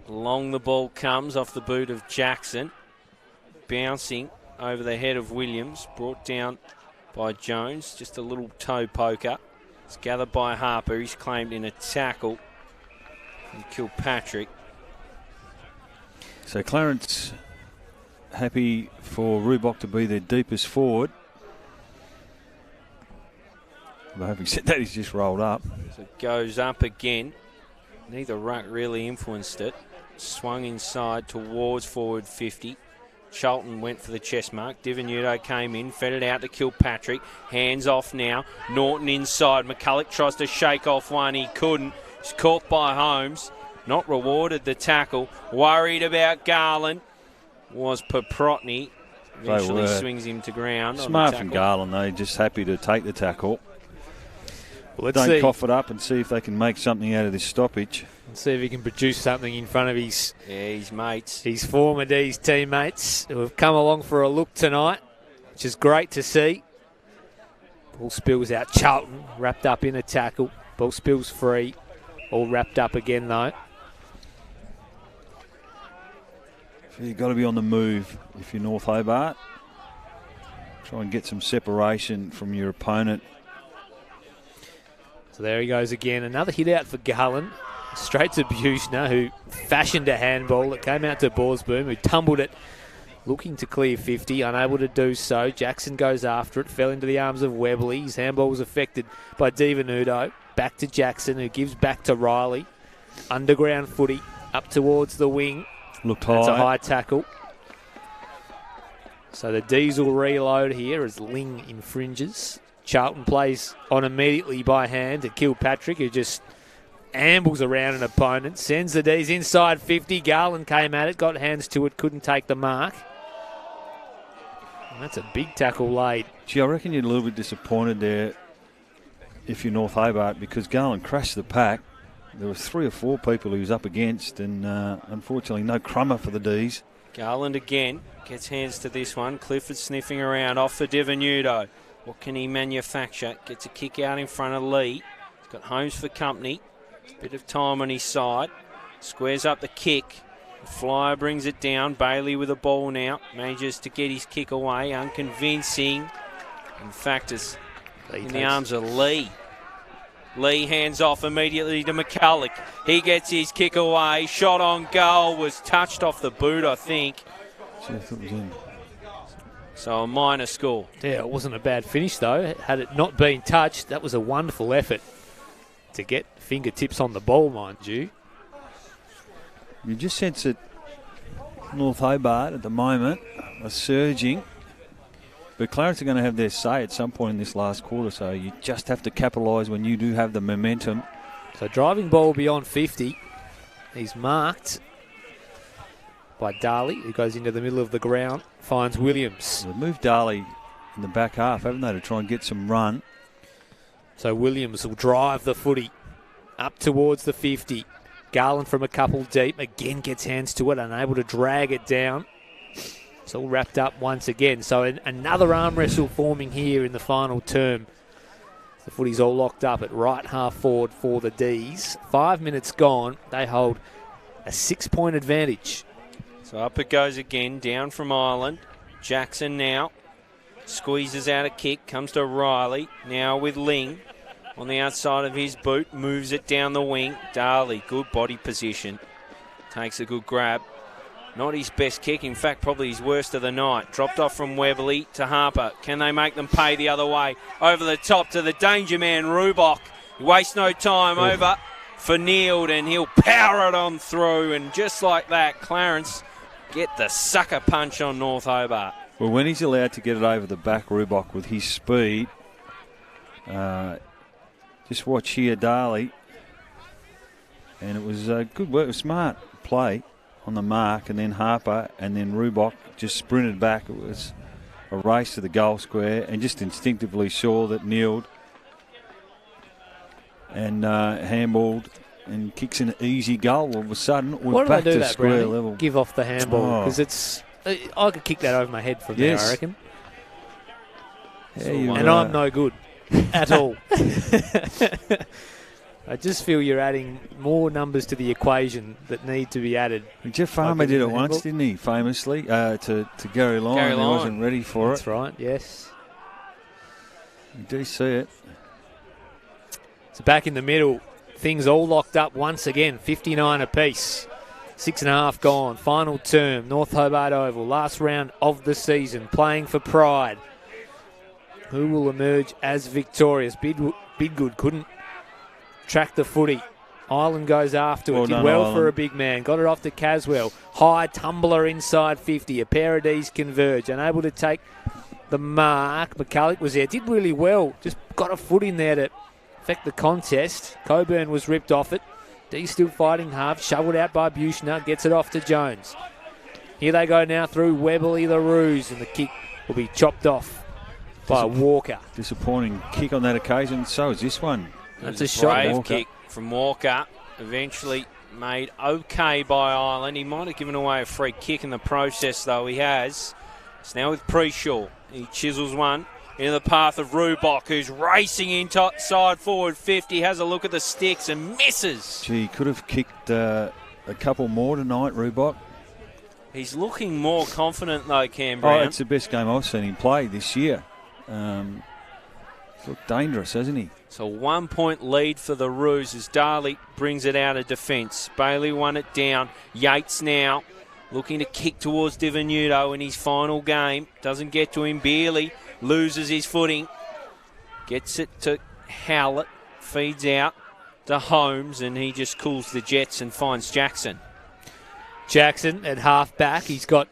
along the ball comes off the boot of Jackson, bouncing over the head of Williams, brought down by Jones. Just a little toe poker. It's gathered by Harper. He's claimed in a tackle from Kilpatrick. So Clarence happy for Rubach to be their deepest forward. But having said that, he's just rolled up. So it goes up again. Neither ruck really influenced it. Swung inside towards forward 50. Charlton went for the chest mark. Divenuto came in, fed it out to Kilpatrick. Hands off now. Norton inside. McCulloch tries to shake off one. He couldn't. He's caught by Holmes. Not rewarded the tackle. Worried about Garland was Paprotny. Eventually swings him to ground. Smart from Garland, though. Just happy to take the tackle. Well, Don't cough it up and see if they can make something out of this stoppage. Let's see if he can produce something in front of his mates. His former D's teammates who have come along for a look tonight, which is great to see. Ball spills out. Charlton wrapped up in a tackle. Ball spills free. All wrapped up again, though. So you've got to be on the move if you're North Hobart. Try and get some separation from your opponent. So there he goes again. Another hit out for Garland. Straight to Buchner, who fashioned a handball that came out to Borsboom, who tumbled it, looking to clear 50, unable to do so. Jackson goes after it, fell into the arms of Webley. His handball was affected by Divenuto. Back to Jackson, who gives back to Riley. Underground footy, up towards the wing. Looked high. That's a high tackle. So the Diesel reload here as Ling infringes. Charlton plays on immediately by hand to Kilpatrick, who just ambles around an opponent, sends the D's inside 50. Garland came at it, got hands to it, couldn't take the mark. And that's a big tackle laid. Gee, I reckon you're a little bit disappointed there if you're North Hobart, because Garland crashed the pack. There was 3 or 4 people he was up against, and unfortunately no crummer for the D's. Garland again gets hands to this one. Clifford sniffing around, off for Divenuto. What can he manufacture? Gets a kick out in front of Lee. He's got Holmes for company. Bit of time on his side. Squares up the kick. The flyer brings it down. Bailey with a ball now. Manages to get his kick away. Unconvincing. In fact, it's in the arms of Lee. Lee hands off immediately to McCulloch. He gets his kick away. Shot on goal. Was touched off the boot, I think. See if it was in. So a minor score. Yeah, it wasn't a bad finish, though. Had it not been touched, that was a wonderful effort to get fingertips on the ball, mind you. You just sense that North Hobart at the moment are surging, but Clarence are going to have their say at some point in this last quarter, so you just have to capitalise when you do have the momentum. So driving ball beyond 50. He's marked by Darley, who goes into the middle of the ground, finds Williams. They've moved Darley in the back half, haven't they, to try and get some run. So Williams will drive the footy up towards the 50. Garland from a couple deep, again gets hands to it, unable to drag it down. It's all wrapped up once again. So another arm wrestle forming here in the final term. The footy's all locked up at right half forward for the D's. 5 minutes gone. They hold a 6-point advantage. So up it goes again, down from Ireland. Jackson now squeezes out a kick, comes to Riley. Now with Ling on the outside of his boot, moves it down the wing. Darley, good body position. Takes a good grab. Not his best kick, in fact, probably his worst of the night. Dropped off from Webley to Harper. Can they make them pay the other way? Over the top to the danger man, Rubach. He wastes no time. Over for Neild, and he'll power it on through. And just like that, Clarence get the sucker punch on North Hobart. Well, when he's allowed to get it over the back, Rubach, with his speed, just watch here, Darley. And it was good work, smart play on the mark, and then Harper, and then Rubach just sprinted back. It was a race to the goal square, and just instinctively saw that Neild and handballed and kicks an easy goal. All of a sudden, we're back to square level. Give off the handball, because it's. I could kick that over my head from there, I reckon. Yeah, and I'm no good at all. I just feel you're adding more numbers to the equation that need to be added. Jeff Farmer did it once, didn't he, famously, to Gary Lyon. Gary Lyon. He wasn't ready for That's right, yes. You do see it. So back in the middle, things all locked up once again, 59 apiece. 6.5 gone, final term, North Hobart Oval, last round of the season, playing for pride. Who will emerge as victorious? Bidgood couldn't track the footy. Ireland goes after it. Did well for a big man. Got it off to Caswell. High tumbler inside 50. A pair of D's converge. Unable to take the mark. McCulloch was there. Did really well. Just got a foot in there to affect the contest. Coburn was ripped off it. D's still fighting hard. Shoveled out by Buchner. Gets it off to Jones. Here they go now through Webley the Ruse. And the kick will be chopped off by Walker. Disappointing kick on that occasion. So is this one. That's a shot. Brave kick from Walker. Eventually made okay by Ireland. He might have given away a free kick in the process, though. He has. It's now with Preshaw. He chisels one. in the path of Rubok, who's racing inside forward 50, has a look at the sticks and misses. Gee, could have kicked a couple more tonight, Rubok. He's looking more confident though, Cam Brown. Oh, it's the best game I've seen him play this year. He's looked dangerous, hasn't he? So 1 point lead for the Roos as Darley brings it out of defence. Bailey won it down. Yates now looking to kick towards Divenuto in his final game. Doesn't get to him. Beerley loses his footing. Gets it to Howlett. Feeds out to Holmes, and he just cools the jets and finds Jackson. Jackson at half back. He's got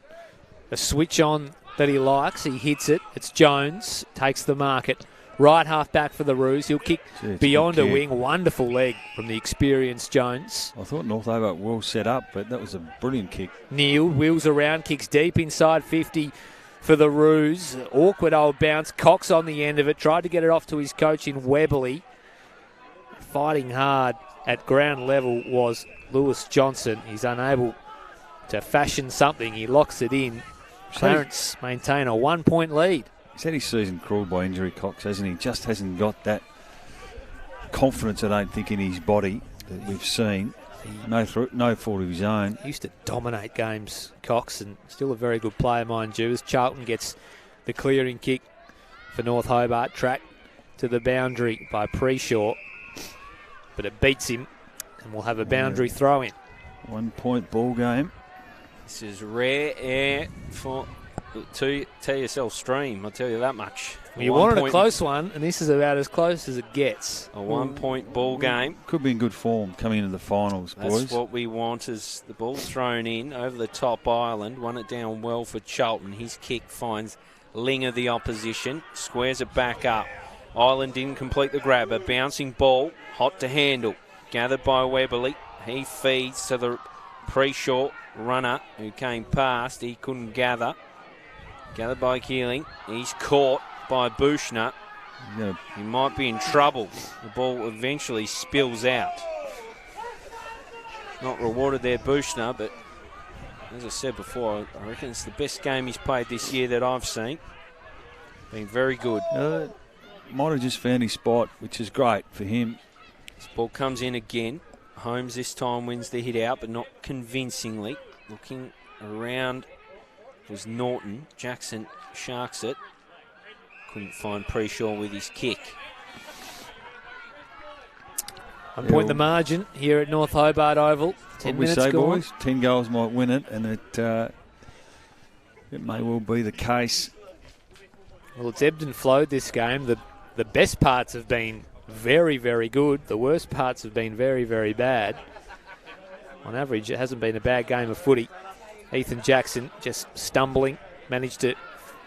a switch on that he likes. He hits it. It's Jones. Takes the market. Right half back for the Roos. He'll kick beyond a wing. Wonderful leg from the experienced Jones. I thought North Hobart well set up, but that was a brilliant kick. Neal wheels around, kicks deep inside 50 for the Roos. Awkward old bounce. Cox on the end of it. Tried to get it off to his coach in Webberley. Fighting hard at ground level was Lewis Johnson. He's unable to fashion something. He locks it in. Clarence maintain a 1 point lead. He's had his season crawled by injury, Cox, hasn't he? Just hasn't got that confidence, I don't think, in his body that we've seen. No fault of his own. He used to dominate games, Cox, and still a very good player, mind you, as Charlton gets the clearing kick for North Hobart, track to the boundary by Preshaw. But it beats him, and we'll have a boundary throw in. 1 point ball game. This is rare air for TSL stream, I'll tell you that much. Well, you wanted a close one, and this is about as close as it gets. A 1 point ball game. Could be in good form coming into the finals, boys. That's what we want, is the ball thrown in over the top island. Won it down well for Charlton. His kick finds Linger, the opposition. Squares it back up. Island didn't complete the grab. A bouncing ball, hot to handle. Gathered by Webberley. He feeds to the pre-short runner who came past. He couldn't gather. Gathered by Keeling. He's caught by Bushner. Yeah. He might be in trouble. The ball eventually spills out. Not rewarded there, Bushner, but as I said before, I reckon it's the best game he's played this year that I've seen. Been very good. Might have just found his spot, which is great for him. This ball comes in again. Holmes this time wins the hit out, but not convincingly. Looking around was Norton. Jackson sharks it. Couldn't find Preshaw with his kick. 1 point the margin here at North Hobart Oval. 10 minutes say, gone. boys, 10 goals might win it, and it may well be the case. Well, it's ebbed and flowed this game. The best parts have been very, very good. The worst parts have been very, very bad. On average, it hasn't been a bad game of footy. Ethan Jackson just stumbling, managed to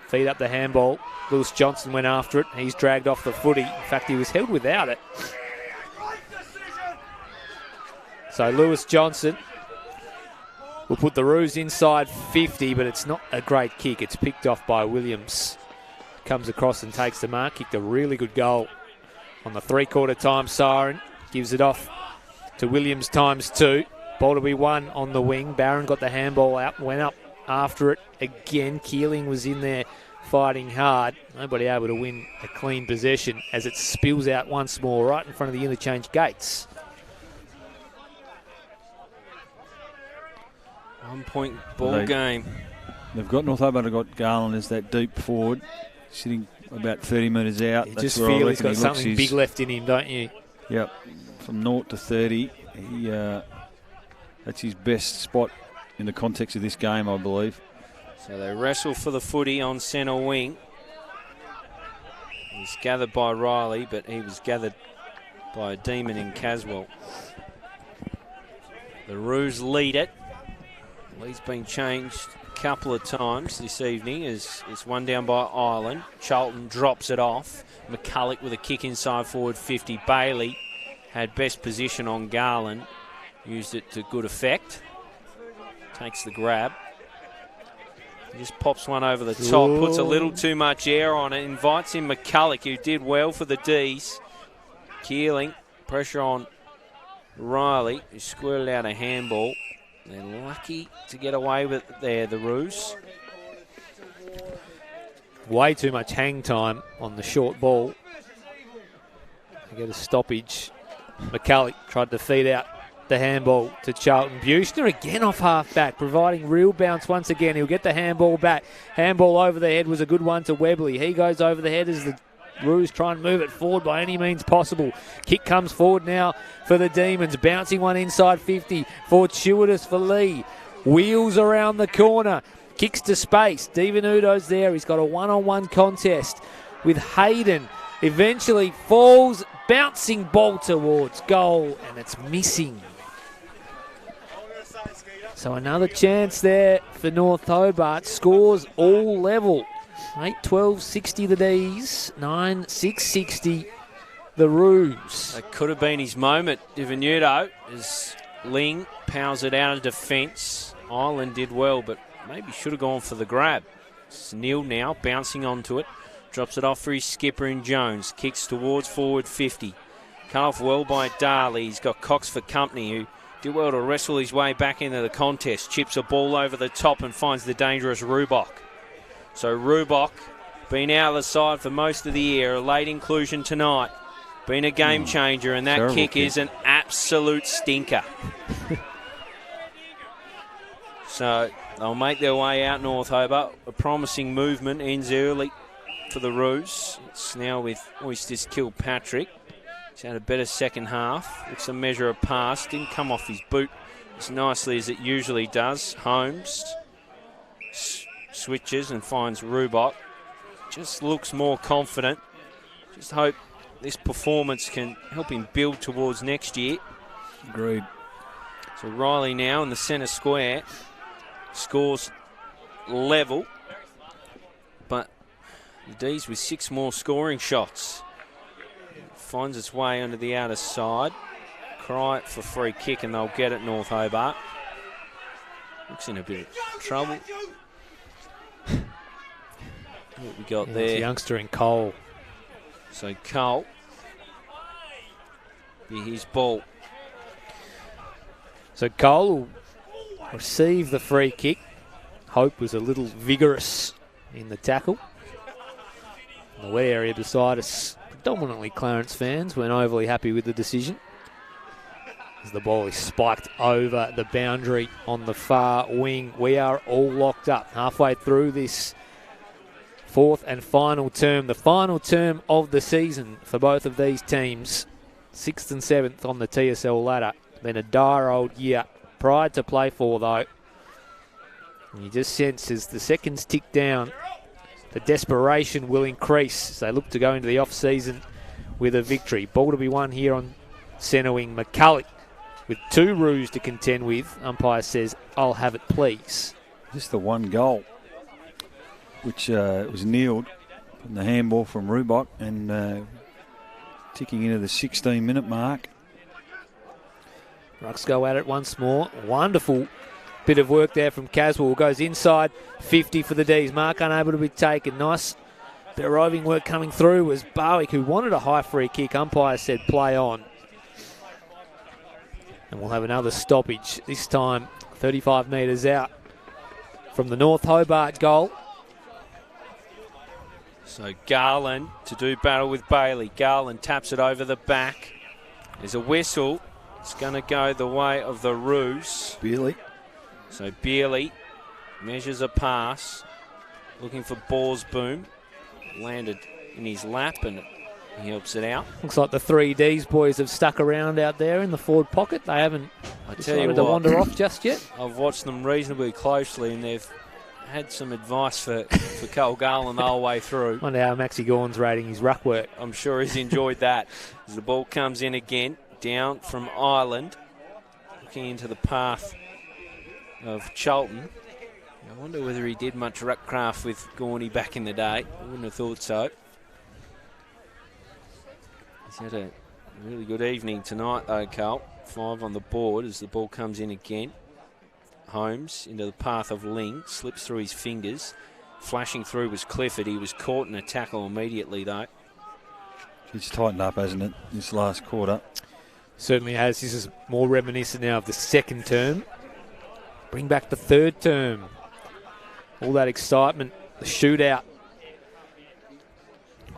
feed up the handball. Lewis Johnson went after it. He's dragged off the footy. In fact, he was held without it. So Lewis Johnson will put the Roos inside 50, but it's not a great kick. It's picked off by Williams. Comes across and takes the mark. Kicked a really good goal on the three-quarter time siren. Gives it off to Williams ×2. Ball to be won on the wing. Barron got the handball out, went up after it again. Keeling was in there fighting hard. Nobody able to win a clean possession as it spills out once more right in front of the interchange gates. 1 point ball game. They've got North Hobart, have got Garland as that deep forward, sitting about 30 metres out. You That's just where I feel he's reckon got something big left in him, don't you? Yep, from 0 to 30. That's his best spot in the context of this game, I believe. So they wrestle for the footy on centre wing. He's gathered by Riley, but he was gathered by a demon in Caswell. The Roos lead it. Lead's been changed a couple of times this evening as it's one down by Island. Charlton drops it off. McCulloch with a kick inside forward 50. Bailey had best position on Garland. Used it to good effect. Takes the grab. He just pops one over the top. Puts a little too much air on it. Invites in McCulloch, who did well for the D's. Keeling. Pressure on Riley, who squirted out a handball. They're lucky to get away with it there, the Roos. Way too much hang time on the short ball. They get a stoppage. McCulloch tried to feed out the handball to Charlton. Buchner again off half-back, providing real bounce once again. He'll get the handball back. Handball over the head was a good one to Webley. He goes over the head as the Roos try and move it forward by any means possible. Kick comes forward now for the Demons. Bouncing one inside 50. Fortuitous for Lee. Wheels around the corner. Kicks to space. Divenuto's there. He's got a one-on-one contest with Hayden. Eventually falls. Bouncing ball towards goal. And it's missing. So another chance there for North Hobart. Scores all level. 8-12-60 the D's. 9-6-60 the Roos. That could have been his moment. Divenuto as Ling powers it out of defence. Ireland did well, but maybe should have gone for the grab. It's Neil now, bouncing onto it. Drops it off for his skipper in Jones. Kicks towards forward 50. Cut off well by Darley. He's got Cox for company, who did well to wrestle his way back into the contest. Chips a ball over the top and finds the dangerous Rubok. So Rubok, been out of the side for most of the year, a late inclusion tonight. Been a game changer, and that kick is an absolute stinker. So they'll make their way out North Hobart. A promising movement ends early for the Roos. It's now with Oysters Kilpatrick. He's had a better second half. Looks a measure of pass. Didn't come off his boot as nicely as it usually does. Holmes switches and finds Rubok. Just looks more confident. Just hope this performance can help him build towards next year. Agreed. So Riley now in the centre square. Scores level. But the D's with 6 more scoring shots. Finds its way under the outer side. Cry for free kick and they'll get it, North Hobart. Looks in a bit of trouble. What we got there? It's a youngster in Cole. So Cole, be his ball. So Cole will receive the free kick. Hope was a little vigorous in the tackle. In the wet area beside us, predominantly Clarence fans, weren't overly happy with the decision, as the ball is spiked over the boundary on the far wing. We are all locked up halfway through this fourth and final term, the final term of the season for both of these teams. 6th and 7th on the TSL ladder. Been a dire old year. Pride to play for, though. And you just sense as the seconds tick down, the desperation will increase as they look to go into the off-season with a victory. Ball to be won here on centre wing. McCulloch with 2 Roos to contend with. Umpire says, "I'll have it, please." Just the one goal, which was kneeled from the handball from Rubok and ticking into the 16-minute mark. Rucks go at it once more. Wonderful bit of work there from Caswell. Goes inside 50 for the D's. Mark unable to be taken. Nice bit of roving work coming through was Barwick, who wanted a high free kick. Umpire said play on. And we'll have another stoppage, this time 35 metres out from the North Hobart goal. So Garland to do battle with Bailey. Garland taps it over the back. There's a whistle. It's going to go the way of the Roos. Beerley. So Beerley measures a pass. Looking for Borsboom. Landed in his lap and he helps it out. Looks like the 3Ds boys have stuck around out there in the forward pocket. They haven't decided to wander off just yet. I've watched them reasonably closely and they've had some advice for Cole Garland the whole way through. Wonder how Maxi Gorn's rating his ruck work. I'm sure he's enjoyed that. As the ball comes in again, down from Ireland, looking into the path of Charlton. I wonder whether he did much ruckcraft with Gorney back in the day. I wouldn't have thought so. He's had a really good evening tonight though, Cole. 5 on the board as the ball comes in again. Holmes into the path of Ling, slips through his fingers. Flashing through was Clifford. He was caught in a tackle immediately though. It's tightened up, hasn't it, this last quarter? Certainly has. This is more reminiscent now of the second term. Bring back the third term. All that excitement, the shootout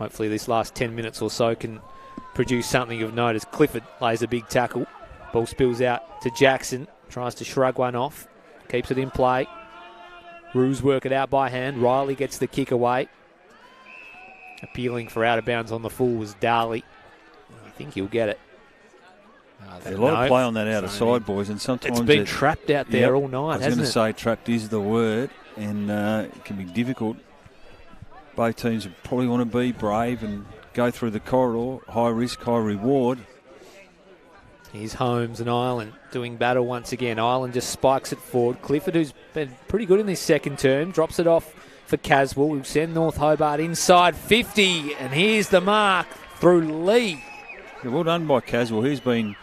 hopefully this last 10 minutes or so can produce something of note as Clifford lays a big tackle. Ball spills out to Jackson, tries to shrug one off, keeps it in play. Roos work it out by hand. Riley gets the kick away. Appealing for out of bounds on the full was Darley. I think he'll get it. A lot of play on that outside, boys, and sometimes it's been trapped out there all night, hasn't it? I was going to say trapped is the word, and it can be difficult. Both teams probably want to be brave and go through the corridor, high risk, high reward. Here's Holmes and Ireland doing battle once again. Ireland just spikes it forward. Clifford, who's been pretty good in this second term, drops it off for Caswell. We'll send North Hobart inside 50, and here's the mark through Lee. Yeah, well done by Caswell. He's been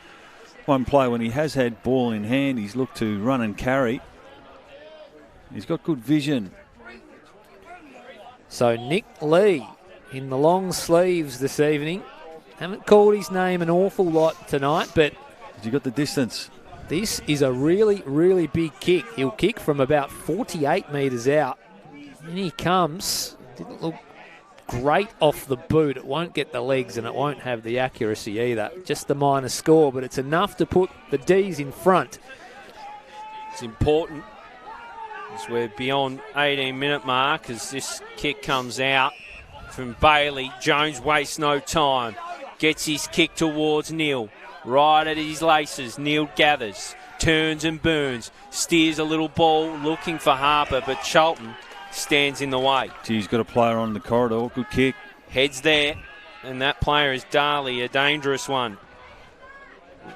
one play when he has had ball in hand. He's looked to run and carry. He's got good vision. So Nick Lee in the long sleeves this evening. Haven't called his name an awful lot tonight, but he got the distance. This is a really, really big kick. He'll kick from about 48 metres out. And he comes. Didn't look great off the boot. It won't get the legs and it won't have the accuracy either. Just the minor score, but it's enough to put the D's in front. It's important as we're beyond 18-minute mark as this kick comes out from Bailey. Jones wastes no time. Gets his kick towards Neil. Right at his laces. Neil gathers. Turns and burns. Steers a little ball looking for Harper, but Charlton stands in the way. He's got a player on the corridor. Good kick. Heads there. And that player is Darley, a dangerous one.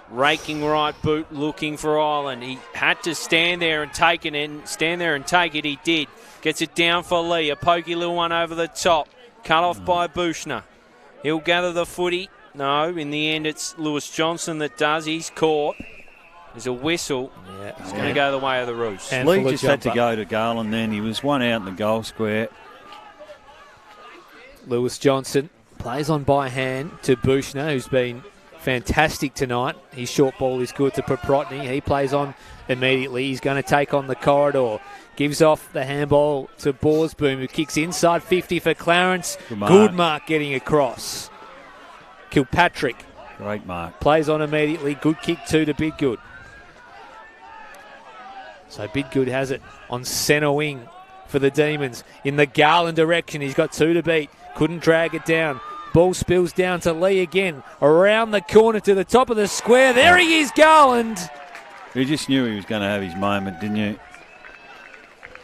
Raking right boot, looking for Ireland. He had to stand there and take it in. Stand there and take it. He did. Gets it down for Lee. A pokey little one over the top. Cut off by Bushner. He'll gather the footy. No, in the end it's Lewis Johnson that does. He's caught. There's a whistle. Yeah, it's going to go the way of the Roos. Lee just had to go to Garland then. He was one out in the goal square. Lewis Johnson plays on by hand to Bushner, who's been fantastic tonight. His short ball is good to Paprotny. He plays on immediately. He's going to take on the corridor. Gives off the handball to Borsboom, who kicks inside 50 for Clarence. Good mark getting across. Kilpatrick. Great mark. Plays on immediately. Good kick too to Bidgood. So Bidgood has it on centre wing for the Demons. In the Garland direction, he's got two to beat. Couldn't drag it down. Ball spills down to Lee again. Around the corner to the top of the square. There he is, Garland. You just knew he was going to have his moment, didn't you?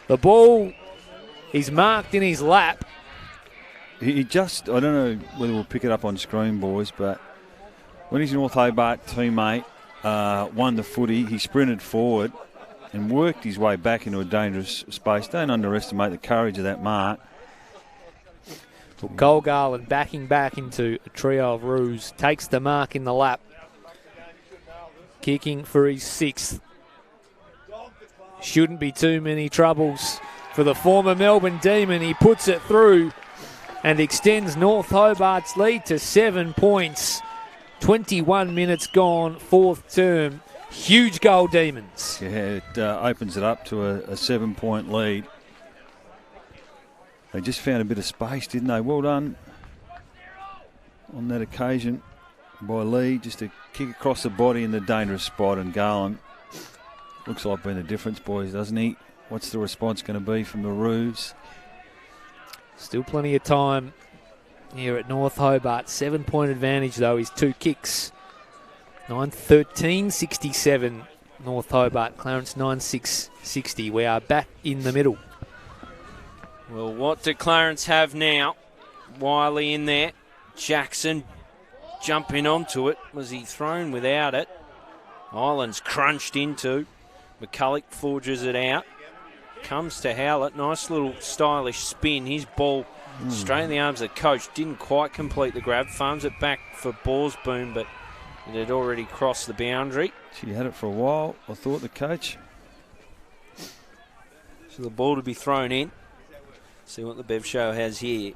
The ball is marked in his lap. He just, I don't know whether we'll pick it up on screen, boys, but when his North Hobart teammate won the footy, he sprinted forward and worked his way back into a dangerous space. Don't underestimate the courage of that mark. Well, Cole Garland backing back into a trio of Roos. Takes the mark in the lap. Kicking for his sixth. Shouldn't be too many troubles for the former Melbourne Demon. He puts it through and extends North Hobart's lead to 7 points. 21 minutes gone, fourth term. Huge goal, Demons. Yeah, it opens it up to a 7-point lead. They just found a bit of space, didn't they? Well done on that occasion by Lee. Just a kick across the body in the dangerous spot, and Garland looks like being the difference, boys, doesn't he? What's the response going to be from the Roos? Still plenty of time here at North Hobart. 7-point advantage, though, is two kicks. 9-13-67 North Hobart. Clarence 9-6-60. We are back in the middle. Well, what do Clarence have now? Wiley in there. Jackson jumping onto it. Was he thrown without it? Ireland's crunched into. McCulloch forges it out. Comes to Howlett. Nice little stylish spin. His ball straight in the arms of the coach. Didn't quite complete the grab. Farms it back for Borsboom, but it had already crossed the boundary. She had it for a while, I thought, the coach. So the ball to be thrown in. See what the Bev Show has here.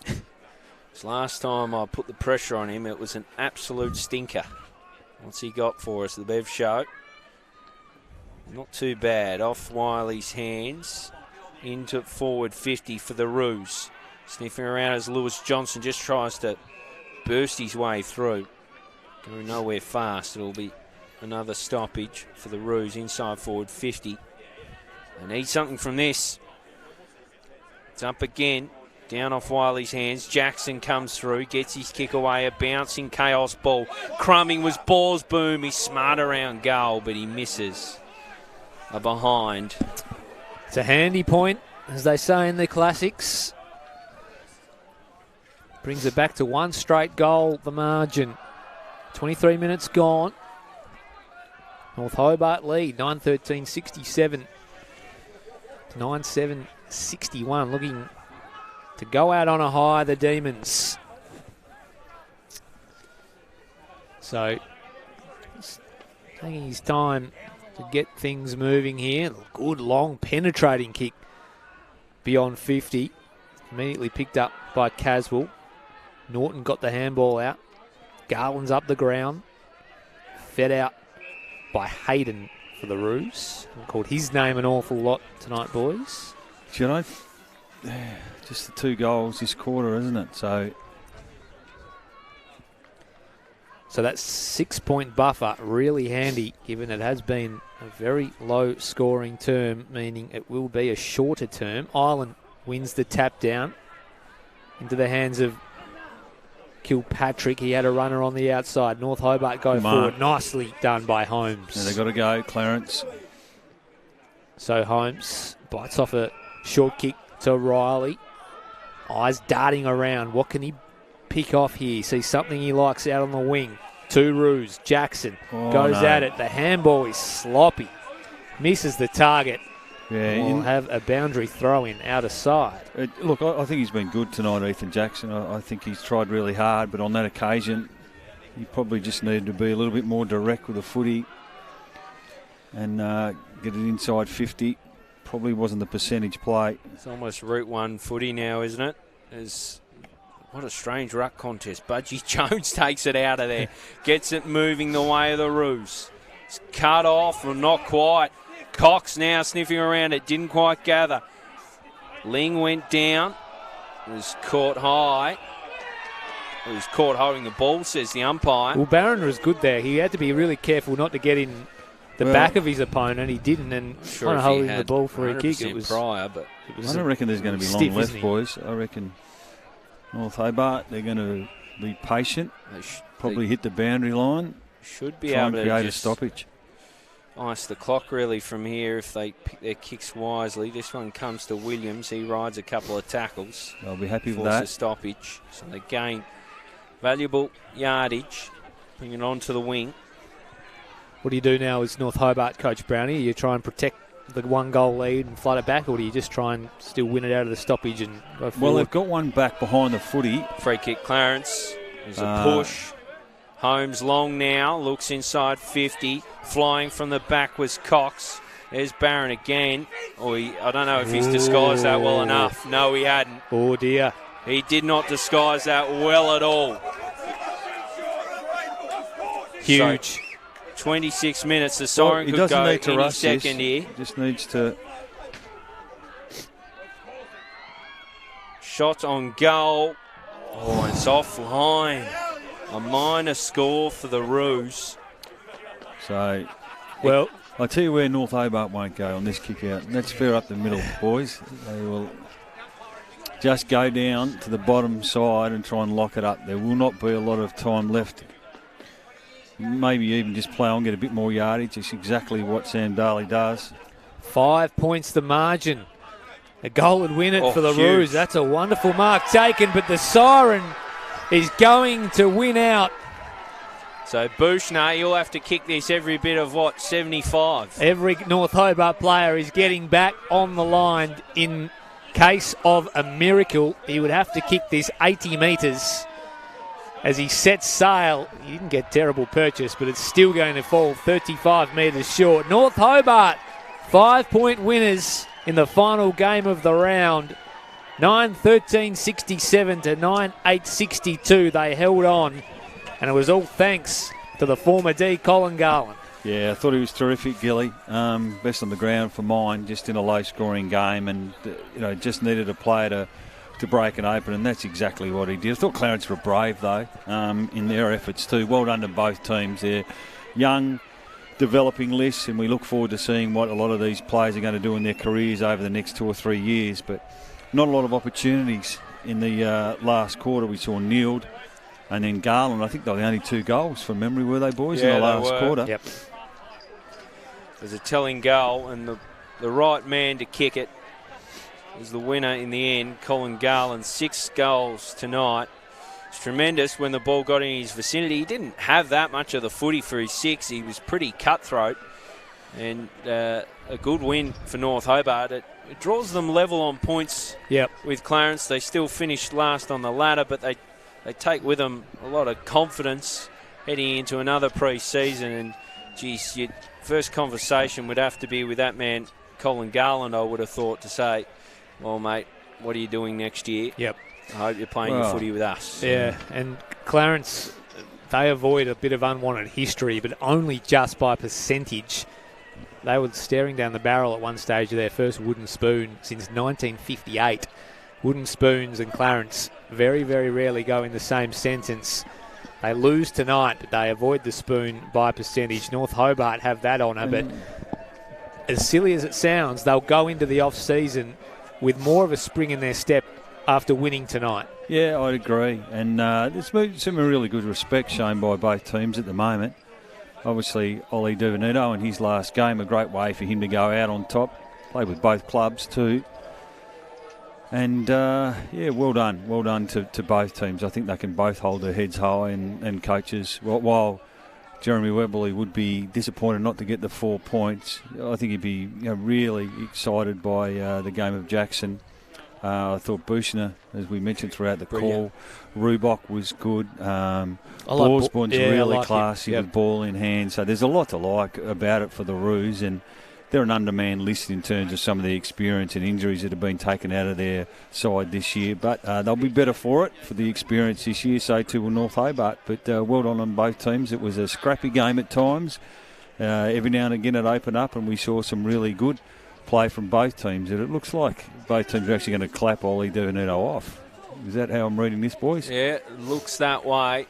This last time I put the pressure on him, it was an absolute stinker. What's he got for us, the Bev Show? Not too bad. Off Wiley's hands. Into forward 50 for the Roos. Sniffing around as Lewis Johnson just tries to burst his way through. Going nowhere fast. It'll be another stoppage for the Roos inside forward 50. They need something from this. It's up again. Down off Wiley's hands. Jackson comes through, gets his kick away. A bouncing chaos ball. Crumbing was balls boom. He's smart around goal, but he misses. A behind. It's a handy point, as they say in the classics. Brings it back to one straight goal, the margin. 23 minutes gone. North Hobart lead, 9-13-67 to 9-7-61. Looking to go out on a high, the Demons. So, taking his time to get things moving here. Good long penetrating kick beyond 50. Immediately picked up by Caswell. Norton got the handball out. Garland's up the ground. Fed out by Hayden for the Roos. Called his name an awful lot tonight, boys. You know, just the 2 goals this quarter, isn't it? So that 6-point buffer, really handy, given it has been a very low scoring term, meaning it will be a shorter term. Ireland wins the tap down into the hands of Kilpatrick. He had a runner on the outside. North Hobart go forward. Nicely done by Holmes. Yeah, they've got to go, Clarence. So Holmes bites off a short kick to Riley. Eyes darting around. What can he pick off here? Sees something he likes out on the wing. 2 Roos. Jackson goes at it. The handball is sloppy. Misses the target. Yeah, We'll have a boundary throw in out of side. Look, I think he's been good tonight, Ethan Jackson. I think he's tried really hard, but on that occasion, he probably just needed to be a little bit more direct with the footy and get it inside 50. Probably wasn't the percentage play. It's almost Route 1 footy now, isn't it? What a strange ruck contest. Budgie Jones takes it out of there. Gets it moving the way of the Roos. It's cut off, or not quite. Cox now sniffing around it. Didn't quite gather. Ling went down. Was caught high. He was caught holding the ball, says the umpire. Well, Barron was good there. He had to be really careful not to get in the back of his opponent. He didn't, and sure kind of holding the ball for a kick. It was prior, but I don't reckon there's going to be stiff, long left, boys. I reckon North Hobart, they're going to be patient. Probably hit the boundary line. Should be try able and to create a just stoppage. Ice the clock really from here if they pick their kicks wisely. This one comes to Williams. He rides a couple of tackles. I'll be happy with force that. A stoppage. So they gain valuable yardage. Bring it on to the wing. What do you do now as North Hobart coach, Brownie? You try and protect the 1-goal lead and flood it back, or do you just try and still win it out of the stoppage and go forward? Well, they've got one back behind the footy. Free kick, Clarence. There's a push. Holmes long now, looks inside 50. Flying from the back was Cox. There's Barron again. I don't know if he's disguised that well enough. No, he hadn't. Oh, dear. He did not disguise that well at all. Huge. So, 26 minutes. The siren he could doesn't go need to any rush second this. here. He just needs to... Shot on goal. Oh, it's offline. A minor score for the Roos. So, well, I'll tell you where North Hobart won't go on this kick out. And that's fair up the middle, boys. They will just go down to the bottom side and try and lock it up. There will not be a lot of time left. Maybe even just play on, get a bit more yardage. It's exactly what Sam Daly does. 5 points the margin. A goal would win it for the huge. Roos. That's a wonderful mark taken, but the siren is going to win out. So Bouchner, he'll have to kick this every bit of 75. Every North Hobart player is getting back on the line. In case of a miracle, he would have to kick this 80 metres as he sets sail. He didn't get terrible purchase, but it's still going to fall 35 metres short. North Hobart, 5-point winners in the final game of the round. 9-13-67 to 9-8-62. They held on, and it was all thanks to the former D, Colin Garland. Yeah, I thought he was terrific, Gilly. Best on the ground for mine, just in a low-scoring game, and just needed a player to to break it open, and that's exactly what he did. I thought Clarence were brave, though, in their efforts too. Well done to both teams. They're young, developing lists, and we look forward to seeing what a lot of these players are going to do in their careers over the next 2 or 3 years. But not a lot of opportunities in the last quarter. We saw Neild and then Garland. I think they were the only 2 goals from memory, were they, boys, in the last quarter? Yep. There's a telling goal, and the right man to kick it was the winner in the end, Colin Garland. 6 goals tonight. It's tremendous when the ball got in his vicinity. He didn't have that much of the footy for his 6. He was pretty cutthroat, and a good win for North Hobart. It draws them level on points with Clarence. They still finished last on the ladder, but they take with them a lot of confidence heading into another pre-season. And, geez, your first conversation would have to be with that man, Colin Garland, I would have thought, to say, well, mate, what are you doing next year? Yep. I hope you're playing your footy with us. Yeah, and Clarence, they avoid a bit of unwanted history, but only just by percentage. They were staring down the barrel at one stage of their first wooden spoon since 1958. Wooden spoons and Clarence very, very rarely go in the same sentence. They lose tonight, but they avoid the spoon by percentage. North Hobart have that honour, but as silly as it sounds, they'll go into the off-season with more of a spring in their step after winning tonight. Yeah, I'd agree. And there's some really good respect shown by both teams at the moment. Obviously, Ollie Divinito in his last game, a great way for him to go out on top. Played with both clubs too. And, well done. Well done to both teams. I think they can both hold their heads high, and coaches, while Jeremy Webley would be disappointed not to get the 4 points, I think he'd be really excited by the game of Jackson. I thought Bushner, as we mentioned throughout the call, Rubok was good. Borsborn's really classy with ball in hand. So there's a lot to like about it for the Roos, and they're an undermanned list in terms of some of the experience and injuries that have been taken out of their side this year. But they'll be better for it, for the experience this year, so too will North Hobart. But well done on both teams. It was a scrappy game at times. Every now and again it opened up, and we saw some really good play from both teams. And it looks like both teams are actually going to clap Ollie Divinito off. Is that how I'm reading this, boys? Yeah, it looks that way.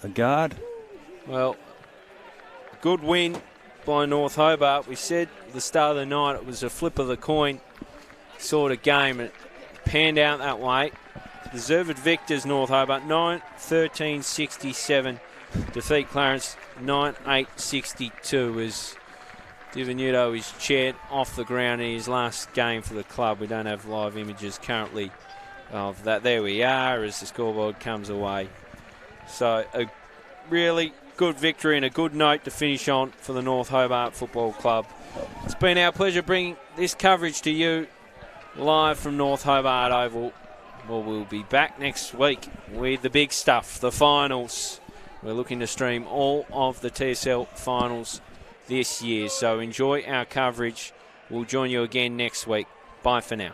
A guard? Well, good win by North Hobart. We said at the start of the night it was a flip of the coin sort of game. It panned out that way. Deserved victors, North Hobart, 9-13-67. Defeat Clarence 9-8-62 as Divinito is chaired off the ground in his last game for the club. We don't have live images currently of that. There we are as the scoreboard comes away. So a really good victory and a good note to finish on for the North Hobart Football Club. It's been our pleasure bringing this coverage to you live from North Hobart Oval. Well, we'll be back next week with the big stuff, the finals. We're looking to stream all of the TSL finals this year, so enjoy our coverage. We'll join you again next week. Bye for now.